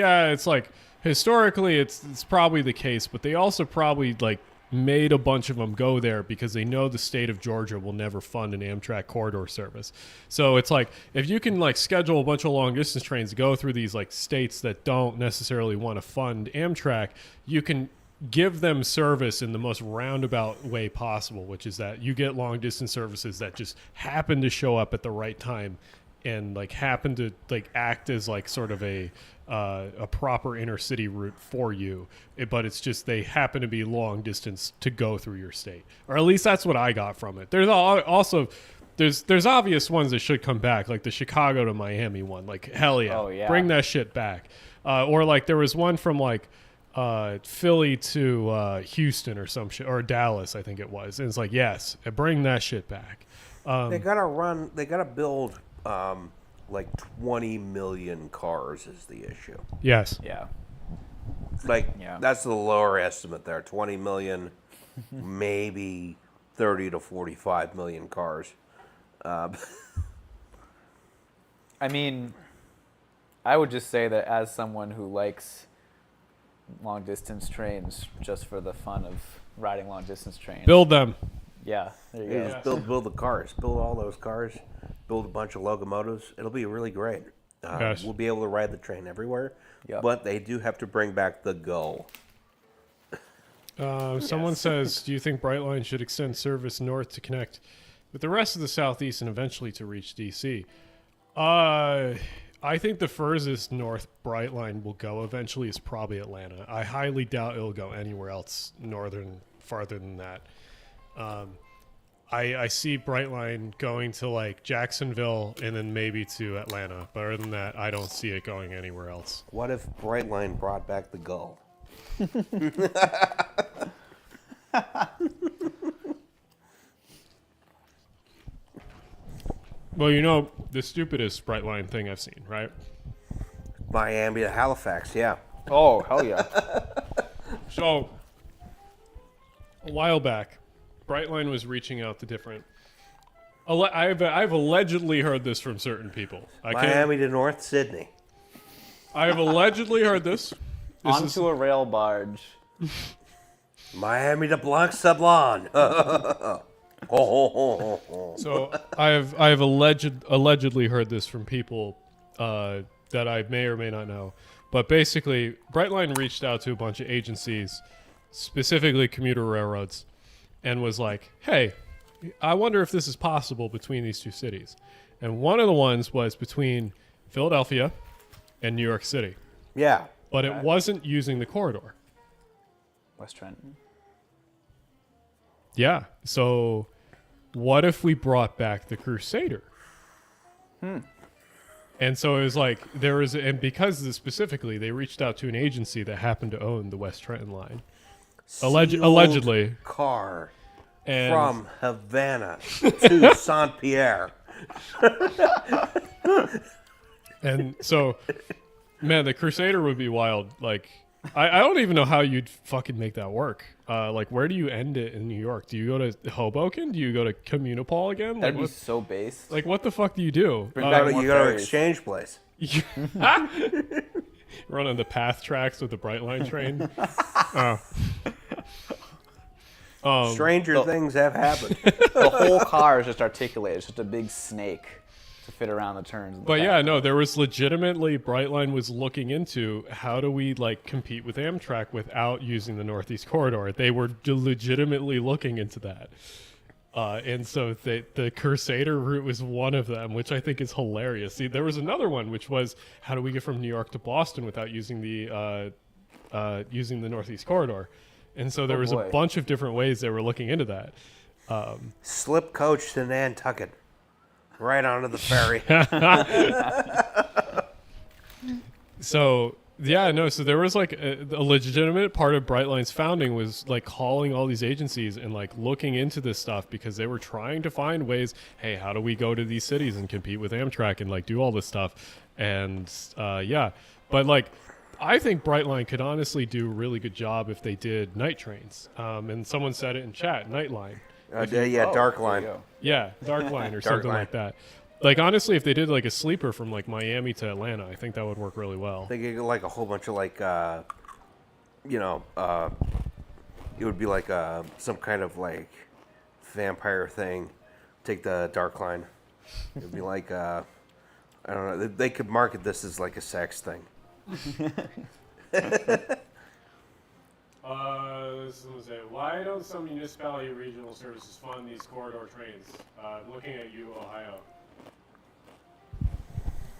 historically it's probably the case, but they also probably like made a bunch of them go there because they know the state of Georgia will never fund an Amtrak corridor service. So it's like, if you can like schedule a bunch of long distance trains to go through these like states that don't necessarily want to fund Amtrak, you can give them service in the most roundabout way possible, which is that you get long distance services that just happen to show up at the right time and like happen to like act as like sort of a proper intercity route for you, but it's just they happen to be long distance to go through your state, or at least that's what I got from it. There's also there's obvious ones that should come back, like the Chicago to Miami one. Like hell yeah, Oh, yeah. bring that shit back. Or like there was one from like Philly to Houston or some shit, or Dallas, I think it was. And it's like, yes, bring that shit back. They gotta build like 20 million cars is the issue. Yes. Yeah. Like, Yeah. that's the lower estimate there. 20 million, maybe 30 to 45 million cars. I mean, I would just say that as someone who likes long distance trains just for the fun of riding long distance trains. Build them. Yeah, there you You go. just build the cars. Build all those cars. Build a bunch of locomotives. It'll be really great. Yes. We'll be able to ride the train everywhere. Yep. But they do have to bring back the Gull. Someone says, do you think Brightline should extend service north to connect with the rest of the Southeast and eventually to reach DC? I think the furthest north Brightline will go eventually is probably Atlanta. I highly doubt it'll go anywhere else farther than that. I see Brightline going to like Jacksonville and then maybe to Atlanta. But other than that, I don't see it going anywhere else. What if Brightline brought back the Gull? Well, you know, the stupidest Brightline thing I've seen, right? Miami to Halifax, yeah. Oh, hell yeah. So a while back, Brightline was reaching out to different. I've allegedly heard this from certain people. Miami to North Sydney. I've allegedly heard this. Onto a rail barge. Miami to Blanc Sablon. So I've allegedly heard this from people that I may or may not know. But basically, Brightline reached out to a bunch of agencies, specifically commuter railroads, and was like, hey, I wonder if this is possible between these two cities. And one of the ones was between Philadelphia and New York City. Yeah. But it wasn't using the corridor. West Trenton. Yeah. So what if we brought back the Crusader? And so it was like, and because of this specifically, they reached out to an agency that happened to own the West Trenton line. Allegedly. Car And from Havana to Saint Pierre. And so, man, the Crusader would be wild. Like, I don't even know how you'd fucking make that work. Like, where do you end it in New York? Do you go to Hoboken? Do you go to Communipol again? That'd Like, be so based. like, what the fuck do you do? Bring back more You go to ferries. Exchange Place. Run on the path tracks with the Brightline train. Stranger things have happened. The whole car is just articulated. It's just a big snake to fit around the turns. in the But back. yeah, no, there was legitimately Brightline was looking into how do we like compete with Amtrak without using the Northeast Corridor. They were legitimately looking into that. And so the Crusader route was one of them, which I think is hilarious. See, there was another one, which was how do we get from New York to Boston without using the Northeast Corridor? And so there was a boy. bunch of different ways they were looking into that. Slip coach to Nantucket. Right onto the ferry. So yeah, no. So there was like a legitimate part of Brightline's founding was like calling all these agencies and like looking into this stuff because they were trying to find ways. Hey, how do we go to these cities and compete with Amtrak and like do all this stuff? And yeah, but like I think Brightline could honestly do a really good job if they did night trains. And someone said it in chat, Nightline. Yeah, Dark There you Line. go. Yeah, Dark Line or something Line. like that. Like honestly, if they did like a sleeper from like Miami to Atlanta, I think that would work really well. They get like a whole bunch of like, it would be like some kind of like vampire thing. Take the Dark Line. It'd be like, I don't know. They could market this as like a sex thing. Someone say, why don't some municipality regional services fund these corridor trains? Looking at you, Ohio.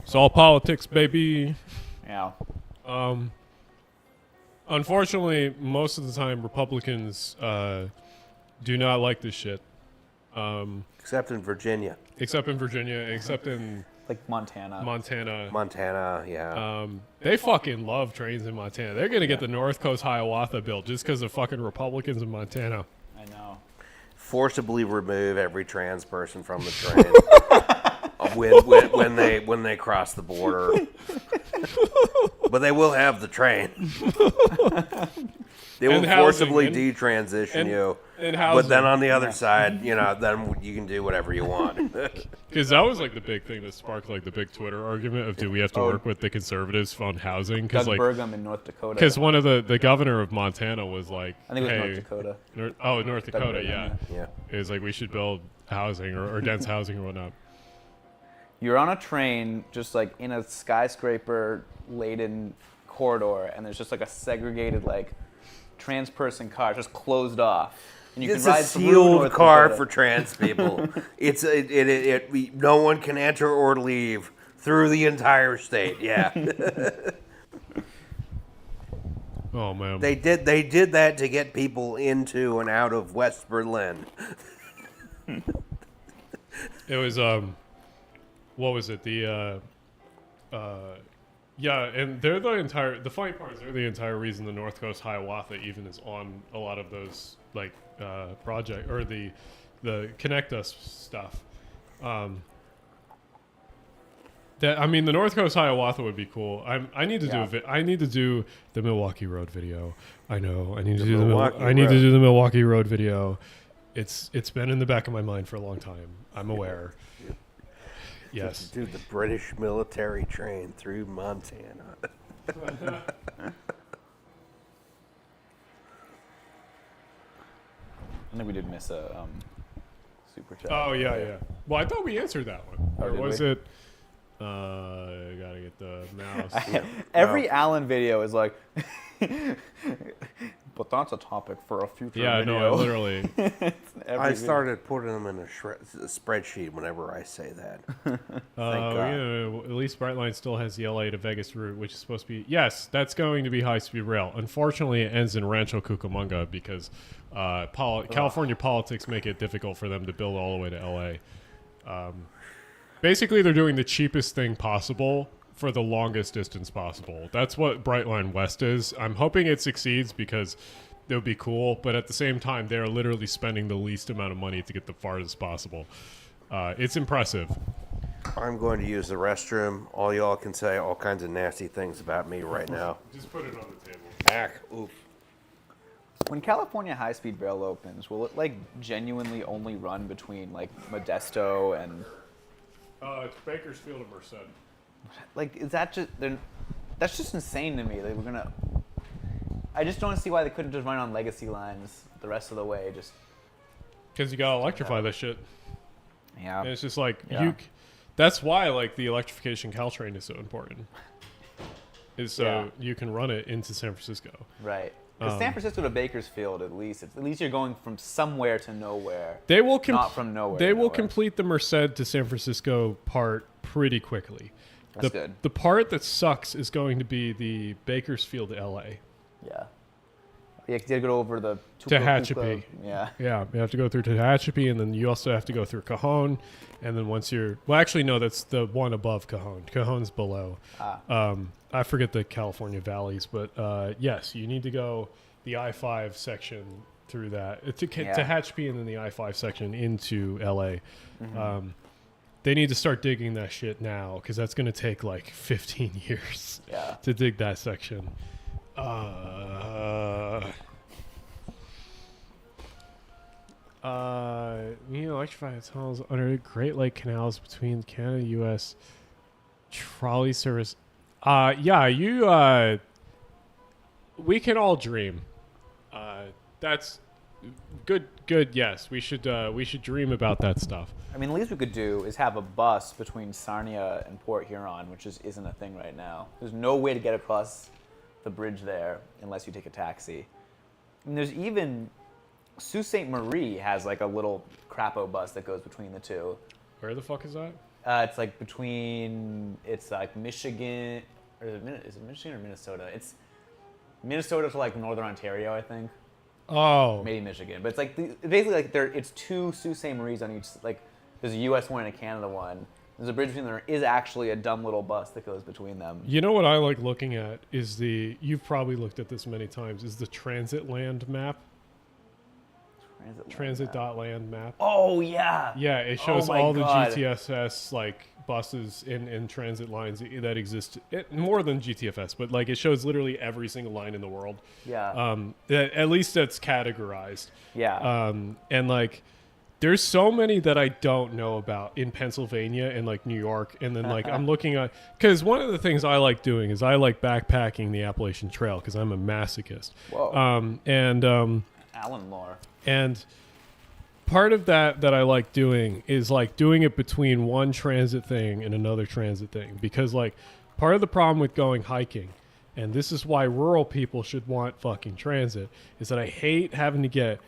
It's all politics, baby. Yeah. Unfortunately, most of the time, Republicans do not like this shit. Except in Virginia. Except in Virginia, except in Like Montana. Montana, yeah. They fucking love trains in Montana. They're going to get the North Coast Hiawatha built just because of fucking Republicans in Montana. I know. Forcibly remove every trans person from the train when they cross the border. But they will have the train. They will And housing, forcibly and- detransition you. and But then housing. on the other side, then you can do whatever you want. Because that was like the big thing that sparked like the big Twitter argument of do we have to work with the conservatives on housing? Doug Because like Burgum in North Dakota. because one of the governor of Montana was like, I think it was hey, North Dakota. North Dakota, Burgum, yeah. Yeah. It was like we should build housing or dense housing or whatnot. You're on a train, just like in a skyscraper-laden corridor, and there's just like a segregated like trans person car just closed off, and you It's can a ride through sealed North car Dakota. for trans people. No one can enter or leave through the entire state. Yeah. Oh man. They did that to get people into and out of West Berlin. It was what was it? Yeah, and they're the funny part is they're the entire reason the North Coast Hiawatha even is on a lot of those like project or the I mean, the North Coast Hiawatha would be cool. I need to do I need to do the Milwaukee Road video. I know. I need to do the Milwaukee Road video. It's been in the back of my mind for a long time. I'm aware. Yes. Do the British military train through Montana. I think we did miss a super chat. Oh yeah. Well, I thought we answered that one. Oh, or did was we? it? I gotta get the mouse. Every Alan video is like, but that's a topic for a future Yeah, video. no, literally. I started putting them in a spreadsheet whenever I say that. Yeah, at least Brightline still has the LA to Vegas route, which is supposed to be yes, that's going to be high-speed rail. Unfortunately, it ends in Rancho Cucamonga because California politics make it difficult for them to build all the way to LA. Basically, they're doing the cheapest thing possible for the longest distance possible. That's what Brightline West is. I'm hoping it succeeds because it would be cool, but at the same time, they're literally spending the least amount of money to get the farthest possible. It's impressive. I'm going to use the restroom. All y'all can say all kinds of nasty things about me right now. Just put it on the table. Oof. When California high-speed rail opens, will it like genuinely only run between like Modesto and It's Bakersfield and Merced. like is that just that's just insane to me. They were gonna. I just don't see why they couldn't just run on legacy lines the rest of the way. Just Because you gotta electrify that shit. yeah. And it's just like Yeah. that's why like the electrification Caltrain is so important. Is so Yeah. you can run it into San Francisco. Right. Because San Francisco to Bakersfield, at least you're going from somewhere to nowhere. They will not from nowhere. They to will nowhere. complete the Merced to San Francisco part pretty quickly. That's good. The part that sucks is going to be the Bakersfield to LA. Yeah. Yeah, 'cause you gotta go over the Tehachapi. Yeah. Yeah, you have to go through Tehachapi, and then you also have to go through Cajon, and then once you're actually no, that's the one above Cajon. Cajon's below. I forget the California valleys, but yes, you need to go the I-5 section through that Tehachapi, and then the I-5 section into LA. Mm-hmm. They need to start digging that shit now because that's going to take like 15 years to dig that section. Electrify tunnels under Great Lake canals between Canada and U.S. trolley service. We can all dream. That's good. Yes, we should dream about that stuff. I mean, the least we could do is have a bus between Sarnia and Port Huron, which isn't a thing right now. There's no way to get across the bridge there unless you take a taxi. I mean, there's even Sault Ste. Marie has like a little crapo bus that goes between the two. Where the fuck is that? It's like it's like Michigan, or is it Michigan or Minnesota? It's Minnesota to like Northern Ontario, I think. Oh. Maybe Michigan, but it's like basically like it's two Sault Ste. Maries on each. Like there's a U.S. one and a Canada one. There's a bridge between them. There is actually a dumb little bus that goes between them. You know what I like looking at is you've probably looked at this many times, is the transit land map. Transit.land map. Oh, yeah. Yeah, it shows my all God. the GTFS like buses in transit lines that exist. More than GTFS, but like it shows literally every single line in the world. Yeah. At least that's categorized. Yeah. And like there's so many that I don't know about in Pennsylvania and like New York. And then like I'm looking at, because one of the things I like doing is I like backpacking the Appalachian Trail because I'm a masochist. Whoa. Alan Moore. And part of that I like doing is like doing it between one transit thing and another transit thing. Because like part of the problem with going hiking, and this is why rural people should want fucking transit, is that I hate having to get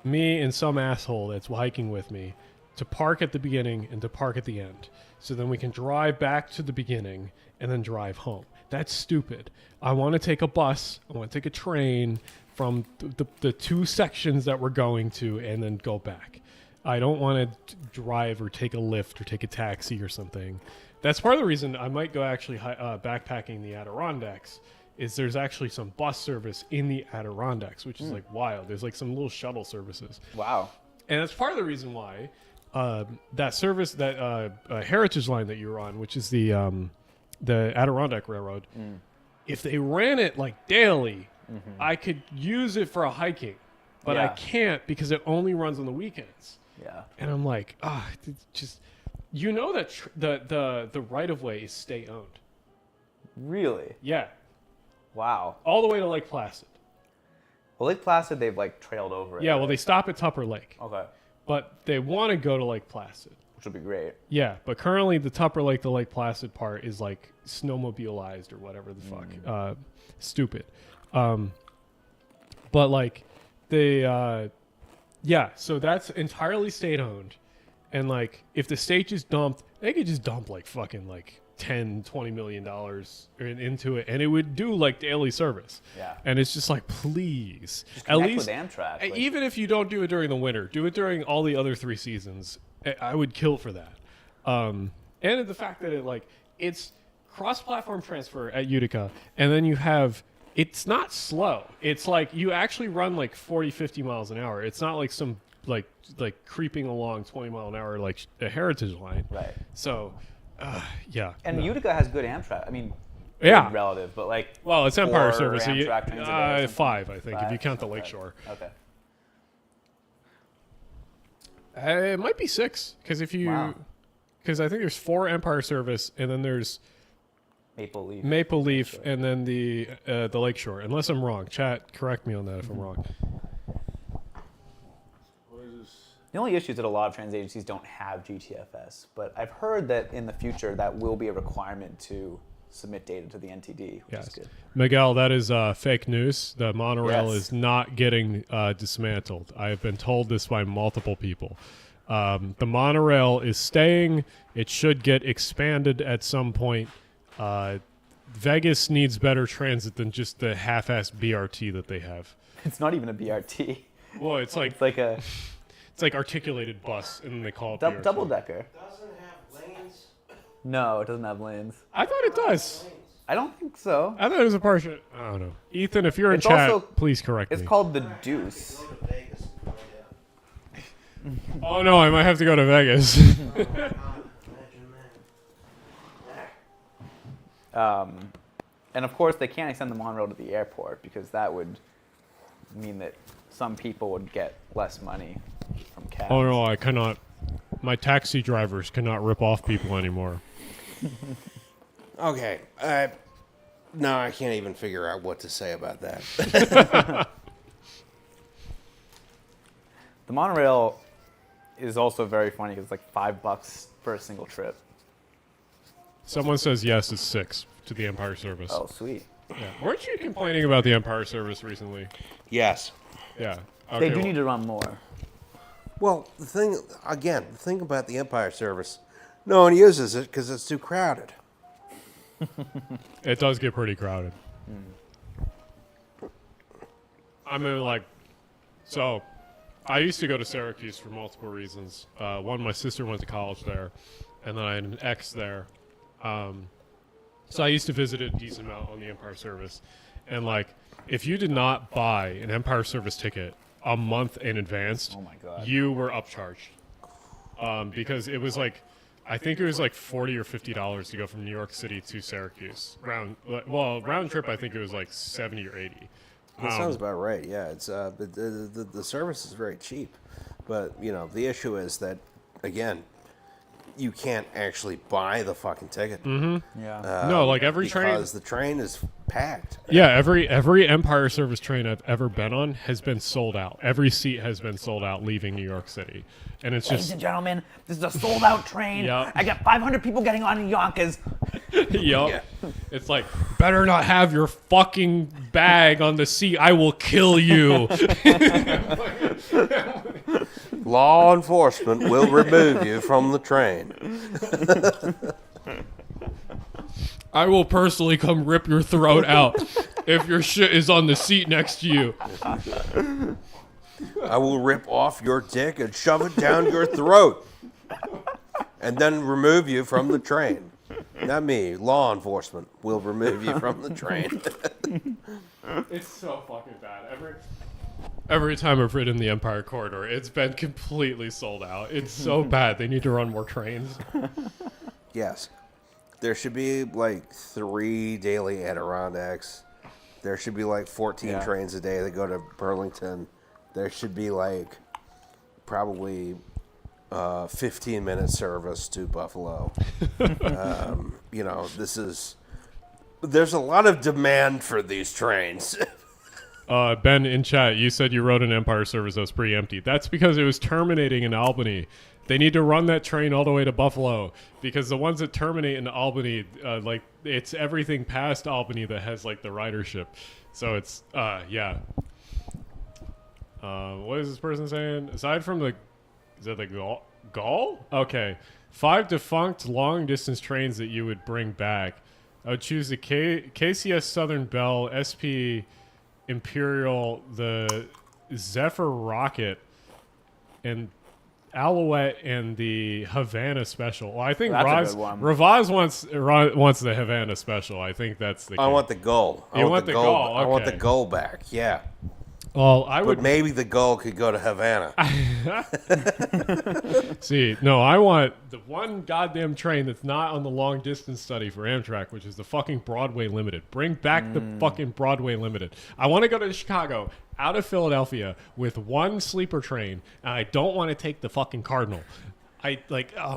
me and some asshole that's hiking with me to park at the beginning and to park at the end. So then we can drive back to the beginning and then drive home. That's stupid. I want to take a bus. I want to take a train from the two sections that we're going to and then go back. I don't want to drive or take a lift or take a taxi or something. That's part of the reason I might go actually backpacking the Adirondacks, is there's actually some bus service in the Adirondacks, which is like wild. There's like some little shuttle services. Wow. And that's part of the reason why that service, that Heritage Line that you were on, which is the Adirondack Railroad, if they ran it like daily, I could use it for a hiking, but I can't because it only runs on the weekends. Yeah. And I'm like, just that the right of way is state owned. Really? Yeah, Wow. all the way to Lake Placid. Well, Lake Placid, they've like trailed over it. Yeah, well, right? they stop at Tupper Lake, Okay. but they want to go to Lake Placid. Which would be great. Yeah, but currently the Tupper Lake to Lake Placid part is like snowmobilized or whatever the fuck. Stupid. But like they, so that's entirely state owned. And like if the state just dumped, they could just dump like fucking like $10-20 million into it and it would do like daily service. Yeah. And it's just like, please. Just At connect least with Amtrak. Like, even if you don't do it during the winter, do it during all the other 3 seasons. I would kill for that. And the fact that it's cross-platform transfer at Utica, and then you have, it's not slow. It's like you actually run like 40-50 miles an hour. It's not like some like creeping along 20 mile an hour like a Heritage Line. Right. So, yeah. And Utica has good Amtrak. I mean, Yeah. good relative, but like. Well, it's Empire 4 Service. So Amtrak trains a day or 5, I think, if you 5? count the Okay. Lakeshore. Okay. It might be 6 because I think there's 4 Empire Service, and then there's Maple Leaf. Maple Leaf, and then the Lakeshore. Unless I'm wrong, chat, correct me on that if I'm wrong. The only issue is that a lot of transit agencies don't have GTFS, but I've heard that in the future that will be a requirement to submit data to the NTD, which is good. Miguel, that is fake news. The monorail Yes. is not getting dismantled. I have been told this by multiple people. The monorail is staying. It should get expanded at some point. Vegas needs better transit than just the half-assed BRT that they have. It's not even a BRT. Well, it's like articulated bus, and they call it BRT. double decker. Doesn't have lanes. No, it doesn't have lanes. I thought it does. I don't think so. I thought it was a partial. I don't know. Ethan, if you're in It's chat, also- please correct It's me. called the Deuce. Go to Vegas and find out. Oh no, I might have to go to Vegas. Imagine that. And of course, they can't extend the monorail to the airport because that would mean that some people would get less money from cabs. Oh no, I cannot. My taxi drivers cannot rip off people anymore. Okay. No, I can't even figure out what to say about that. The monorail is also very funny because it's like $5 for a single trip. Someone says yes, it's 6 to the Empire Service. Oh, sweet. Yeah. Weren't you complaining about the Empire Service recently? Yes. Yeah. Okay, They do well, need to run more. Well, the thing about the Empire Service, no one uses it because it's too crowded. It does get pretty crowded. I mean, so I used to go to Syracuse for multiple reasons. One, my sister went to college there, and then I had an ex there. So I used to visit it a decent amount on the Empire Service. And, if you did not buy an Empire Service ticket a month in advance, Oh my God. you were upcharged. Because it was I think it was $40 or $50 to go from New York City to Syracuse. Round trip, I think it was $70 or $80. That sounds about right. Yeah, it's the service is very cheap, but the issue is that again, you can't actually buy the fucking ticket. Mm-hmm. Yeah. No, every train. because the train is packed. Yeah, every Empire Service train I've ever been on has been sold out. Every seat has been sold out leaving New York City, and it's Ladies just and gentlemen, this is a sold-out train. Yep. I got 500 people getting on in Yonkers. yup. Yeah. It's better not have your fucking bag on the seat. I will kill you. Law enforcement will remove you from the train. I will personally come rip your throat out if your shit is on the seat next to you. I will rip off your dick and shove it down your throat, and then remove you from the train. Not me. Law enforcement will remove you from the train. It's so fucking bad. Every time I've ridden the Empire Corridor, it's been completely sold out. It's so bad. They need to run more trains. Yes. There should be like 3 daily Adirondacks. There should be like 14 trains a day that go to Burlington. There should be like probably 15-minute service to Buffalo. There's a lot of demand for these trains. Ben, in chat, you said you rode an Empire service that was pretty empty. That's because it was terminating in Albany. They need to run that train all the way to Buffalo because the ones that terminate in Albany, it's everything past Albany that has like the ridership. So it's what is this person saying? Aside from is that the Gaul? Okay, 5 defunct long distance trains that you would bring back. I would choose the KCS Southern Belle, SP Imperial, the Zephyr Rocket, and Alouette, and the Havana Special. Well, I think Ravaz wants the Havana Special. I think that's the. I want the Gull. You want the Gull? Okay. I want the Gull back. Yeah. Well, But maybe the Gull could go to Havana. See, no, I want the one goddamn train that's not on the long distance study for Amtrak, which is the fucking Broadway Limited. Bring back the fucking Broadway Limited. I want to go to Chicago out of Philadelphia with one sleeper train, and I don't want to take the fucking Cardinal. Oh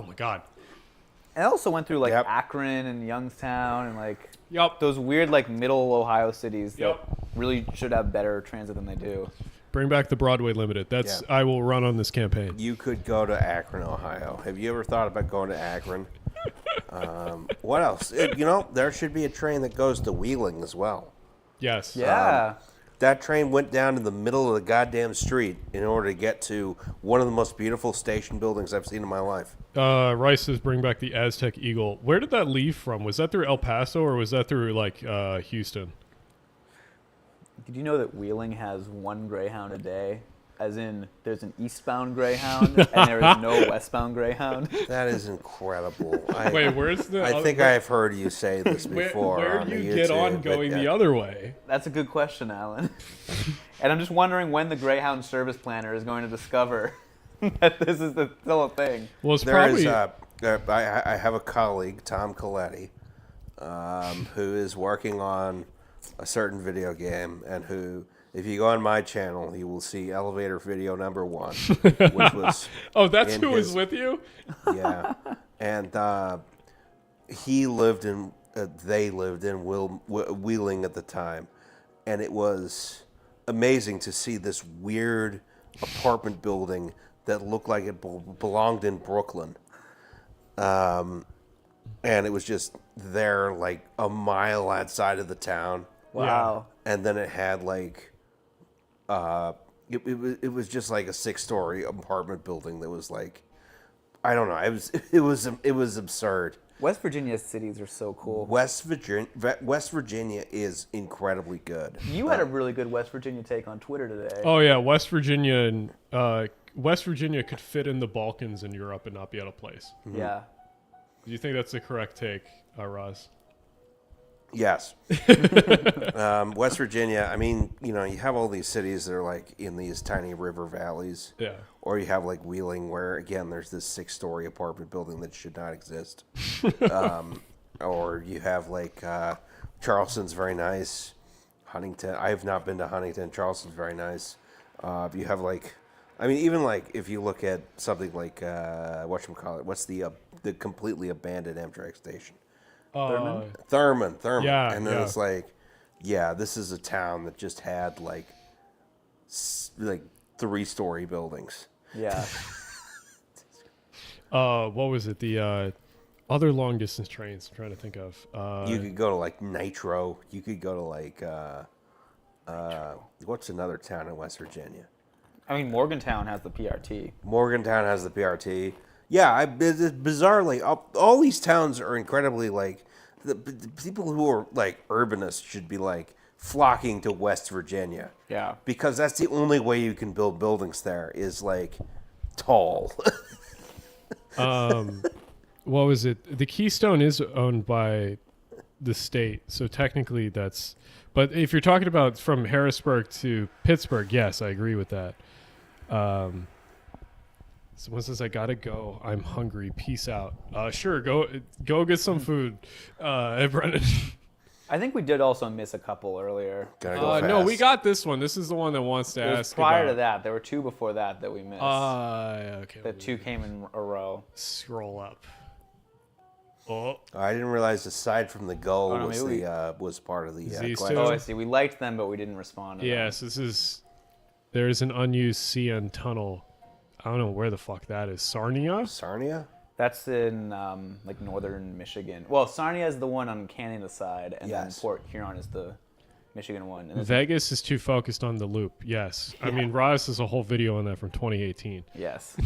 my God. I also went through Akron and Youngstown and Yep. those weird middle Ohio cities that really should have better transit than they do. Bring back the Broadway Limited. That's I will run on this campaign. You could go to Akron, Ohio. Have you ever thought about going to Akron? What else? There should be a train that goes to Wheeling as well. Yes. Yeah. That train went down to the middle of the goddamn street in order to get to one of the most beautiful station buildings I've seen in my life. Rice says bring back the Aztec Eagle. Where did that leave from? Was that through El Paso or was that through Houston? Did you know that Wheeling has one Greyhound a day? As in, there's an eastbound Greyhound and there is no westbound Greyhound. That is incredible. Wait, where's the? I think I've heard you say this before. Where do you get on going the other way? That's a good question, Alan. And I'm just wondering when the Greyhound service planner is going to discover that this is still a thing. Well, it's I probably. I have a colleague, Tom Coletti, who is working on a certain video game, and who, if you go on my channel, you will see elevator video number 1, which was. Oh, that's who was with you? Yeah, and they lived in Wheeling at the time, and it was amazing to see this weird apartment building that looked like it belonged in Brooklyn. And it was just there like a mile outside of the town. Wow. And then it had it was just like a 6-story apartment building that was like, I don't know, it was absurd. West Virginia cities are so cool. West Virginia is incredibly good. You had a really good West Virginia take on Twitter today. Oh yeah, West Virginia could fit in the Balkans in Europe and not be out of place. Mm-hmm. Yeah. Do you think that's the correct take, Roz? Yes. West Virginia, I mean, you have all these cities that are like in these tiny river valleys. Yeah. Or you have like Wheeling where, again, there's this 6-story apartment building that should not exist. Or you have like Charleston's very nice. Huntington, I have not been to Huntington. Charleston's very nice. You have even if you look at something like, whatchamacallit, what's the completely abandoned Amtrak station? Thurman. Yeah, and then it's this is a town that just had like 3-story buildings. Yeah. What was it? The other long distance trains I'm trying to think of. You could go to Nitro. You could go to what's another town in West Virginia? I mean, Morgantown has the PRT. Yeah, bizarrely, all these towns are incredibly the people who are urbanists should be flocking to West Virginia. Yeah. Because that's the only way you can build buildings there is tall. What was it? The Keystone is owned by the state. So technically that's, but if you're talking about from Harrisburg to Pittsburgh, yes, I agree with that. Someone says, I gotta go. I'm hungry. Peace out. Sure, go get some food, Brendan. I think we did also miss a couple earlier. Gotta go No, fast. we got this one. This is the one that wants to It was ask prior about. to that. There were two before that we missed. Okay. The two came in a row. Scroll up. Oh, I didn't realize aside from the gull Oh, no, was maybe was part of the These question. two? Oh, I see. We liked them, but we didn't respond to them. yes. This is. There's an unused CN tunnel. I don't know where the fuck that is. Sarnia? Sarnia? That's in like northern Michigan. Well, Sarnia is the one on Canada side, and then Yes. Port Huron is the Michigan one. And Vegas is too focused on the loop. Yes. I mean, Ross has a whole video on that from 2018. yes.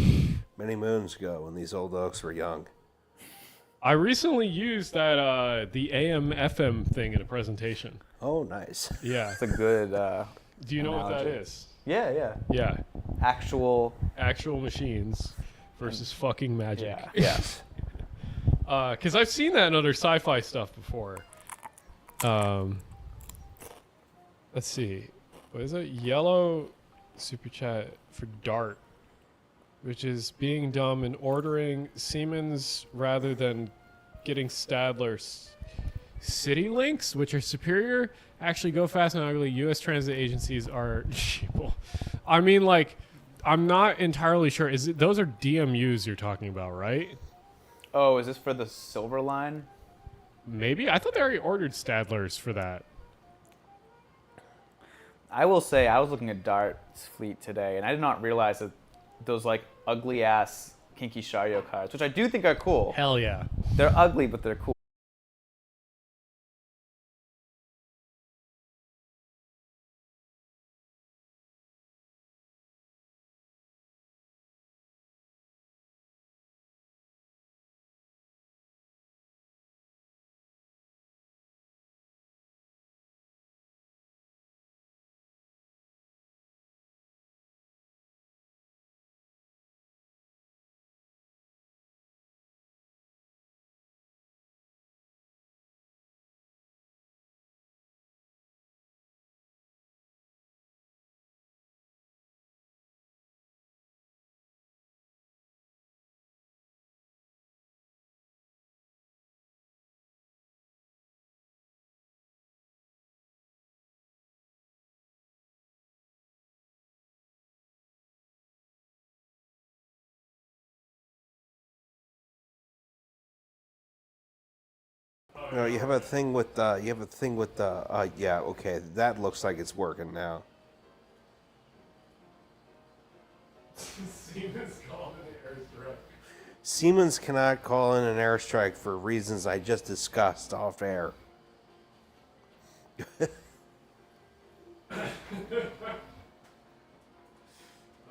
Many moons ago when these old oaks were young. I recently used that the AM FM thing in a presentation. Oh, nice. Yeah. It's a good. Do you know what that analogy. is? Yeah. Yeah. Actual. Actual machines versus fucking magic. Yeah. Yes. Because I've seen that in other sci-fi stuff before. Let's see. What is it? Yellow super chat for Dart, which is being dumb and ordering Siemens rather than getting Stadler's City Links, which are superior. Actually, go fast and ugly. U.S. transit agencies are sheeple. I mean, like, I'm not entirely sure. Those are DMUs you're talking about, right? Oh, is this for the Silver Line? Maybe. I thought they already ordered Stadler's for that. I will say I was looking at Dart's fleet today, and I did not realize that those like ugly ass Kinky Shario cards, which I do think are cool. Hell yeah. They're ugly, but they're cool. You know, you have a thing with yeah, okay, that looks like it's working now. Siemens called in the airstrike. Siemens cannot call in an airstrike for reasons I just discussed off air. All right,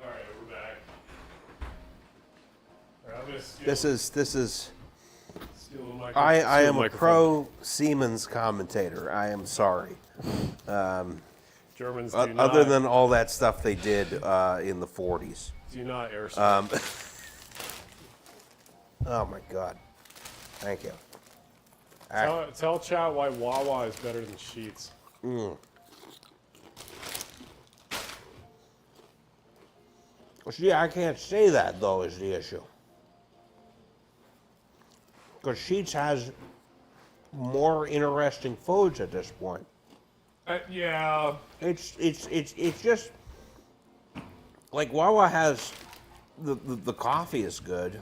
we're back. All right, I'm gonna steal, This is steal the microphone. I steal am the a microphone. pro Siemens commentator. I am sorry. Germans do Other not, than all that stuff they did in the 40s. do not airstrike. Oh my God. Thank you. Tell chat why Wawa is better than Sheets. Well, see, I can't say that, though, is the issue. Because Sheets has more interesting foods at this point. Yeah. It's just like Wawa has the coffee is good,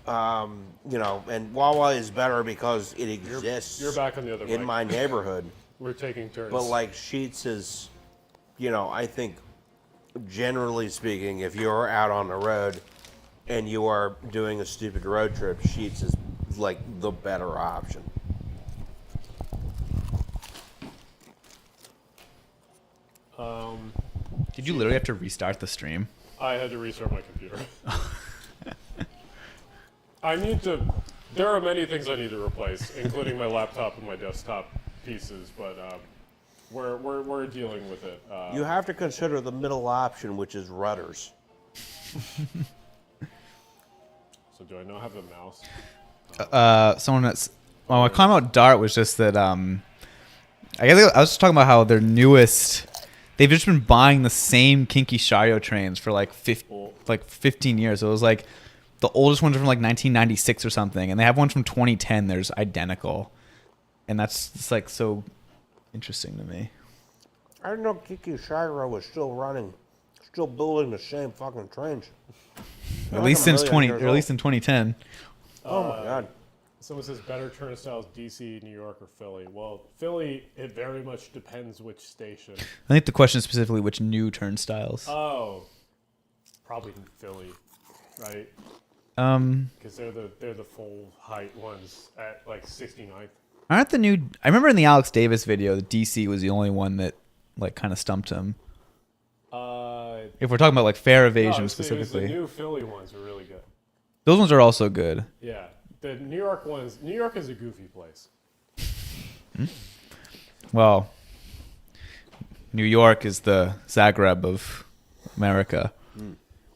you know, and Wawa is better because it exists. You're back on the other in mic. my neighborhood. We're taking turns. But like Sheets is, you know, I think generally speaking, if you're out on the road and you are doing a stupid road trip, Sheets is like the better option. Did you literally have to restart the stream? I had to restart my computer. I need to. There are many things I need to replace, including my laptop and my desktop pieces, but we're dealing with it. You have to consider the middle option, which is rudders. So do I now have the mouse? Someone Well, my comment about Dart was just that I guess I was just talking about how their newest, they've just been buying the same Kinky Shario trains for like 15 years. So it was like the oldest ones are from like 1996 or something, and they have one from 2010. There's identical, and that's just like so interesting to me. I didn't know Kiki Shiro was still running, still building the same fucking trains. At least since 20, or at least in 2010. Oh my god. Someone says better turnstiles, DC, New York, or Philly. Well, Philly, it very much depends which station. I think the question is specifically which new turnstiles. Oh, probably Philly, right? Because they're the full height ones at like 69th. Aren't the new? I remember in the Alex Davis video, the DC was the only one that like kind of stumped him. If we're talking about like fare evasion specifically, the new Philly ones are really good. Those ones are also good. Yeah, the New York ones. New York is a goofy place. Well, New York is the Zagreb of America.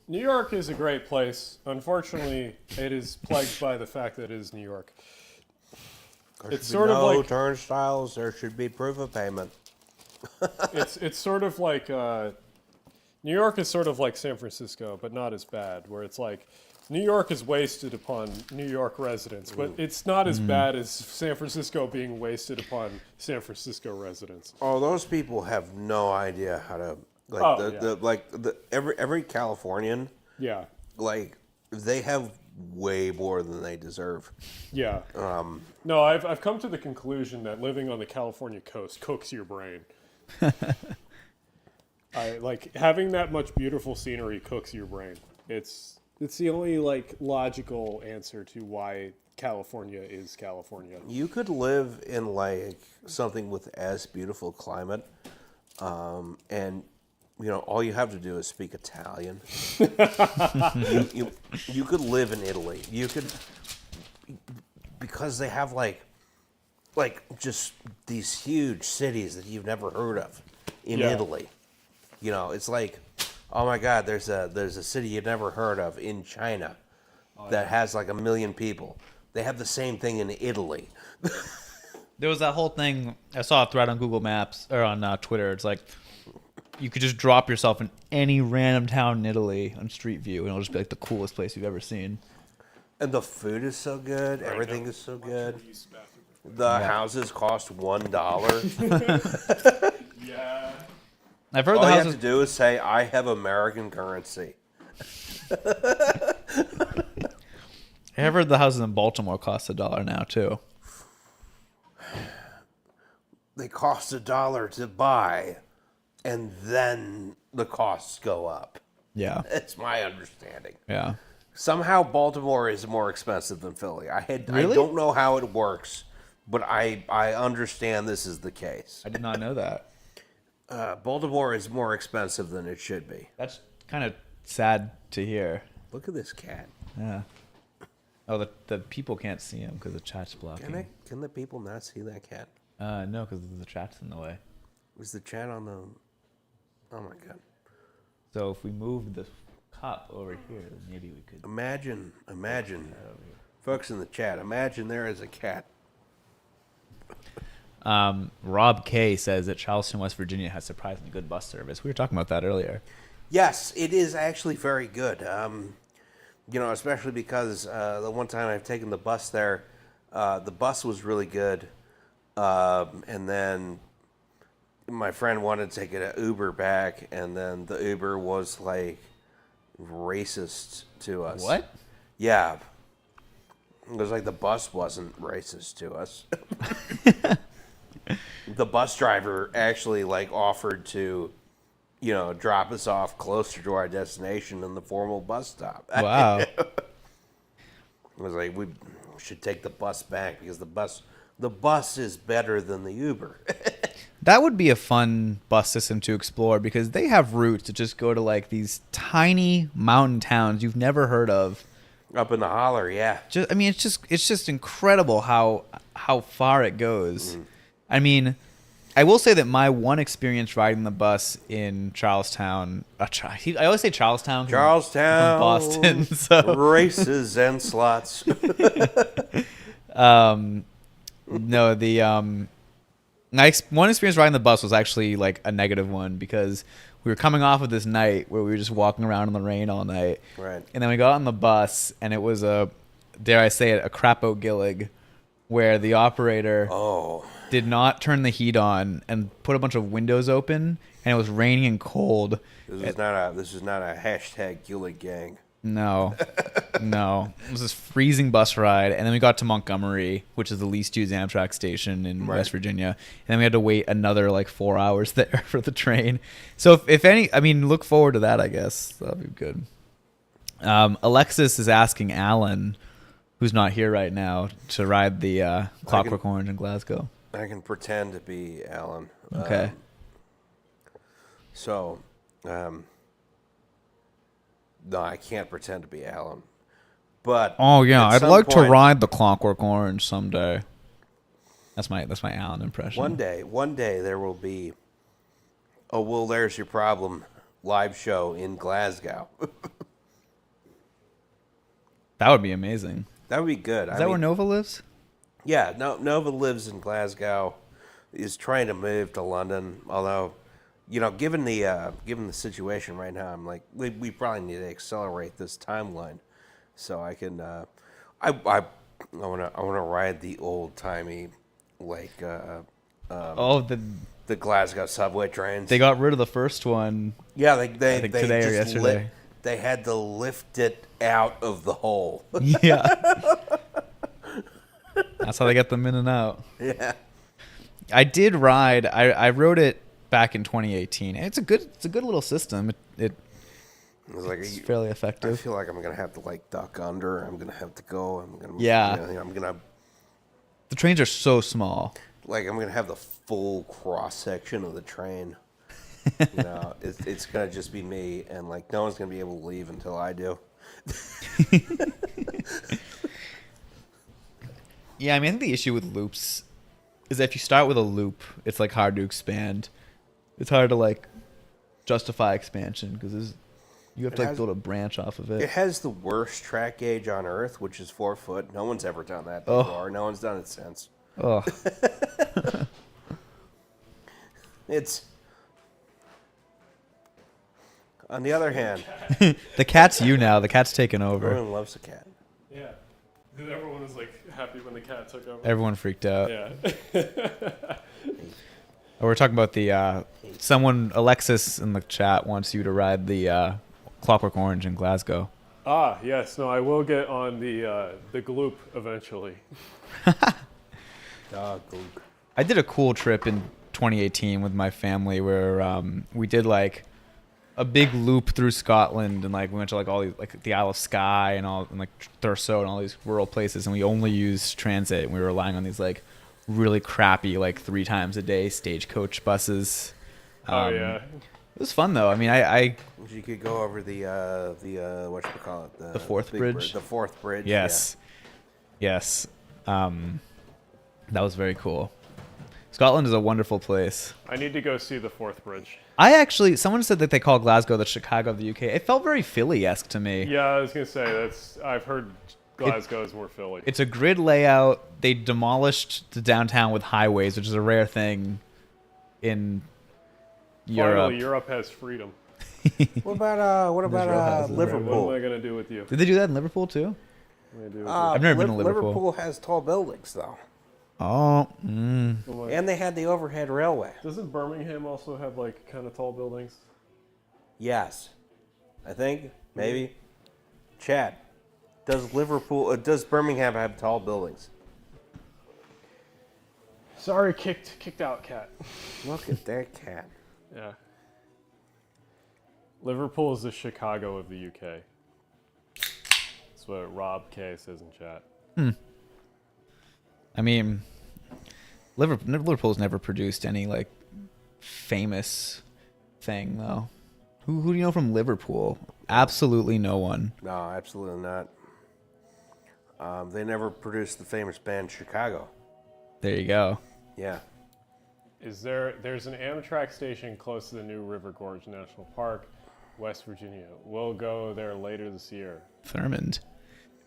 New York is a great place. Unfortunately, it is plagued by the fact that it is New York. It's sort of like turnstiles. There should be proof of payment. it's sort of like New York is sort of like San Francisco, but not as bad. Where it's like New York is wasted upon New York residents, but it's not as bad as San Francisco being wasted upon San Francisco residents. Oh, those people have no idea how to every Californian. Yeah. Like they have way more than they deserve. Yeah. No, I've come to the conclusion that living on the California coast cooks your brain. I like having that much beautiful scenery cooks your brain. It's the only like logical answer to why California is California. You could live in like something with as beautiful climate, and you know all you have to do is speak Italian. you could live in Italy. You could, because they have like just these huge cities that you've never heard of in Italy. You know, it's like, oh my God, there's a city you've never heard of in China that has like 1 million people. They have the same thing in Italy. There was that whole thing. I saw a thread on Google Maps or on Twitter. It's like you could just drop yourself in any random town in Italy on Street View, and it'll just be like the coolest place you've ever seen. And the food is so good. Everything is so good. The houses cost $1. Yeah. I've heard All the you houses. have to do is say, I have American currency. I've heard the houses in Baltimore cost $1 now too. They cost $1 to buy, and then the costs go up. Yeah. That's my understanding. Yeah. Somehow Baltimore is more expensive than Philly. I Really? don't know how it works, but I understand this is the case. I did not know that. Baltimore is more expensive than it should be. That's kind of sad to hear. Look at this cat. Yeah. Oh, the people can't see him because the chat's blocking. Can the people not see that cat? No, because the chat's in the way. Is the chat on the... Oh my God. So if we move the cup over here, then maybe we could. Imagine, folks in the chat, imagine there is a cat. Rob K says that Charleston, West Virginia has surprisingly good bus service. We were talking about that earlier. Yes, it is actually very good. You know, especially because the one time I've taken the bus there, the bus was really good. And then my friend wanted to take an Uber back, and then the Uber was like racist to us. What? Yeah. It was like the bus wasn't racist to us. The bus driver actually like offered to, you know, drop us off closer to our destination than the formal bus stop. Wow. It was like, we should take the bus back because the bus is better than the Uber. That would be a fun bus system to explore because they have routes that just go to like these tiny mountain towns you've never heard of. Up in the holler, yeah. I mean, it's just incredible how far it goes. Mm. I mean, I will say that my one experience riding the bus in Charlestown, I always say Charlestown. Charlestown, Boston, so. Races and slots. No, the one experience riding the bus was actually like a negative one because we were coming off of this night where we were just walking around in the rain all night. Right. And then we got on the bus and it was dare I say it, a crapo gillig where the operator Oh. did not turn the heat on and put a bunch of windows open and it was raining and cold. This is not a hashtag Gillig gang. No. No. It was this freezing bus ride. And then we got to Montgomery, which is the least used Amtrak station in West Virginia. And then we had to wait another like 4 hours there for the train. So if any, I mean, look forward to that, I guess. That'll be good. Alexis is asking Alan, who's not here right now, to ride the Clockwork Orange in Glasgow. I can pretend to be Alan. Okay. No, I can't pretend to be Alan. But Oh yeah, at I'd some like to point- ride the Clockwork Orange someday. That's my Alan impression. One day there will be. Oh well, there's your problem. Live show in Glasgow. That would be amazing. That would be good. Is that where Nova lives? Yeah, Nova lives in Glasgow. Is trying to move to London. Although, given the situation right now, I'm like, we probably need to accelerate this timeline, so I can. I wanna ride the old timey, like the Glasgow subway trains. They got rid of the first one. Yeah, I think today or yesterday. They had to lift it out of the hole. Yeah. That's how they get them in and out. Yeah. I did ride. I rode it back in 2018. It's a good little system. It was like It's fairly I effective. feel like I'm gonna have to like duck under. I'm gonna have to go. Yeah. I'm gonna The trains are so small. I'm gonna have the full cross section of the train. It's gonna just be me, and like no one's gonna be able to leave until I do. Yeah, I mean, I think the issue with loops is that if you start with a loop, it's like hard to expand. It's hard to like justify expansion because you have to like build a branch off of It it. has the worst track gauge on Earth, which is 4 foot. No one's ever done that Oh. before. No one's done it since. Oh, It's. On the other hand, the cat's you now. The cat's taken over. everyone loves a cat. Yeah. Everyone was like happy when the cat took over. Everyone freaked out. Yeah. We're talking about the Alexis in the chat wants you to ride the Clockwork Orange in Glasgow. Ah, yes. No, I will get on the gloop eventually. I did a cool trip in 2018 with my family where we did like a big loop through Scotland and like we went to like all these like the Isle of Skye and like Thurso and all these rural places, and we only used transit and we were relying on these like really crappy like 3 times a day stagecoach buses. Oh yeah. It was fun though. I mean, I You could go over the whatchamacallit, The Forth big Bridge? The Forth Bridge. yes. That was very cool. Scotland is a wonderful place. I need to go see the Forth Bridge. Someone said that they call Glasgow the Chicago of the UK. It felt very Philly-esque to me. Yeah, I was gonna say I've heard Glasgow is more Philly. It's a grid layout. They demolished the downtown with highways, which is a rare thing in Europe. Finally, Europe has freedom. What about houses, right? Liverpool? What am I gonna do with you? Did they do that in Liverpool too? What am I gonna do with I've never been to Liverpool. Liverpool has tall buildings though, Oh, you? and they had the overhead railway. Doesn't Birmingham also have like kind of tall buildings? Yes, I think maybe. Chad, does Birmingham have tall buildings? Sorry, kicked out, cat. Look at that cat. Yeah. Liverpool is the Chicago of the UK. That's what Rob K says in chat. I mean, Liverpool's never produced any like famous thing though. Who do you know from Liverpool? Absolutely no one. No, absolutely not. They never produced the famous band Chicago. There you go. Yeah. There's an Amtrak station close to the new River Gorge National Park, West Virginia. We'll go there later this year. Thurmond.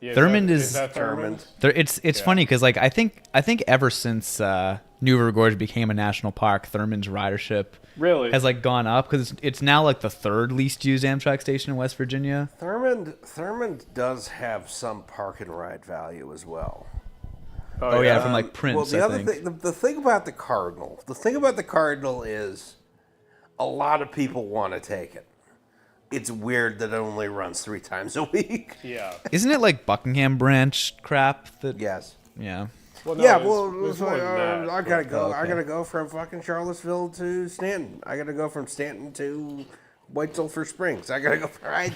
Yeah, Thurmond is that Thurmond. It's Yeah. funny because like I think ever since New River Gorge became a national park, Thurmond's ridership Really? has like gone up because it's now like the third least used Amtrak station in West Virginia. Thurmond does have some park and ride value as well. Oh yeah, from like Prince. Well, the I other think. thing, the thing about the Cardinal is a lot of people want to take it. It's weird that it only runs 3 times a week. Yeah. Isn't it like Buckingham Branch crap? That Yes. yeah. Well, no, Yeah, it's well, more than that, I but- gotta go. okay. I gotta go from fucking Charlottesville to Stanton. I gotta go from Stanton to White Sulphur Springs. I gotta go. I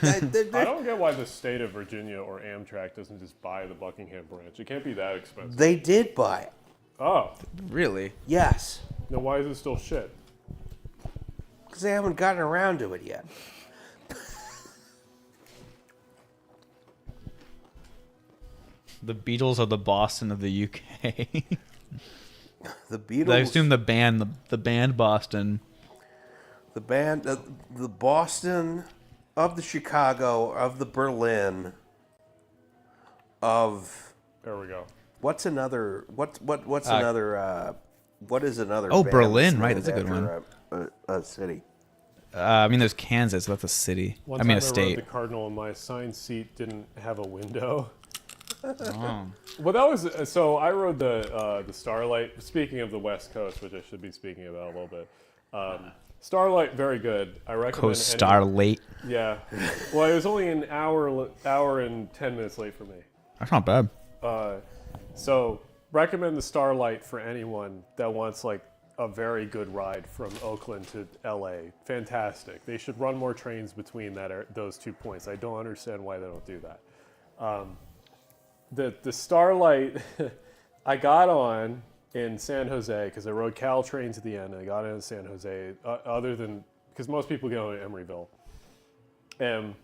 don't get why the state of Virginia or Amtrak doesn't just buy the Buckingham branch. It can't be that expensive. They did buy it. Oh, Really? Yes, then why is it still shit? because they haven't gotten around to it yet. The Beatles are the Boston of the UK. The Beatles. I assume the band Boston. The band, the Boston, of the Chicago, of the Berlin, of There we go. what's another what's another what is another? Oh, band Berlin, that's right, named that's a good after a city. I mean, there's Kansas. That's a city. One I mean, a time state. rode the Cardinal and my assigned seat didn't have a window. Oh. Well, that was so. I rode the Starlight. Speaking of the West Coast, which I should be speaking about a little bit. Starlight, very good. I recommend. Co-star late. Yeah. Well, it was only an hour and 10 minutes late for me. That's not bad. So recommend the Starlight for anyone that wants like a very good ride from Oakland to LA. Fantastic. They should run more trains between those 2 points. I don't understand why they don't do that. The Starlight, I got on in San Jose because I rode Caltrain to the end. And I got in San Jose. Other than because most people go to Emeryville, and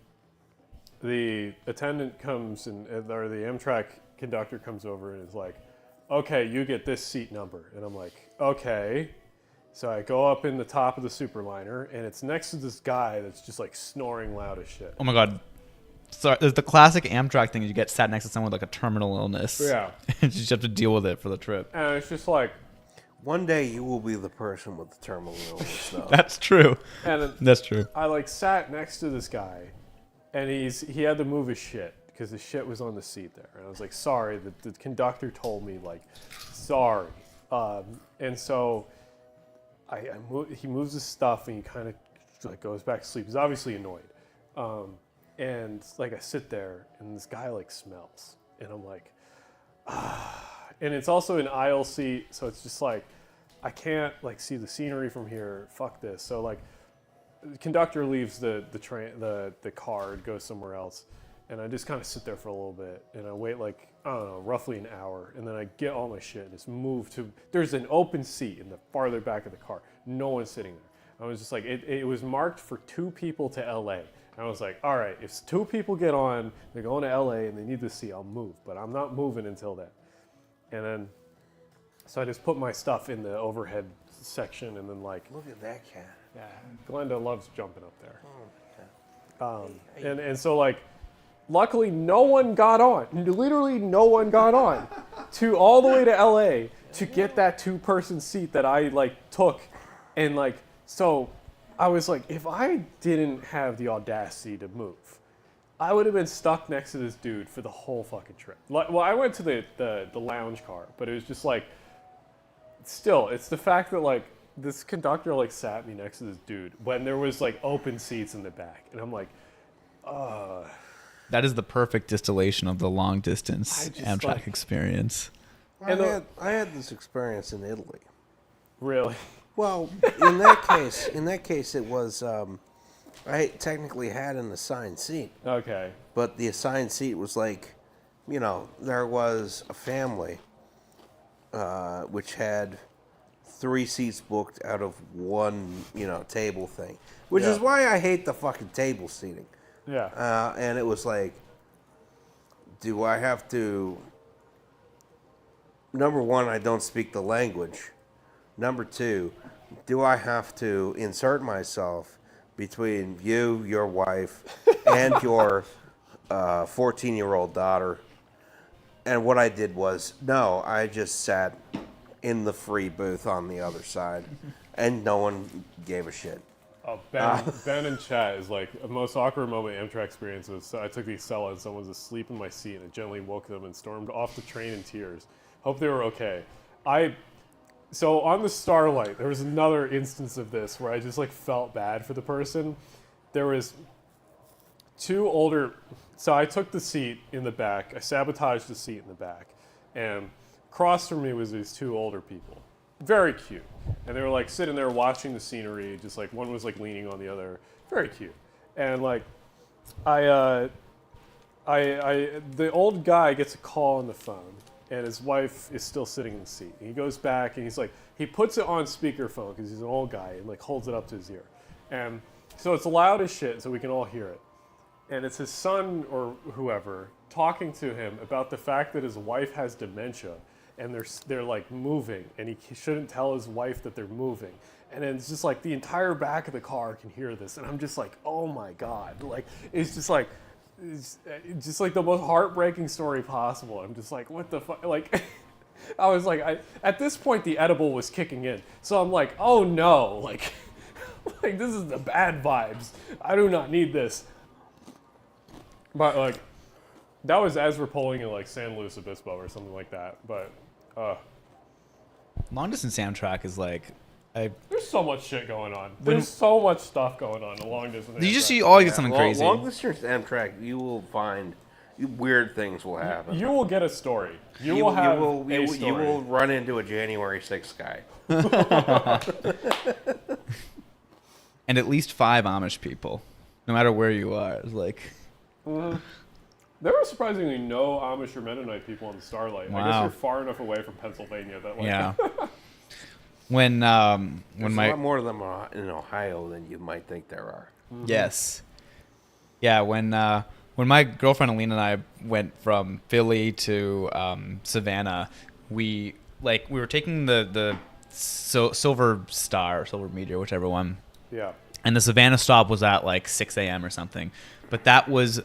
the attendant comes or the Amtrak conductor comes over and is like, "Okay, you get this seat number," and I'm like, "Okay." So I go up in the top of the Superliner, and it's next to this guy that's just like snoring loud as shit. Oh my god. Sorry, there's the classic Amtrak thing. You get sat next to someone with like a terminal illness. Yeah, And you just have to deal with it for the trip. and it's just like, One day you will be the person with the terminal illness. Though. That's true. and That's true. I like sat next to this guy, and he had to move his shit because his shit was on the seat there, and I was like, sorry. The conductor told me like, sorry, and so he moves his stuff and he kind of like goes back to sleep. He's obviously annoyed, and like I sit there and this guy like smells, and I'm like, and it's also an aisle seat, so it's just like I can't like see the scenery from here. Fuck this. So like. The conductor leaves the train, the car, and goes somewhere else, and I just kind of sit there for a little bit, and I wait like I don't know, roughly an hour, and then I get all my shit and just move to. There's an open seat in the farther back of the car. No one's sitting there. I was just like, it was marked for 2 people to LA. And I was like, all right, if 2 people get on, they're going to LA and they need the seat, I'll move, but I'm not moving until then. And then, so I just put my stuff in the overhead section, and then like. Look at that cat. Yeah, Glenda loves jumping up there. And so like, luckily no one got on. Literally no one got on to all the way to LA to get that 2-person seat that I like took, and like so I was like, if I didn't have the audacity to move, I would have been stuck next to this dude for the whole fucking trip. Like, well, I went to the lounge car, but it was just like, still, it's the fact that like. This conductor like sat me next to this dude when there was like open seats in the back, and I'm like, That is the perfect distillation of the long distance I just, Amtrak like- experience. I had this experience in Italy. really? Well, in that case, it was I technically had an assigned seat, Okay. but the assigned seat was like, there was a family which had 3 seats booked out of 1, table thing, which is Yeah. why I hate the fucking table seating. Yeah. And it was like, do I have to? Number 1, I don't speak the language. Number 2, do I have to insert myself between you, your wife, and your 14-year-old daughter And what I did was, no, I just sat in the free booth on the other side, and no one gave a shit. Oh, Ben in chat is like, the most awkward moment Amtrak experience was I took the Acela and someone was asleep in my seat and I gently woke them and stormed off the train in tears. Hope they were okay. So on the Starlight, there was another instance of this where I just like felt bad for the person. There was so I took the seat in the back, I sabotaged the seat in the back, and across from me was these two older people. Very cute. And they were like sitting there watching the scenery, just like one was like leaning on the other. Very cute. And like the old guy gets a call on the phone and his wife is still sitting in the seat. And he goes back and he's like, he puts it on speakerphone because he's an old guy and like holds it up to his ear. And so it's loud as shit so we can all hear it. And it's his son or whoever talking to him about the fact that his wife has dementia. And they're like moving, and he shouldn't tell his wife that they're moving. And then it's just like the entire back of the car can hear this, and I'm just like, oh my god! Like it's just like the most heartbreaking story possible. I'm just like, what the fuck? Like, I was like, at this point the edible was kicking in, so I'm like, oh no! Like, like this is the bad vibes. I do not need this. But like, that was as we're pulling in like San Luis Obispo or something like that. But Long distance Amtrak is like, there's so much shit going on. There's so much stuff going on along distance. you always get something crazy. Long distance Amtrak, you will find weird things will happen. You will get a story. You will have a story. You will run into a January 6th guy. And at least 5 Amish people, no matter where you are. It's like... There were surprisingly no Amish or Mennonite people on the Starlight. Wow. I guess you're far enough away from Pennsylvania that like Yeah. when There's my a lot more of them in Ohio than you might think there are. Mm-hmm. Yes. Yeah, when my girlfriend Alina and I went from Philly to Savannah, we were taking the Silver Star or Silver Meteor, whichever one. Yeah. And the Savannah stop was at like 6 a.m. or something. But that was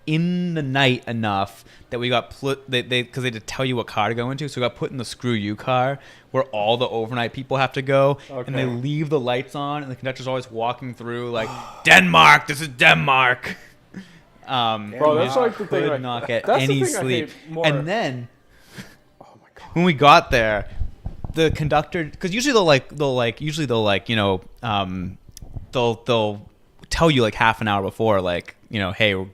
in the night enough that we got because they had to tell you what car to go into, so we got put in the Screw You car where all the overnight people have to go, and they leave the lights on, and the conductor's always walking through like, Denmark, this is Denmark. Bro, that's like the thing. Could not get that's any the thing sleep. I hate more. And then, oh my god, when we got there, the conductor, because usually they'll tell you like half an hour before, like, you know, hey, we're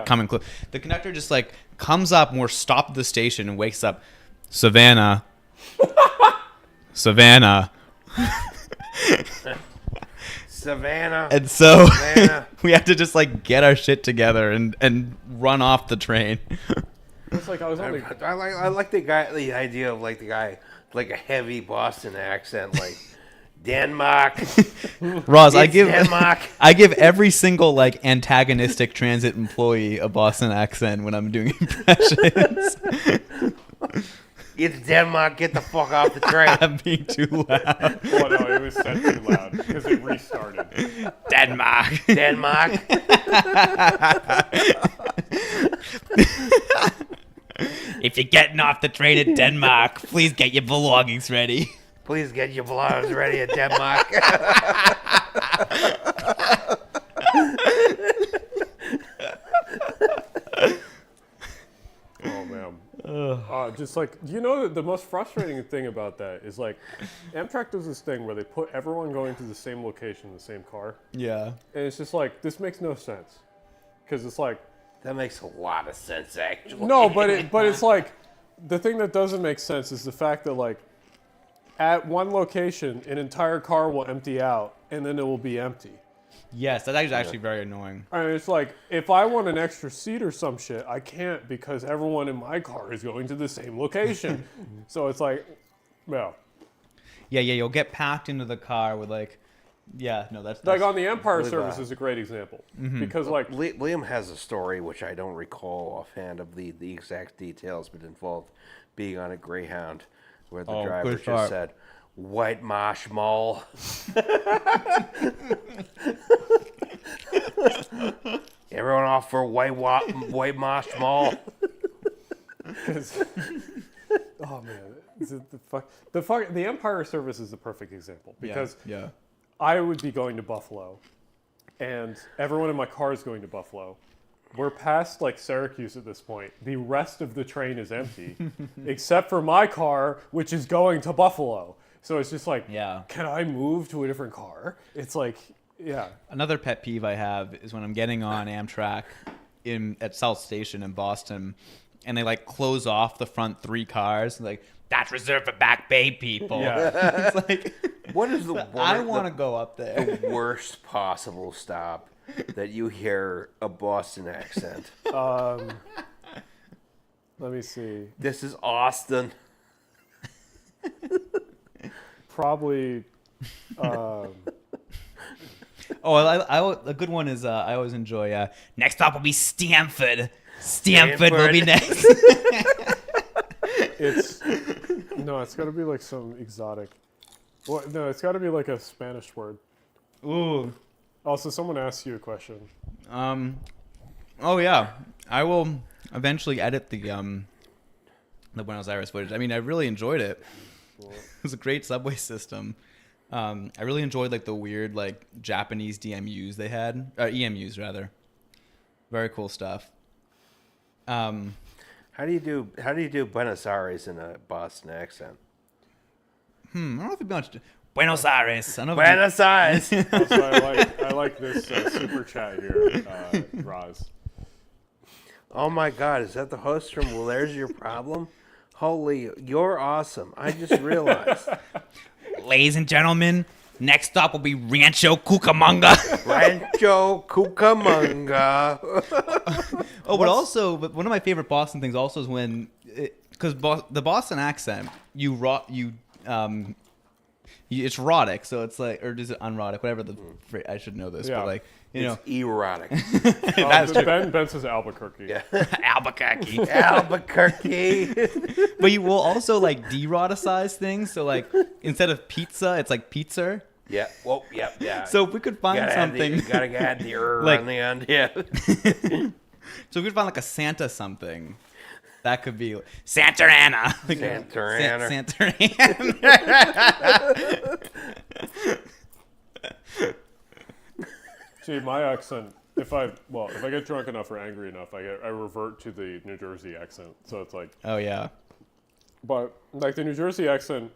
coming close. The conductor just like comes up and we're stopped at the station and wakes up, Savannah. Savannah. And so Savannah. we had to just like get our shit together and run off the train. It's like I was only. I like the idea of like the guy like a heavy Boston accent, like Denmark. Ross, I Denmark. give every single like antagonistic transit employee a Boston accent when I'm doing impressions. It's Denmark. Get the fuck off the train. I'm being too loud. Oh no, it was set too loud because it restarted. Denmark. Denmark. If you're getting off the train at Denmark, please get your belongings ready. Please get your belongings ready at Denmark. Oh man. Just like, you know, the most frustrating thing about that is like Amtrak does this thing where they put everyone going to the same location in the same car, Yeah. and it's just like, this makes no sense because it's like, That makes a lot of sense, actually. no, but it's like, the thing that doesn't make sense is the fact that like at one location an entire car will empty out and then it will be empty. Yes, that's actually very annoying. And it's like, if I want an extra seat or some shit, I can't because everyone in my car is going to the same location. So it's like, well. Yeah, you'll get packed into the car with like, that's Like on the Empire really service bad. is a great example. Because like, Liam has a story which I don't recall offhand of the exact details, but involved being on a Greyhound where the driver good just start. said, "White Marsh Mall." Everyone off for White Marsh Mall. Oh man, the Empire service is the perfect example because yeah. I would be going to Buffalo, and everyone in my car is going to Buffalo. We're past like Syracuse at this point. The rest of the train is empty, except for my car, which is going to Buffalo. So it's just like, can I move to a different car? It's like, yeah. Another pet peeve I have is when I'm getting on Amtrak at South Station in Boston, and they like close off the front 3 cars, like that's reserved for Back Bay people. Yeah. It's like, What is the worst? I want to go up there. The worst possible stop that you hear a Boston accent. Let me see. This is Austin. Probably. Oh, a good one is I always enjoy. Next stop will be Stanford. Stanford will be next. It's got to be like some exotic. Well, no, it's got to be like a Spanish word. Ooh. Also, someone asked you a question. Oh yeah, I will eventually edit the Buenos Aires footage. I mean, I really enjoyed it. It was a great subway system. I really enjoyed like the weird like Japanese DMUs they had, EMUs rather. Very cool stuff. How do you do Buenos Aires in a Boston accent? I don't know if it'd be much. Buenos Aires. I don't know Buenos Aires. Also, I like this super chat here, Roz. Oh my God, is that the host from Well, There's Your Problem? Holy, you're awesome. I just realized. Ladies and gentlemen, next stop will be Rancho Cucamonga. Rancho Cucamonga. But one of my favorite Boston things also is when, because the Boston accent, it's rhotic, so it's like, or is it unrhotic? Whatever the I should know this, Yeah. but like It's erotic. that's true. Ben says Albuquerque. Yeah. Albuquerque. Albuquerque. But you will also like deroticize things, so like instead of pizza, it's like pizza. Yeah. Well, yeah. So if we could find something, Gotta add the like- on the end. Yeah. so if we could find like a Santa something. That could be Santa Ana. Santa Ana. Santa Ana. See, my accent. If I get drunk enough or angry enough, I revert to the New Jersey accent. So it's like, Oh yeah. but like the New Jersey accent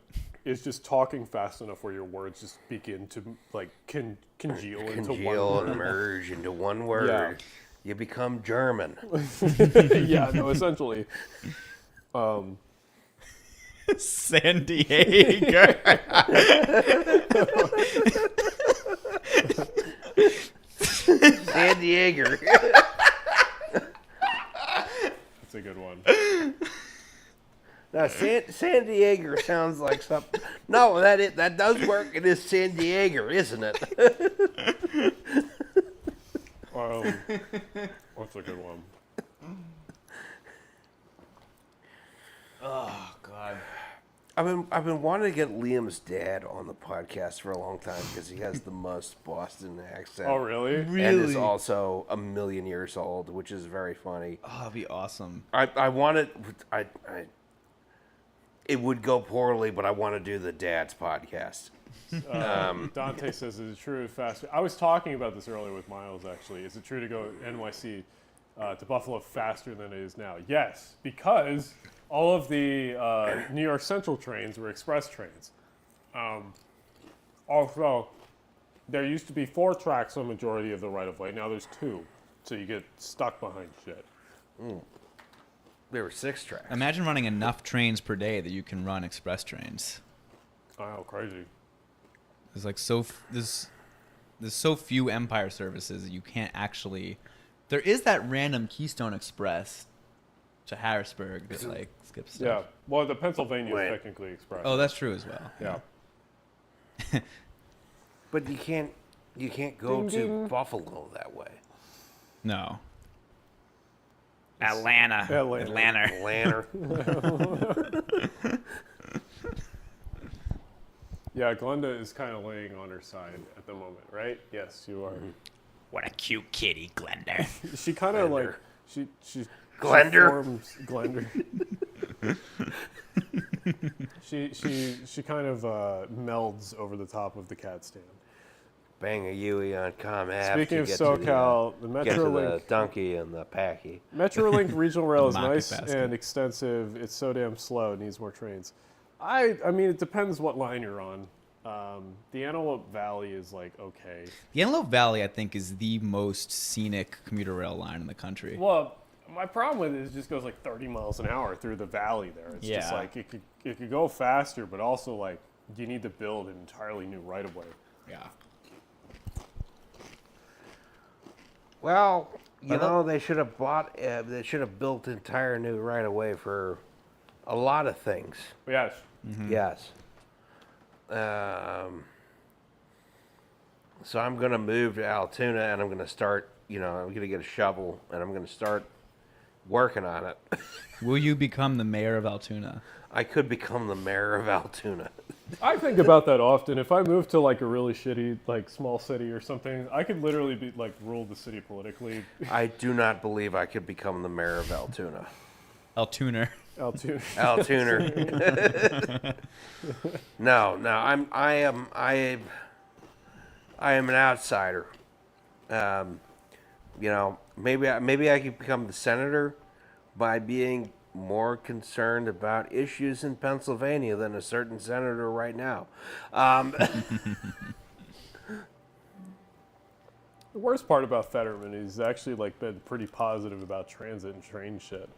is just talking fast enough where your words just begin to like congeal into one Congeal and word. merge into one word. Yeah. You become German. Yeah, no, essentially. San Diego. San Diego. That's a good one. Now, San Diego sounds like something. No, that does work. It is San Diego, isn't it? What's a good one? Oh God. I've been wanting to get Liam's dad on the podcast for a long time because he has the most Boston accent. Oh, really? And is also a million years old, which is very funny. Oh, that'd be awesome. I wanted. It would go poorly, but I want to do the dad's podcast. Dante says, is it true faster? I was talking about this earlier with Miles, actually. Is it true to go NYC to Buffalo faster than it is now? Yes, because all of the New York Central trains were express trains. Also, there used to be 4 tracks on majority of the right-of-way. Now there's 2, so you get stuck behind shit. There were 6 tracks. Imagine running enough trains per day that you can run express trains. Oh, crazy. There's like there's so few Empire services that you can't actually. There is that random Keystone Express to Harrisburg that like skips stuff. Yeah, well, the Pennsylvania is technically express. Oh, that's true as well. Yeah. But you can't go to Buffalo that way. No. Atlanta. Atlanta. Yeah, Glenda is kind of laying on her side at the moment, right? Yes, you are. What a cute kitty, Glenda. She kind of like she Glender. She kind of melds over the top of the cat stand. Bang a Yui on Com Ave. Speaking to of get SoCal, to the get to the Metrolink donkey and the packy. Metrolink regional rail is Market nice basket. and extensive. It's so damn slow. It needs more trains. I mean, it depends what line you're on. The Antelope Valley is like okay. The Antelope Valley, I think, is the most scenic commuter rail line in the country. Well, my problem with it is it just goes like 30 miles an hour through the valley there. It's just Yeah. like it could go faster, but also like you need to build an entirely new right of way. Yeah. Well, you But know, they should have built entire new right of way for a lot of things. But yes, Yes. So I'm going to move to Altoona and I'm going to start, I'm going to get a shovel and I'm going to start working on it. Will you become the mayor of Altoona? I could become the mayor of Altoona. I think about that often. If I moved to like a really shitty like small city or something, I could literally be like rule the city politically. I do not believe I could become the mayor of Altoona. Altooner. Altoona. Altooner. No, I am an outsider. Maybe I could become the senator by being more concerned about issues in Pennsylvania than a certain senator right now. The worst part about Fetterman is he's actually like been pretty positive about transit and train shit.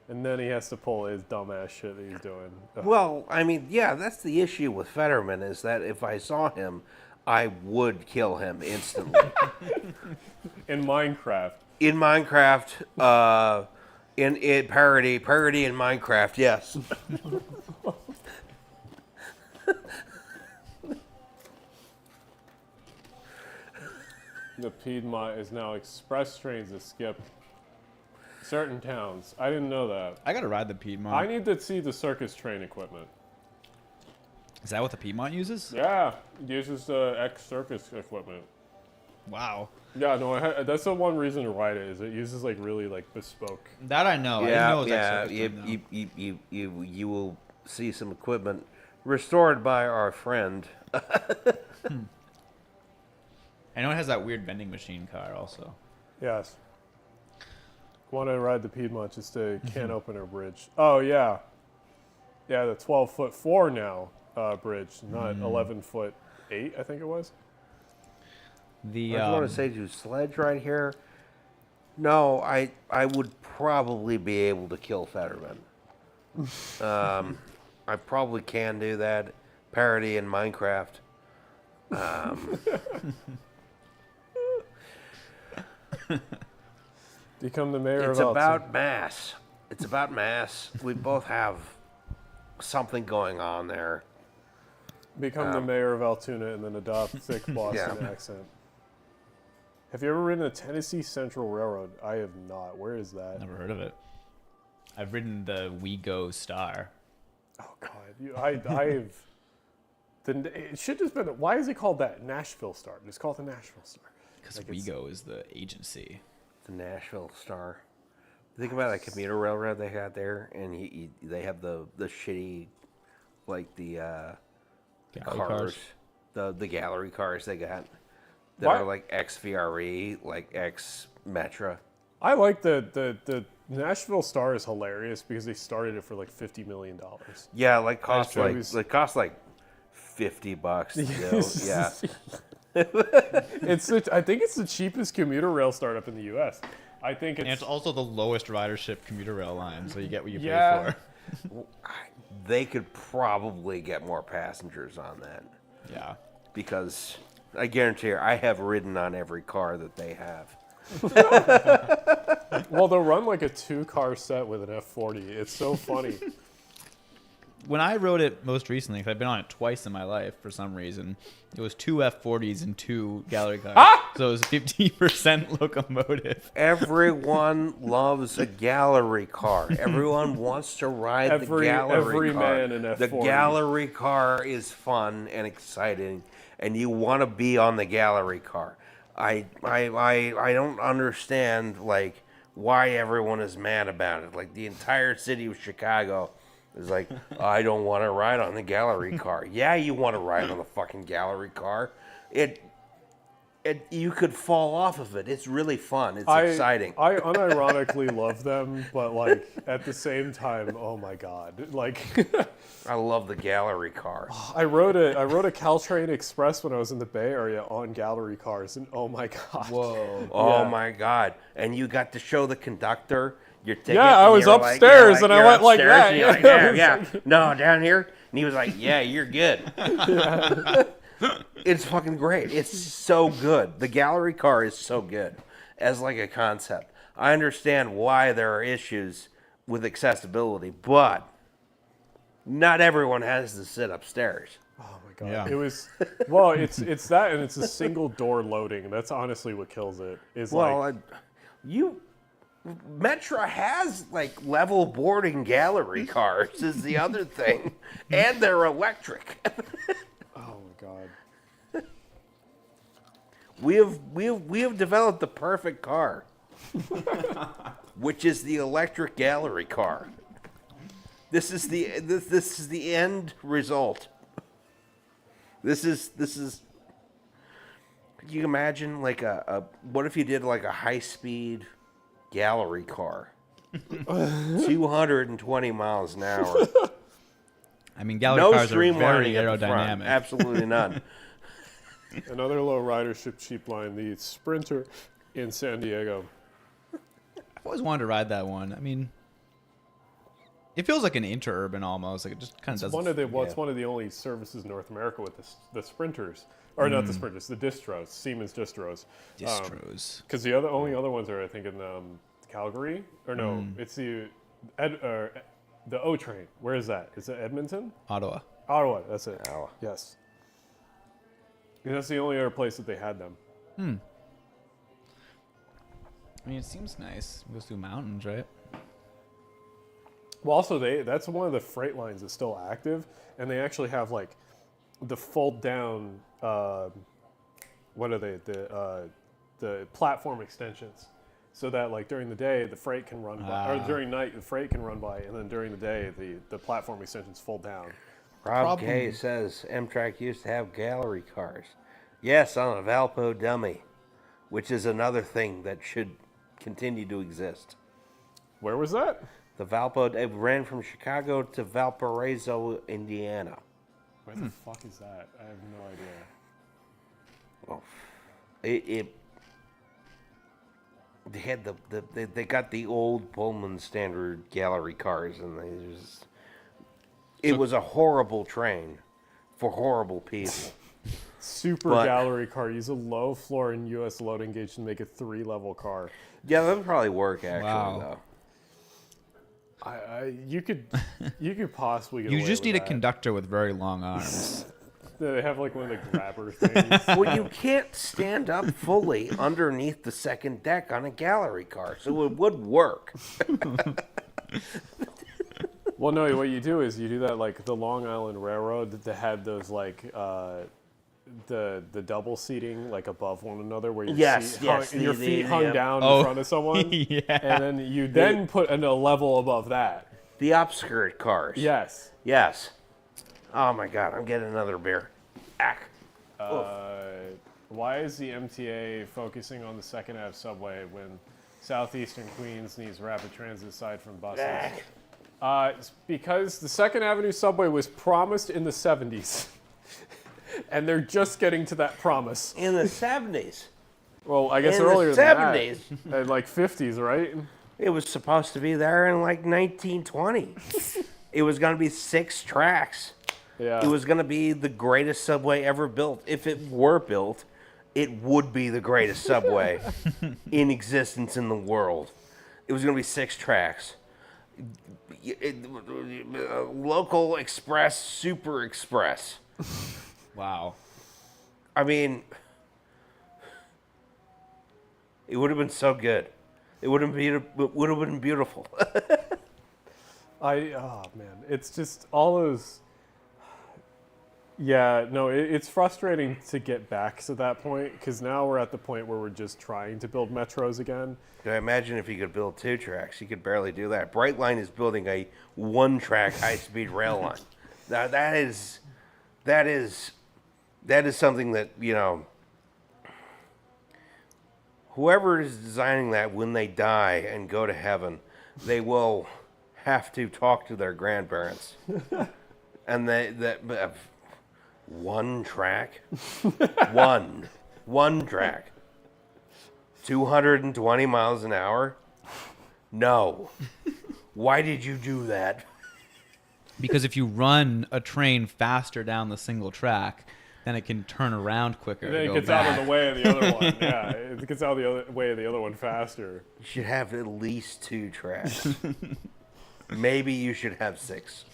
And then he has to pull his dumbass shit that he's doing. Ugh. Well, I mean, yeah, that's the issue with Fetterman is that if I saw him, I would kill him instantly. In Minecraft. In Minecraft, in parody in Minecraft, yes. The Piedmont is now express trains that skip certain towns. I didn't know that. I gotta ride the Piedmont. I need to see the circus train equipment. Is that what the Piedmont uses? Yeah, it uses the ex-circus equipment. Wow. Yeah, no, that's the one reason to ride it is it uses like really like bespoke. That I know. I didn't know it was yeah. You will see some equipment restored by our friend. I know it has that weird vending machine car also. Yes. Want to ride the Piedmont just a can opener bridge. Oh yeah, yeah, the 12'4" now bridge, not 11'8", I think it was. The I just want to say to Sledge right here, no, I would probably be able to kill Fetterman. I probably can do that. Parody in Minecraft. Become the mayor It's of about mass. It's about mass. We both have something going on there. Become the mayor of Altoona and then adopt thick Boston accent. Have you ever ridden the Tennessee Central Railroad? I have not. Where is that? Never heard of it. I've ridden the We Go Star. Oh God, I've. It should just been. Why is it called that? Nashville Star. Just call it the Nashville Star. Because Like We it's- Go is the agency. The Nashville Star. Think about that commuter railroad they had there, and they have the shitty, like the Galley cars, the gallery cars they got that Why- are like ex-VRE, like ex-Metra. I like the Nashville Star is hilarious because they started it for like $50 million. Yeah, like That's cost like $50 to do. Yeah. I think it's the cheapest commuter rail startup in the U.S. I think And it's also the lowest ridership commuter rail line, so you get what you Yeah. pay for. They could probably get more passengers on that Yeah. because I guarantee you, I have ridden on every car that they have. Well, they'll run like a 2-car set with an F40. It's so funny. When I rode it most recently, because I've been on it twice in my life for some reason, it was 2 F40s and 2 gallery cars. So it was 50% locomotive. Everyone loves a gallery car. Everyone wants to ride the gallery every car. man in The F40. gallery car is fun and exciting, and you want to be on the gallery car. I don't understand like why everyone is mad about it. Like the entire city of Chicago is like, I don't want to ride on the gallery car. Yeah, you want to ride on the fucking gallery car. You could fall off of it. It's really fun. It's exciting. I unironically love them, but like at the same time, oh my god! Like, I love the gallery car. I rode a Caltrain Express when I was in the Bay Area on gallery cars, and oh my god! Whoa. Oh Yeah. my god! And you got to show the conductor your ticket. Yeah, I and was you're like- upstairs, and I you're went like upstairs, that. and you're like, yeah. No, down here. And he was like, yeah, you're good. It's fucking great. It's so good. The gallery car is so good as like a concept. I understand why there are issues with accessibility, but not everyone has to sit upstairs. Oh my god! Yeah. It was well. It's that, and it's a single door loading. That's honestly what kills it. Is like Metra has like level boarding gallery cars is the other thing, and they're electric. oh my god. We have developed the perfect car, which is the electric gallery car. This is the end result. This is. Can you imagine like what if you did like a high speed gallery car, 220 miles an hour. I mean, gallery No cars are very streamlining at the front. aerodynamic. Absolutely none. Another low ridership cheap line, the Sprinter in San Diego. I've always wanted to ride that one. I mean, it feels like an interurban almost. Like it just kind of doesn't. It's one of the only services in North America with the Sprinters, or not the Sprinters, the distros, Siemens distros. Distros. Because the only other ones are, I think, in Calgary, or no, it's the O train. Where is that? Is it Edmonton? Ottawa. Ottawa. That's it. Ottawa. Yes. And that's the only other place that they had them. I mean, it seems nice. It goes through mountains, right? Well, also that's one of the freight lines that's still active, and they actually have like the fold down. What are they? The platform extensions, so that like during the day the freight can run by, or during night the freight can run by, and then during the day the platform extensions fold down. Rob K says Amtrak used to have gallery cars. Yes, on a Valpo dummy, which is another thing that should continue to exist. Where was that? The Valpo, it ran from Chicago to Valparaiso, Indiana. Where the fuck is that? I have no idea. Well, they had they got the old Pullman standard gallery cars, and it was a horrible train for horrible people. Super gallery car. Use a low floor and U.S. loading gauge to make a 3-level car. Yeah, that would probably work actually Wow. though. You could possibly get You away just with need a that. conductor with very long arms. They have like one of the grabber things. Well, you can't stand up fully underneath the second deck on a gallery car, so it would work. Well, no, what you do is you do that like the Long Island Railroad that had those like the double seating like above one another where your your feet hung down in front of someone, Yeah. and then you put in a level above that. The upskirt cars. Yes. Yes. Oh my God, I'm getting another beer. Ack. Why is the MTA focusing on the Second Ave subway when southeastern Queens needs rapid transit aside from buses? It's because the Second Avenue subway was promised in the 70s. And they're just getting to that promise. In the 70s. Well, I guess In earlier the than 70s. that. Like 50s, right? It was supposed to be there in like 1920. It was going to be 6 tracks. Yeah. It was going to be the greatest subway ever built. If it were built, it would be the greatest subway in existence in the world. It was going to be 6 tracks. Local express, super express. Wow. I mean, it would have been so good. It would have been beautiful. Oh man, it's just all those. Yeah, no, it's frustrating to get back to that point because now we're at the point where we're just trying to build metros again. I imagine if you could build 2 tracks, you could barely do that. Brightline is building a 1-track high-speed rail line. Now that is something that, you know, whoever is designing that, when they die and go to heaven, they will have to talk to their grandparents. And that 1 track, one track, 220 miles an hour. No, why did you do that? Because if you run a train faster down the single track, then it can turn around quicker. And then to it go gets back. out of the way of the other one. Yeah, it gets out of the other way of the other one faster. You should have at least 2 tracks. Maybe you should have 6.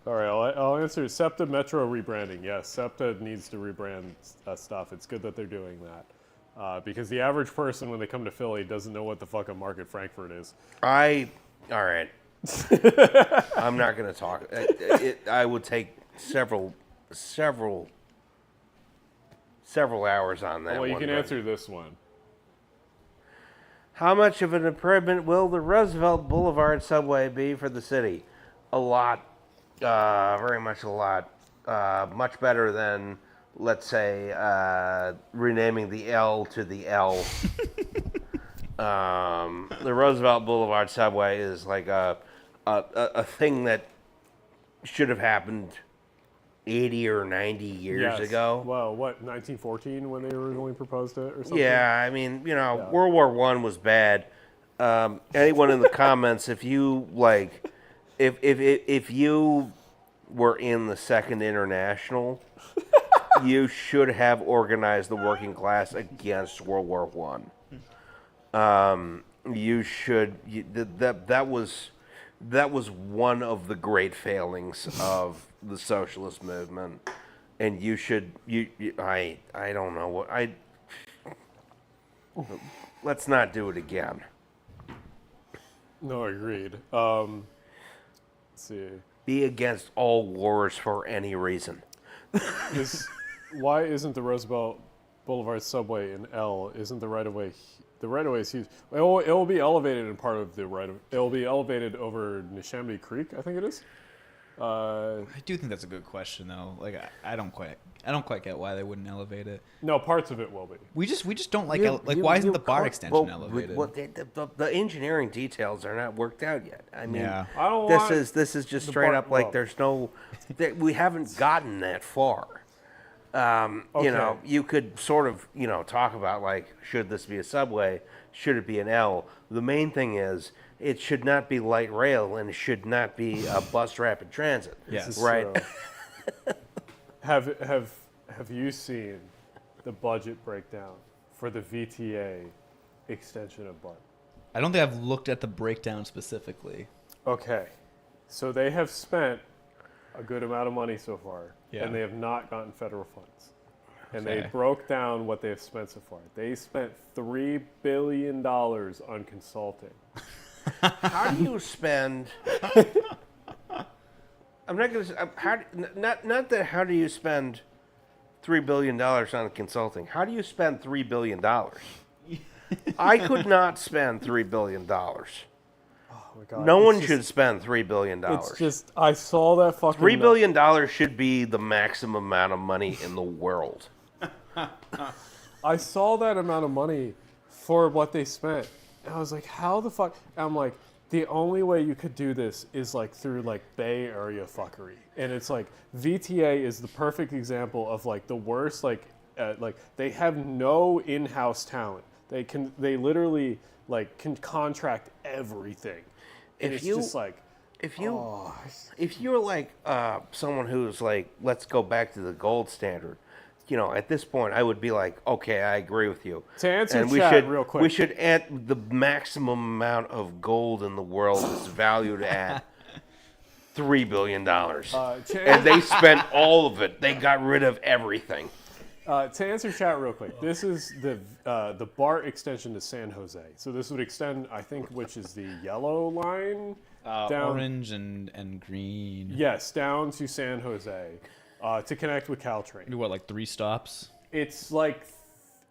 All right, I'll answer SEPTA Metro rebranding. Yes, SEPTA needs to rebrand stuff. It's good that they're doing that. Because the average person, when they come to Philly, doesn't know what the fuck a Market Frankfurt is. All right. I'm not going to talk. I would take several hours on that. Well, you one, can but answer this one. How much of an improvement will the Roosevelt Boulevard subway be for the city? A lot. Very much a lot. Much better than, let's say, renaming the L to the L. The Roosevelt Boulevard subway is like a thing that should have happened 80 or 90 years Yes. ago. Well, what, 1914 when they originally proposed it or something? Yeah, I mean, you know, World War I was bad. Anyone in the comments, if you like, if you were in the Second International, you should have organized the working class against World War I. That was one of the great failings of the socialist movement, and I don't know what let's not do it again. No, agreed. Let's see. Be against all wars for any reason. Why isn't the Roosevelt Boulevard subway in L? Isn't the right of way? The right of way is huge. It will be elevated in part of the right of. It will be elevated over Neshaminy Creek, I think it is. I do think that's a good question, though. Like, I don't quite get why they wouldn't elevate it. No, parts of it will be. We just don't like why isn't the bar extension elevated? The engineering details are not worked out yet. I mean, Yeah. I don't this want is just the straight bar- up like well- there's no, we haven't gotten that far. You know, you could sort of, you know, talk about like, should this be a subway? Should it be an L? The main thing is, it should not be light rail and it should not be a bus rapid transit. Yes. This is Right. true. Have you seen the budget breakdown for the VTA extension of BART? I don't think I've looked at the breakdown specifically. Okay, so they have spent a good amount of money so far, Yeah. and they have not gotten federal funds. And Okay. they broke down what they've spent so far. They spent $3 billion on consulting. How do you spend? I'm not going to. Not that. How do you spend $3 billion on consulting? How do you spend $3 billion? I could not spend $3 billion. Oh my God. No it's one just- should spend $3 billion. It's just, I saw that fucking... $3 billion should be the maximum amount of money in the world. I saw that amount of money for what they spent. And I was like, how the fuck? And I'm like, the only way you could do this is like through like Bay Area fuckery. And it's like, VTA is the perfect example of like the worst, like they have no in-house talent. They literally like can contract everything. And If it's you- just like, If you're like someone who's like, let's go back to the gold standard, you know, at this point, I would be like, okay, I agree with you. To answer and we chat should, real quick. we should add the maximum amount of gold in the world is valued at $3 billion. And they spent all of it. They got rid of everything. To answer chat real quick, this is the BART extension to San Jose. So this would extend, I think, which is the yellow line? Down, Orange and green. Yes, down to San Jose. to connect with Caltrain. Do what, like 3 stops? It's like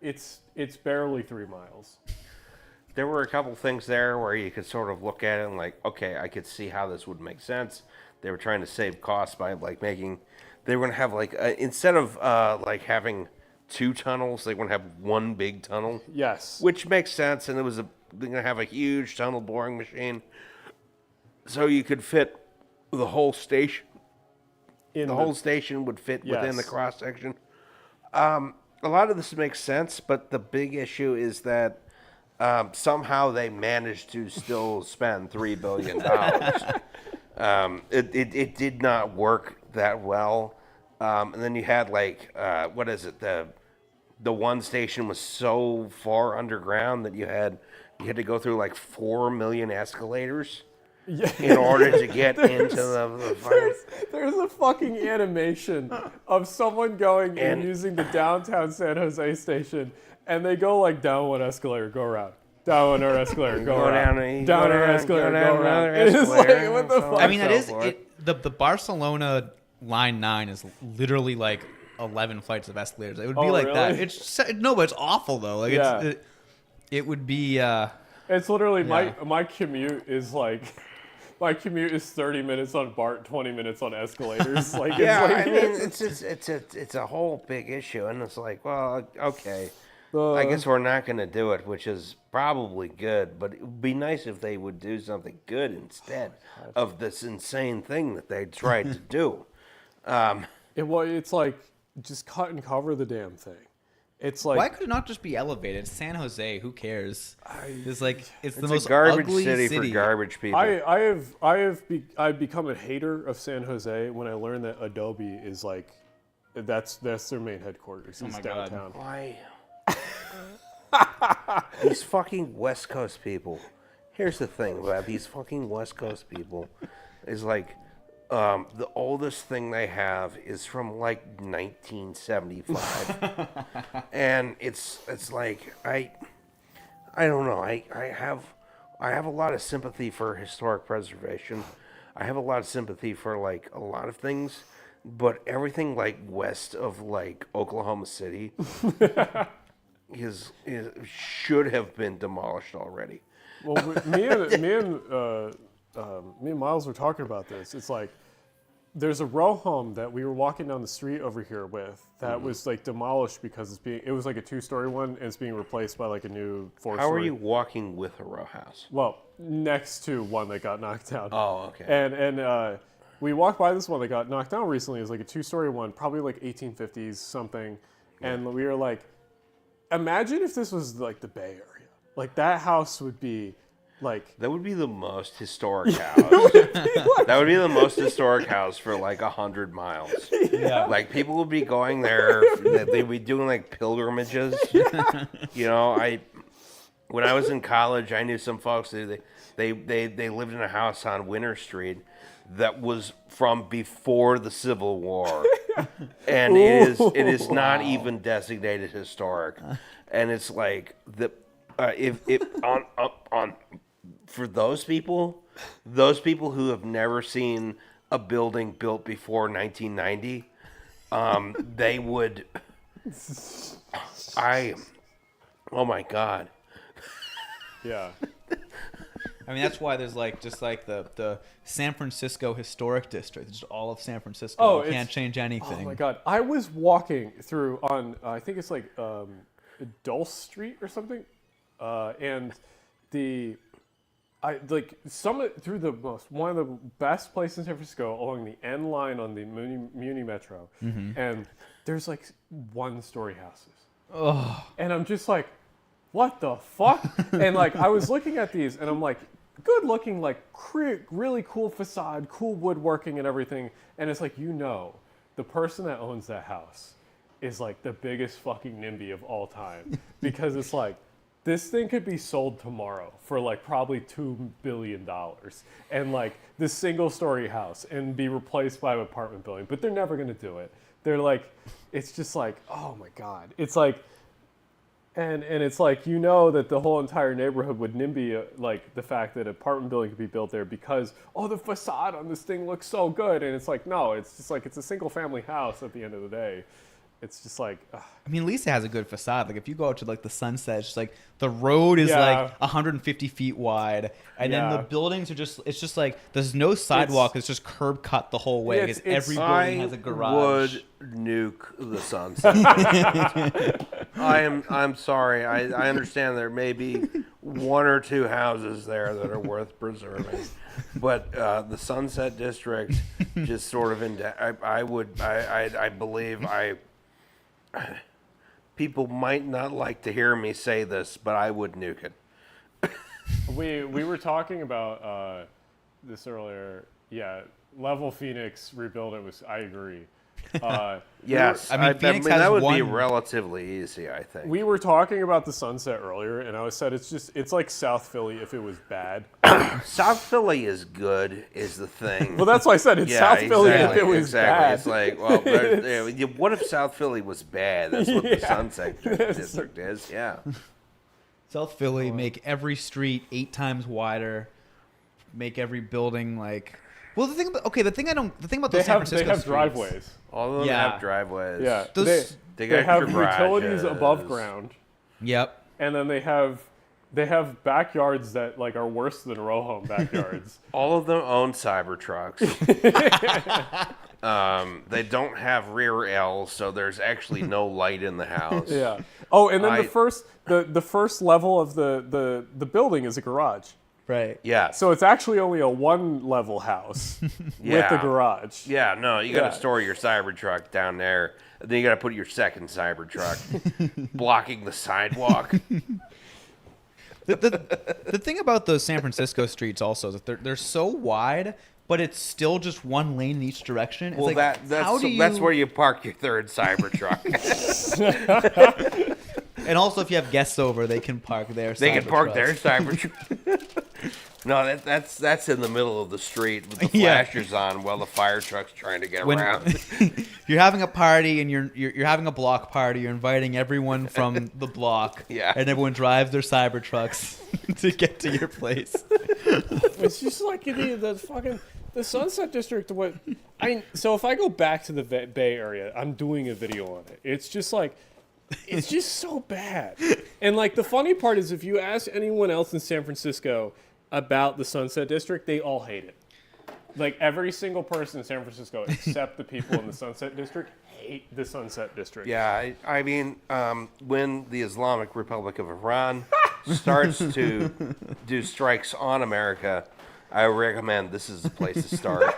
it's barely 3 miles. There were a couple things there where you could sort of look at it and like, okay, I could see how this would make sense. They were trying to save costs by like making, they were going to have like, instead of like having 2 tunnels, they were going to have 1 big tunnel. Yes. Which makes sense, and they're going to have a huge tunnel boring machine. So you could fit the whole station. Whole station would fit within the cross section. A lot of this makes sense, but the big issue is that somehow they managed to still spend $3 billion. It did not work that well. And then you had like, what is it? The one station was so far underground that you had to go through like 4 million escalators in order to get into the There's a fucking animation of someone going and using the downtown San Jose station, and they go like down one escalator, go around. Down another escalator, go around. Down another escalator, go around. It's like, what the fuck? I mean, that is the Barcelona line 9 is literally like 11 flights of escalators. It would be like that. It's but it's awful though. Like it would be. It's literally my commute is like. My commute is 30 minutes on BART, 20 minutes on escalators. Like, I mean, it's a whole big issue, and it's like, well, okay, I guess we're not going to do it, which is probably good, but it would be nice if they would do something good instead of this insane thing that they tried to do. It's like, just cut and cover the damn thing. It's like, why could it not just be elevated? It's San Jose. Who cares? It's the most garbage ugly city for garbage people. I've become a hater of San Jose when I learned that Adobe is like, that's their main headquarters. It's downtown. Why? These fucking West Coast people. Here's the thing about these fucking West Coast people, is like. The oldest thing they have is from like 1975, and it's like I don't know. I have a lot of sympathy for historic preservation. I have a lot of sympathy for like a lot of things, but everything like west of like Oklahoma City should have been demolished already. Well, me and Miles were talking about this. It's like there's a row home that we were walking down the street over here with that was like demolished because it was like a 2-story one and it's being replaced by like a new 4-story. How are you walking with a row house? Well, next to one that got knocked down. Oh, okay. And we walked by this one that got knocked down recently. It was like a 2-story one, probably like 1850s something. And we were like, imagine if this was like the Bay Area. Like that house would be like, that would be the most historic house. That would be the most historic house for like 100 miles. Yeah. Like people would be going there. They'd be doing like pilgrimages. You know, when I was in college, I knew some folks. They lived in a house on Winter Street that was from before the Civil War, and it is not even designated historic. And it's like for those people who have never seen a building built before 1990, they would. Oh my God. yeah. I mean, that's why there's like just like the San Francisco Historic District. It's just all of San Francisco. Oh, you can't change anything. Oh my God. I was walking through on, I think it's like Dulce Street or something. And one of the best places in San Francisco along the N line on the Muni Metro. Mm-hmm. And there's like 1-story houses. Oh. And I'm just like, what the fuck? And like, I was looking at these and I'm like, good looking, like really cool facade, cool woodworking and everything. And it's like, the person that owns that house is like the biggest fucking NIMBY of all time. Because it's like, this thing could be sold tomorrow for like probably $2 billion and like this 1-story house and be replaced by an apartment building, but they're never going to do it. They're like, it's just like, oh my God. It's like, And it's like, you know, that the whole entire neighborhood would NIMBY like the fact that an apartment building could be built there because, oh, the facade on this thing looks so good. And it's like, no, it's just like, it's a single family house at the end of the day. It's just like, ugh. I mean, at least it has a good facade. Like if you go out to like the Sunset, it's just like the road is like 150 feet wide, and then the buildings are just—it's just like there's no sidewalk. It's just curb cut the whole way. Because every building has a garage. Would nuke the Sunset. I'm sorry. I understand there may be one or two houses there that are worth preserving, but the Sunset District just sort of I believe people might not like to hear me say this, but I would nuke it. We were talking about this earlier. Yeah, Level Phoenix rebuild it was. I agree. Yes, I mean, Phoenix has that would be one- relatively easy, I think. We were talking about the Sunset earlier, and I said it's like South Philly if it was bad. South Philly is good, is the thing. Well, that's why I said it's South Philly if it was exactly. bad. It's like, well, what if South Philly was bad? That's what the Sunset District is. Yeah. South Philly, make every street 8 times wider, make every building like. Well, the thing about They those San Francisco have streets, driveways. All of them Yeah. have driveways. Yeah, Those- They they got have garages. utilities above ground, Yep. and then they have backyards that like are worse than row home backyards. All of them own Cybertrucks. They don't have rear L's, so there's actually no light in the house. Yeah. Oh, and then the first level of the building is a garage. Right. Yeah. So it's actually only a 1-level house with the garage. Yeah, no, you got to Yeah. store your Cybertruck down there. Then you got to put your second Cybertruck blocking the sidewalk. The thing about those San Francisco streets also is that they're so wide, but it's still just one lane in each direction. It's Well, like, that's where you park your third Cybertruck. And also, if you have guests over, they can park their. They can park their Cybertrucks. Cybertruck. No, that's in the middle of the street with the Yeah. flashers on while the fire truck's trying to get When around. you're having a party and you're having a block party, you're inviting everyone from the block, Yeah. and everyone drives their Cybertrucks to get to your place. It's just like the fucking the Sunset District. So if I go back to the Bay Area, I'm doing a video on it. It's just like. It's just so bad. And like the funny part is if you ask anyone else in San Francisco about the Sunset District, they all hate it. Like every single person in San Francisco except the people in the Sunset District hate the Sunset District. Yeah, I mean, when the Islamic Republic of Iran starts to do strikes on America, I recommend this is the place to start.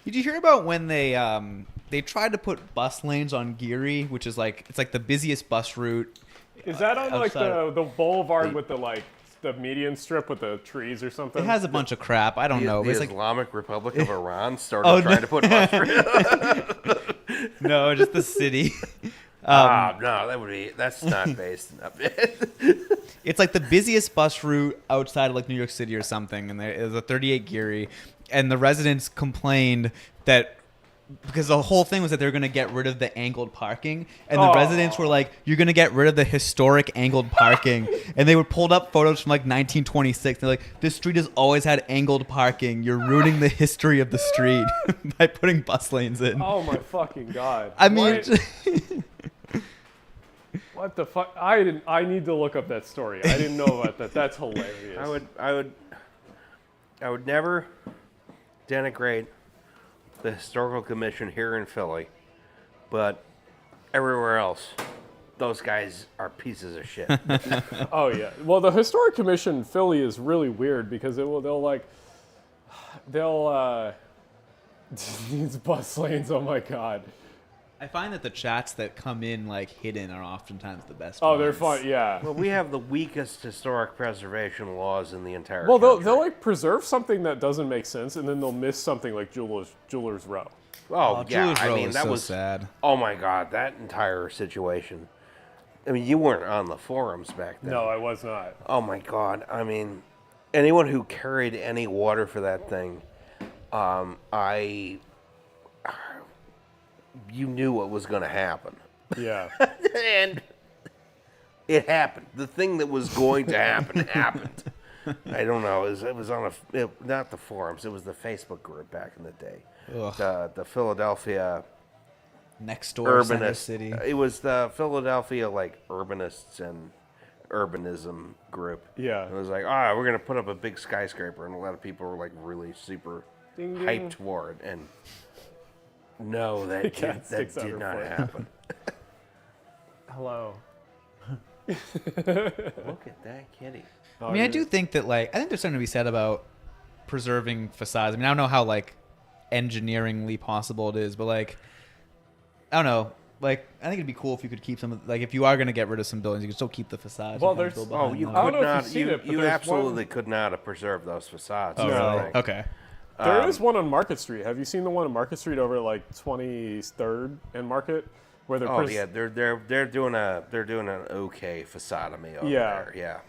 Did you hear about when they tried to put bus lanes on Geary, which is like it's like the busiest bus route? Is that on like outside- the boulevard with the median strip with the trees or something? It has a bunch of crap. I don't know. The But it's like Islamic Republic of Iran started trying to put bus routes. no, just the city. No, that's not based enough. It's like the busiest bus route outside of like New York City or something, and there is a 38 Geary, and the residents complained that because the whole thing was that they were going to get rid of the angled parking, and the residents were like, "You're going to get rid of the historic angled parking," and they would pulled up photos from like 1926. They're like, "This street has always had angled parking. You're ruining the history of the street by putting bus lanes in." Oh my fucking god! I mean. What the fuck? I need to look up that story. I didn't know about that. That's hilarious. I would never denigrate the historical commission here in Philly, but everywhere else, those guys are pieces of shit. Oh yeah. Well, the Historic Commission in Philly is really weird because they'll these bus lanes. Oh my god. I find that the chats that come in like hidden are oftentimes the best. Oh, they're ones. fun. Yeah. Well, we have the weakest historic preservation laws in the entire Well, country. they'll like preserve something that doesn't make sense, and then they'll miss something like Jewelers Row. Oh, yeah. Julius I Rowe mean, is that so was sad. Oh my God, that entire situation. I mean, you weren't on the forums back then. No, I was not. Oh my God. I mean, anyone who carried any water for that thing, you knew what was going to happen. Yeah. And it happened. The thing that was going to happen happened. I don't know. It was on not the forums. It was the Facebook group back in the day. Ugh. The Philadelphia Next door, Center urbanist. City. It was the Philadelphia like urbanists and urbanism group. Yeah. It was like, we're gonna put up a big skyscraper, and a lot of people were like really super Ding, ding. hyped for it. And no, that cat sticks out did her not foot. happen. Hello. Look at that kitty. I mean, I do think that, like, I think there's something to be said about preserving facades. I mean, I don't know how, like, engineeringly possible it is, but, like, I don't know. Like, I think it'd be cool if you could keep some of, like, if you are going to get rid of some buildings, you can still keep the facades. Well, and kind of there's- build behind You them. I don't could know if not. you've seen it, but You there's absolutely one- could not have preserved those facades. Oh, I No. really? think. Okay. There is one on Market Street. Have you seen the one on Market Street over like 23rd and Market, where they're Oh yeah, they're doing an okay facadomy over Yeah. there. Yeah.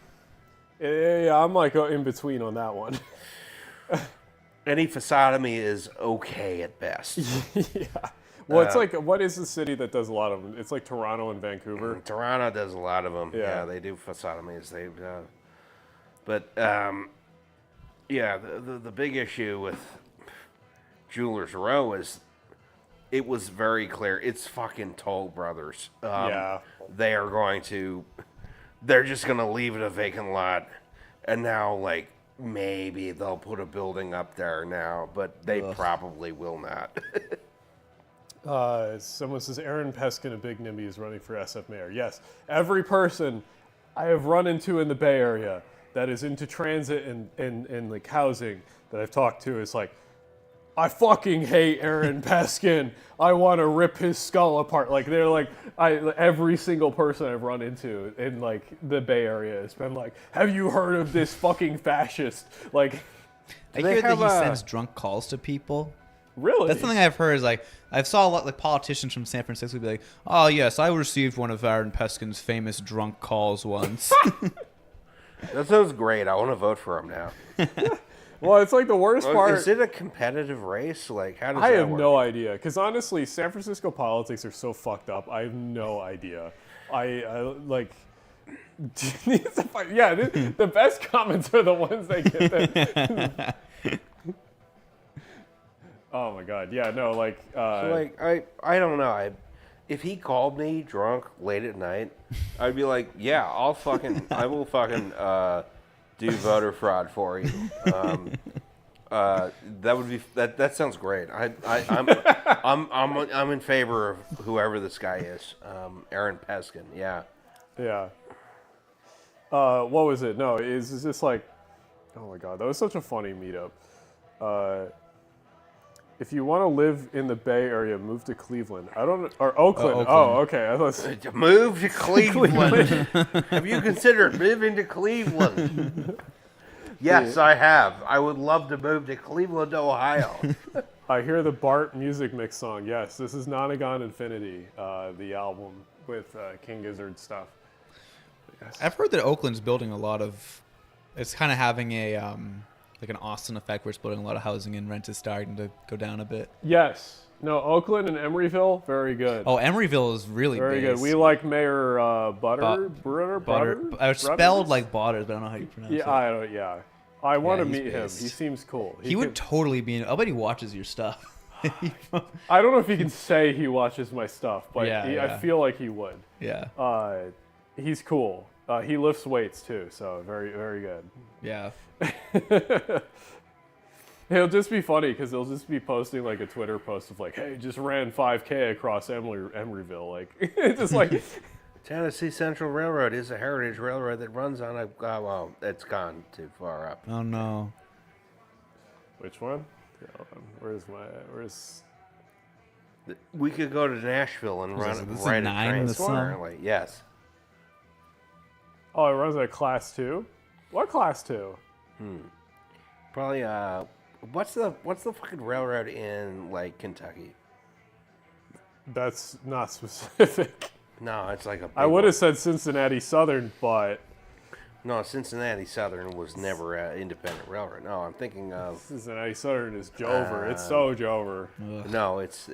Yeah, I'm like in between on that one. Any facadomy is okay at best. Yeah. Well, it's like, what is the city that does a lot of them? It's like Toronto and Vancouver. Toronto does a lot of them. Yeah. Yeah, they do facadomies. Yeah, the big issue with Jewelers Row is it was very clear. It's fucking Toll Brothers. Yeah. They're just going to leave it a vacant lot. And now, like, maybe they'll put a building up there now, but they probably will not. Someone says Aaron Peskin of Big NIMBY is running for SF mayor. Yes, every person I have run into in the Bay Area that is into transit and like housing that I've talked to is like, I fucking hate Aaron Peskin. I want to rip his skull apart. Like they're like, every single person I've run into in like the Bay Area has been like, have you heard of this fucking fascist? Like, I they hear that have he a- sends drunk calls to people. really? That's something I've heard. Is like I saw a lot like politicians from San Francisco be like, "Oh yes, I received one of Aaron Peskin's famous drunk calls once." That sounds great. I want to vote for him now. Well, it's like the worst part. Is it a competitive race? Like, how does I that have work? no idea, because honestly, San Francisco politics are so fucked up. I have no idea. I like. Yeah, the best comments are the ones that get them. Oh my god, yeah, no, like. Like, I don't know. If he called me drunk late at night, I'd be like, yeah, I will fucking do voter fraud for you. That would be that sounds great. I'm in favor of whoever this guy is. Aaron Peskin. Yeah. Yeah. What was it? No, it's just like, oh my god, that was such a funny meetup. If you want to live in the Bay Area, move to Cleveland. Or Oakland. Oakland. Oh, okay. I thought, Move to Cleveland. Have you considered moving to Cleveland? Yes, I have. I would love to move to Cleveland, Ohio. I hear the Bart music mix song. Yes, this is Nonagon Infinity, the album with King Gizzard stuff. Yes. I've heard that Oakland's building a lot of. It's kind of having a like an Austin effect where it's building a lot of housing and rent is starting to go down a bit. Yes. No, Oakland and Emeryville, very good. Oh, Emeryville is really very big. good. We like Mayor Butter. It's spelled like Butters, but I don't know how you pronounce it. I want to he's meet him. based. He seems cool. He would totally be. I bet he watches your stuff. I don't know if he can say he watches my stuff, but Yeah, I yeah. feel like he would. Yeah. He's cool. He lifts weights too, so very, very good. Yeah. It'll just be funny because they'll just be posting like a Twitter post of like, "Hey, just ran 5K across Emeryville." Like, it's just like, Tennessee Central Railroad is a heritage railroad that runs on a. Well, it's gone too far up. Oh no. which one? Hold on. Where's? We could go to Nashville and run this right a 9 train this summer? currently. Yes. Oh, it runs at class 2. What class 2? Probably. What's the fucking railroad in like Kentucky? That's not specific. No, it's like a. I would have said Cincinnati Southern, but No, Cincinnati Southern was never an independent railroad. No, I'm thinking of. Cincinnati Southern is Jover. It's so Jover. No, it's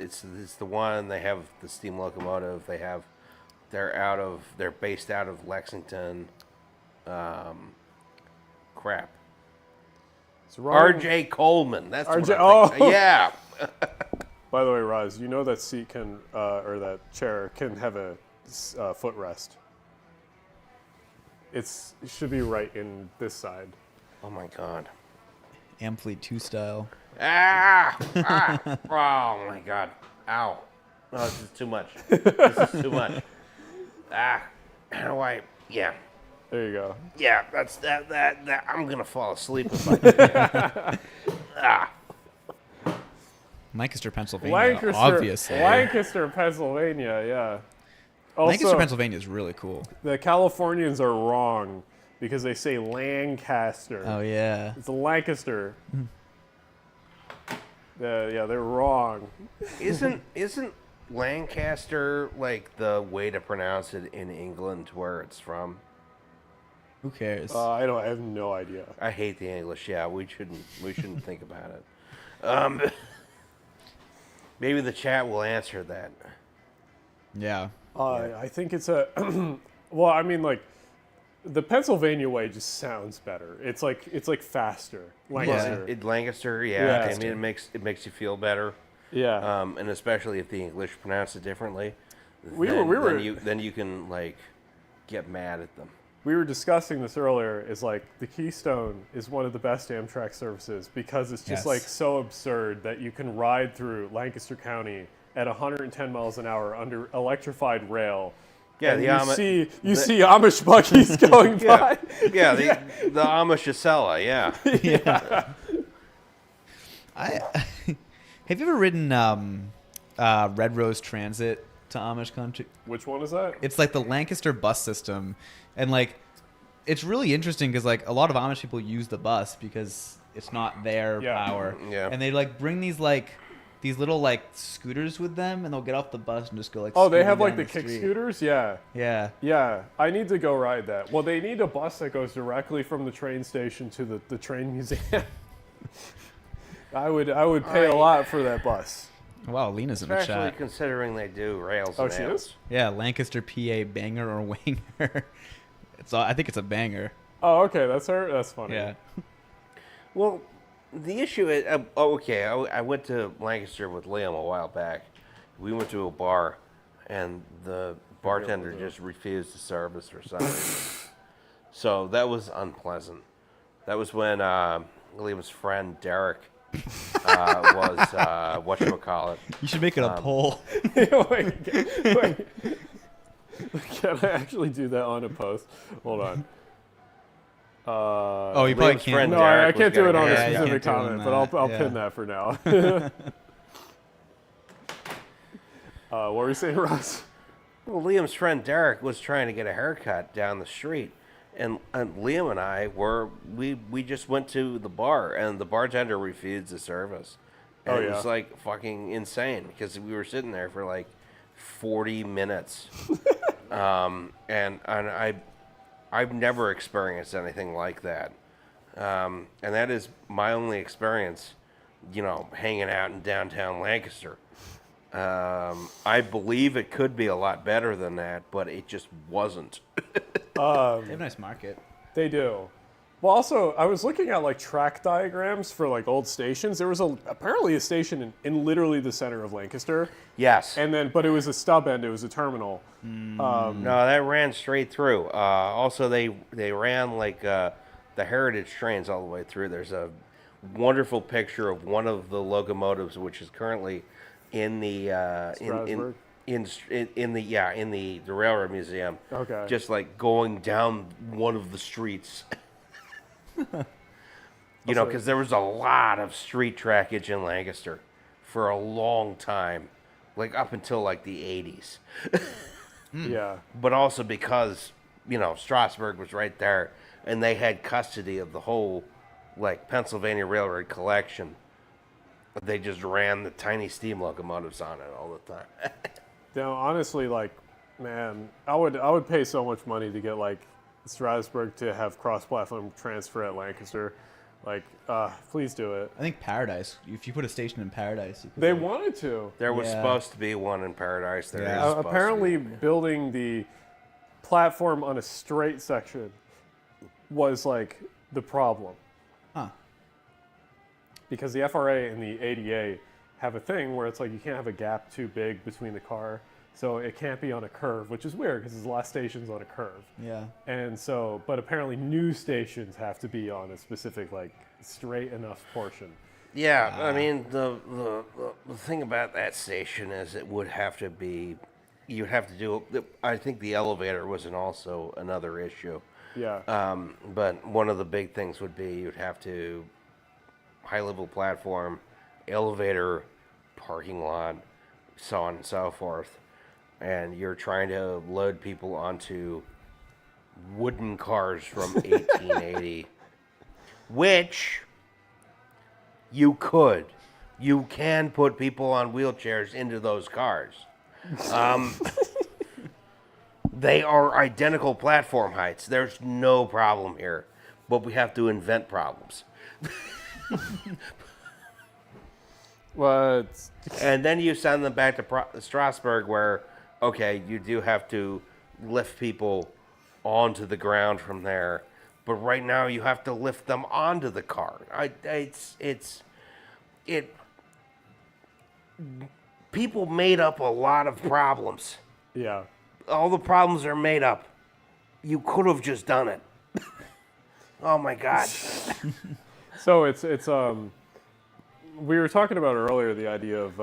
the one. They have the steam locomotive. They have They're based out of Lexington. Crap. So Ryan- R.J. Coleman. That's what R.J. I'm thinking. Oh. Yeah. By the way, Roz, you know that seat can, or that chair can have a footrest. It should be right in this side. Oh my God. Amfleet 2 style. Ah! Oh my God. Ow. No, this is too much. This is too much. How do I? Yeah. There you go. Yeah, that's that. I'm gonna fall asleep if I do that. Lancaster, Pennsylvania, obviously. Lancaster, Pennsylvania, yeah. Also, Lancaster, Pennsylvania is really cool. the Californians are wrong because they say Lancaster. Oh, yeah. It's Lancaster. Yeah, they're wrong. Isn't Lancaster like the way to pronounce it in England where it's from? Who cares? I have no idea. I hate the English. Yeah, we shouldn't think about it. Maybe the chat will answer that. yeah. I think it's a. Well, I mean, like, the Pennsylvania way just sounds better. It's like faster. Lancaster. Lancaster, Yeah. I mean, it makes you feel better. Yeah. And especially if the English pronounce it differently, then you can like get mad at them. We were discussing this earlier. Is like the Keystone is one of the best Amtrak services because it's just Yes. like so absurd that you can ride through Lancaster County at 110 miles an hour under electrified rail. Yeah, and the you see Amish buggies going by. Yeah, the Amish Acela, yeah. Have you ever ridden Red Rose Transit to Amish country? Which one is that? It's like the Lancaster bus system, and like it's really interesting because like a lot of Amish people use the bus because it's not their power, and they like bring these little like scooters with them, and they'll get off the bus and just go like. Oh, they scooting have like down the kick street. scooters. Yeah. Yeah. I need to go ride that. Well, they need a bus that goes directly from the train station to the train museum. I would pay a lot for that bus. Wow, Lena's in the Especially chat. considering they do rails and she nails. is? Yeah, Lancaster, PA, banger or winger. I think it's a banger. Oh, okay, that's her. That's funny. Yeah. Well, the issue is, I went to Lancaster with Liam a while back. We went to a bar, and the bartender just refused to serve us for some reason. So that was unpleasant. That was when Liam's friend Derek was whatchamacallit. You should make it a poll. wait. Can I actually do that on a post? Hold on. You probably Liam's can't. friend No, Derek I was can't do gonna it on get a Yeah, you specific can't do it on comment, but I'll that, pin that for now. What were you saying, Ross? Well, Liam's friend Derek was trying to get a haircut down the street, and Liam and I we just went to the bar, and the bartender refused to serve us. And it was like fucking insane because we were sitting there for like 40 minutes, and I've never experienced anything like that, and that is my only experience, hanging out in downtown Lancaster. I believe it could be a lot better than that, but it just wasn't. They have a nice market. They do. Well, also, I was looking at like track diagrams for like old stations. There was apparently a station in literally the center of Lancaster. Yes. But it was a stub end. It was a terminal. No, that ran straight through. Also, they ran like the heritage trains all the way through. There's a wonderful picture of one of the locomotives, which is currently in the in the railroad museum. Okay. Just like going down one of the streets. Because there was a lot of street trackage in Lancaster for a long time, like up until like the 80s. Yeah. But also because, Strasburg was right there and they had custody of the whole, like, Pennsylvania Railroad collection. They just ran the tiny steam locomotives on it all the time. Now, honestly, like, man, I would pay so much money to get like Strasburg to have cross-platform transfer at Lancaster. Like, please do it. I think Paradise. If you put a station in Paradise, you could They wanted to. There was Yeah. supposed to be one in Paradise. There is Yeah. supposed to Apparently, be. building the platform on a straight section was like the problem. Huh. Because the FRA and the ADA have a thing where it's like you can't have a gap too big between the car, so it can't be on a curve, which is weird because there's a lot of stations on a curve. Yeah. And so, but apparently new stations have to be on a specific, like, straight enough portion. Yeah, I mean the thing about that station is it would have to be, you'd have to do. I think the elevator was also another issue. Yeah. But one of the big things would be you'd have to high level platform, elevator, parking lot, so on and so forth. And you're trying to load people onto wooden cars from 1880, which you can put people on wheelchairs into those cars. They are identical platform heights. There's no problem here, but we have to invent problems. What? And then you send them back to Strasbourg, where, okay, you do have to lift people onto the ground from there, but right now you have to lift them onto the car. People made up a lot of problems. Yeah. All the problems are made up. You could have just done it. Oh my God. So it's we were talking about earlier the idea of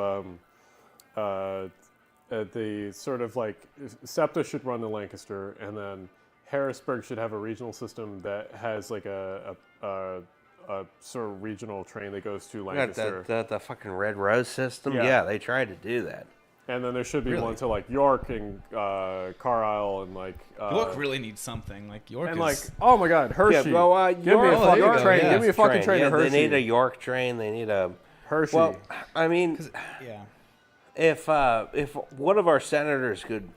the sort of like SEPTA should run to Lancaster, and then Harrisburg should have a regional system that has like a sort of regional train that goes to Lancaster. The fucking Red Rose system? Yeah. Yeah, they tried to do that. And then there should be one to like York and Carlisle and like York really needs something. Like York and is like, oh my God, Hershey. Yeah, well, give me a York- fucking there you go, train. yeah. Give me a fucking train to Hershey. They need a York train. They need a Hershey. Well, I mean, yeah. if one of our senators could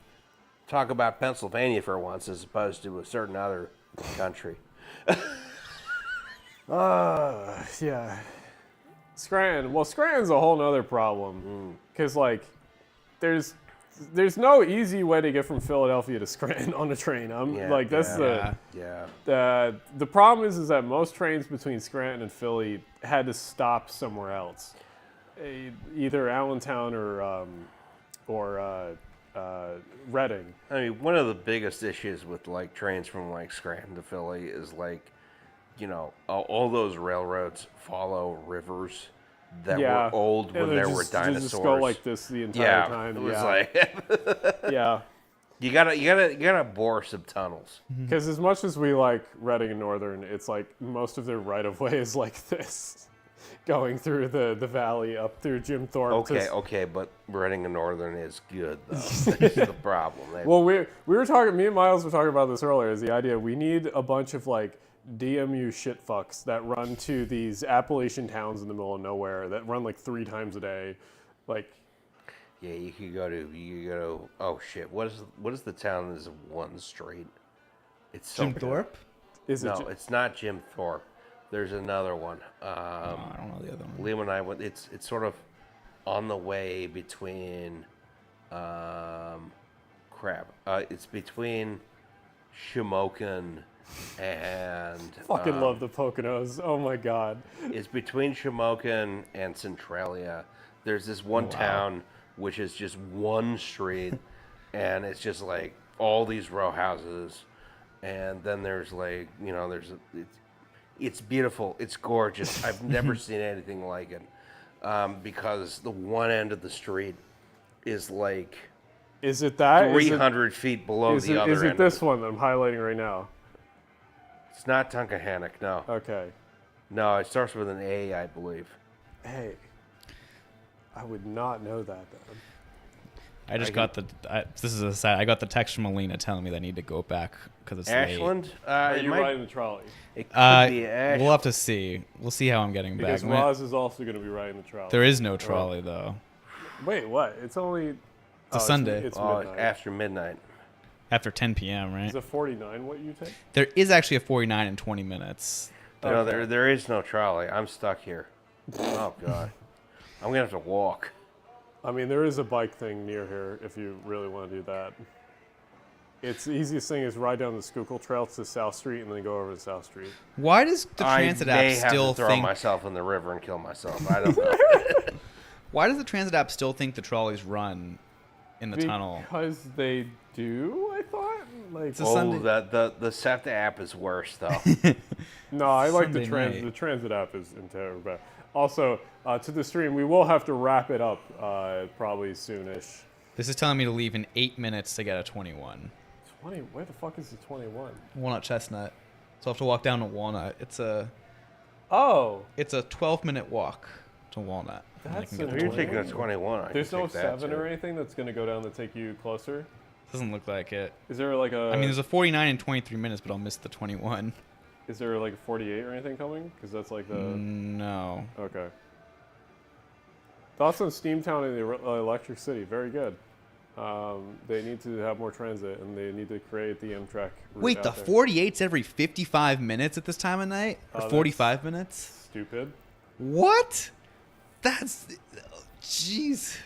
talk about Pennsylvania for once, as opposed to a certain other country. Yeah. Scranton. Well, Scranton's a whole nother problem. Because, like, there's no easy way to get from Philadelphia to Scranton on a train. The problem is that most trains between Scranton and Philly had to stop somewhere else. Either Allentown or Reading. I mean, one of the biggest issues with like trains from like Scranton to Philly is like, you know, all those railroads follow rivers that were old when there were dinosaurs. They just go like this the entire time. It was like Yeah. you gotta bore some tunnels. Because as much as we like Reading and Northern, it's like most of their right of way is like this, going through the valley up through Jim Thorpe. Okay, but Reading and Northern is good though. That's the problem. Well, we were talking. Me and Miles were talking about this earlier. Is the idea we need a bunch of like DMU shit fucks that run to these Appalachian towns in the middle of nowhere that run like 3 times a day, like. Yeah, you could go to. Oh shit! What is the town that is one street? It's Jim Thorpe? Is it? No, it's not Jim Thorpe. There's another one. I don't know the other one. Liam and I went. It's sort of on the way between. It's between Shamokin and. Fucking love the Poconos. Oh my God. It's between Shamokin and Centralia. There's this one town which is just one street, and it's just like all these row houses, and then there's like it's beautiful, it's gorgeous. I've never seen anything like it, because the one end of the street is like. Is it that 300 feet below the other end? Is it this one that I'm highlighting right now? It's not Tunkhannock, no. Okay. No, it starts with an A, I believe. Hey, I would not know that then. I just got this is a sad. I got the text from Alina telling me that I need to go back because it's Ashland? Are you riding the trolley? It could late. be Ashland. We'll have to see. We'll see how I'm getting Because back. Roz is also going to be riding the trolley. There is no trolley though. Wait, what? It's only. It's a Sunday. It's Oh, midnight. after midnight. After 10 p.m. Right? Is it 49 what you take? There is actually a 49 in 20 minutes. No, there is no trolley. I'm stuck here. Oh God, I'm gonna have to walk. I mean, there is a bike thing near here if you really want to do that. It's the easiest thing is ride down the Schuylkill Trail to South Street and then go over to South Street. Why does the transit I may app have still to throw think? myself in the river and kill myself. I don't know. Why does the transit app still think the trolleys run in the tunnel? Because they do, I thought. Like, It's a Sunday- the SEPTA app is worse though. no, I like the Sunday night. the transit app is terrible. But also, to the stream, we will have to wrap it up probably soonish. This is telling me to leave in 8 minutes to get a 21. 20? Where the fuck is the 21? Walnut Chestnut. So I have to walk down to Walnut. It's a Oh, 12-minute walk to Walnut. And I That's can get a- the If you're 21. taking a 21. I there's can no take that, 7 too. or anything that's going to go down to take you closer? Doesn't look like it. Is there like a... I mean, there's a 49 and 23 minutes, but I'll miss the 21. Is there like a 48 or anything coming? Because that's like the... No. Okay. Thoughts on Steamtown and the Electric City? Very good. They need to have more transit, and they need to create the Amtrak route Wait, out the there. 48's every 55 minutes at this time of night? Or that's- 45 minutes? Stupid. What? That's... Jeez.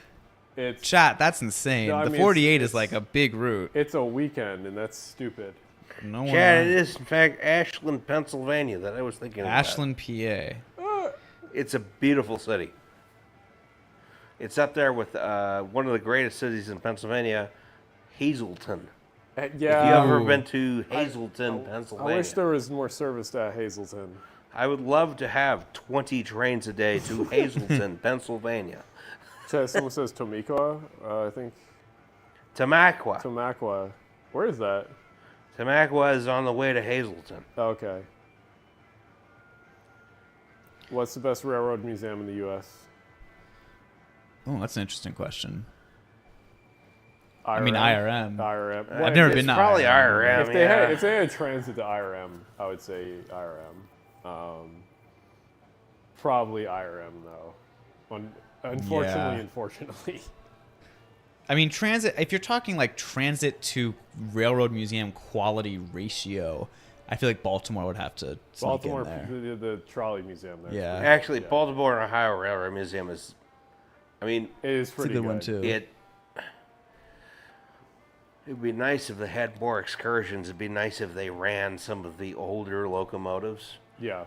It's Chat, that's insane. No, I The mean, 48 is it's- like a big route. it's a weekend, and that's stupid. No one. Chad, it is in fact Ashland, Pennsylvania that I was thinking about. Ashland, PA. It's a beautiful city. It's up there with one of the greatest cities in Pennsylvania, Hazleton. Yeah. If you ever Ooh. been to Hazleton, I Pennsylvania, wish there was more service to Hazleton. I would love to have 20 trains a day to Hazleton, Pennsylvania. Someone says Tomika, I think. Tamaqua. Tamaqua. Where is that? Tamaqua is on the way to Hazleton. Okay. What's the best railroad museum in the U.S.? Oh, that's an interesting question. IRM? I mean, IRM. IRM. I've Well, never if- been to Probably IRM. IRM. If they, yeah. had, if they had transit to IRM, I would say IRM. Probably IRM, though. Unfortunately, Yeah. unfortunately. I mean, transit, if you're talking like transit to railroad museum quality ratio, I feel like Baltimore would have to sneak Baltimore, in there. the trolley museum there. Yeah. Actually, Yeah. Baltimore and Ohio Railroad Museum is, I mean, It is It's a pretty good one, too. It'd be nice if they had more excursions. It'd be nice if they ran some of the older locomotives. Yeah.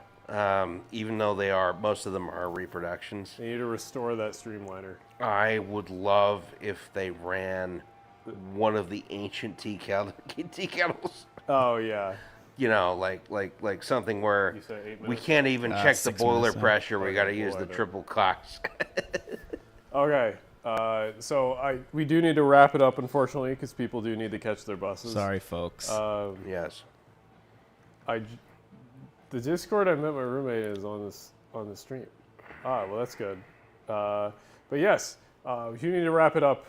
Even though most of them are reproductions. They need to restore that streamliner. I would love if they ran one of the ancient tea kettles. Oh, yeah. You know, like something where You said 8 we minutes? can't even check the 6 boiler minutes, huh? pressure. We Okay, got to we'll use the let it. triple cocks. Okay. So we do need to wrap it up, unfortunately, because people do need to catch their buses. Sorry, folks. Yes. The Discord I met my roommate is on the stream. Ah, well, that's good. But yes, you need to wrap it up.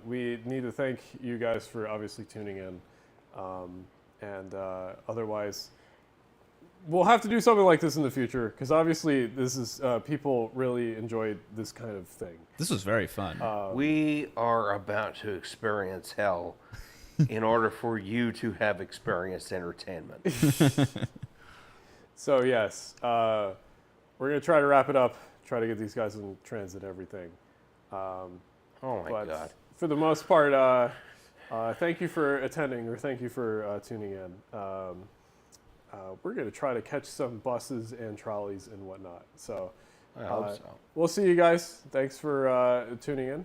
We need to thank you guys for obviously tuning in, and otherwise, we'll have to do something like this in the future because obviously this is people really enjoyed this kind of thing. This was very fun. We are about to experience hell in order for you to have experienced entertainment. So yes, we're gonna try to wrap it up. Try to get these guys in transit and everything. Oh my But God. for the most part, thank you for attending or thank you for tuning in. We're going to try to catch some buses and trolleys and whatnot. So I hope so. we'll see you guys. Thanks for tuning in.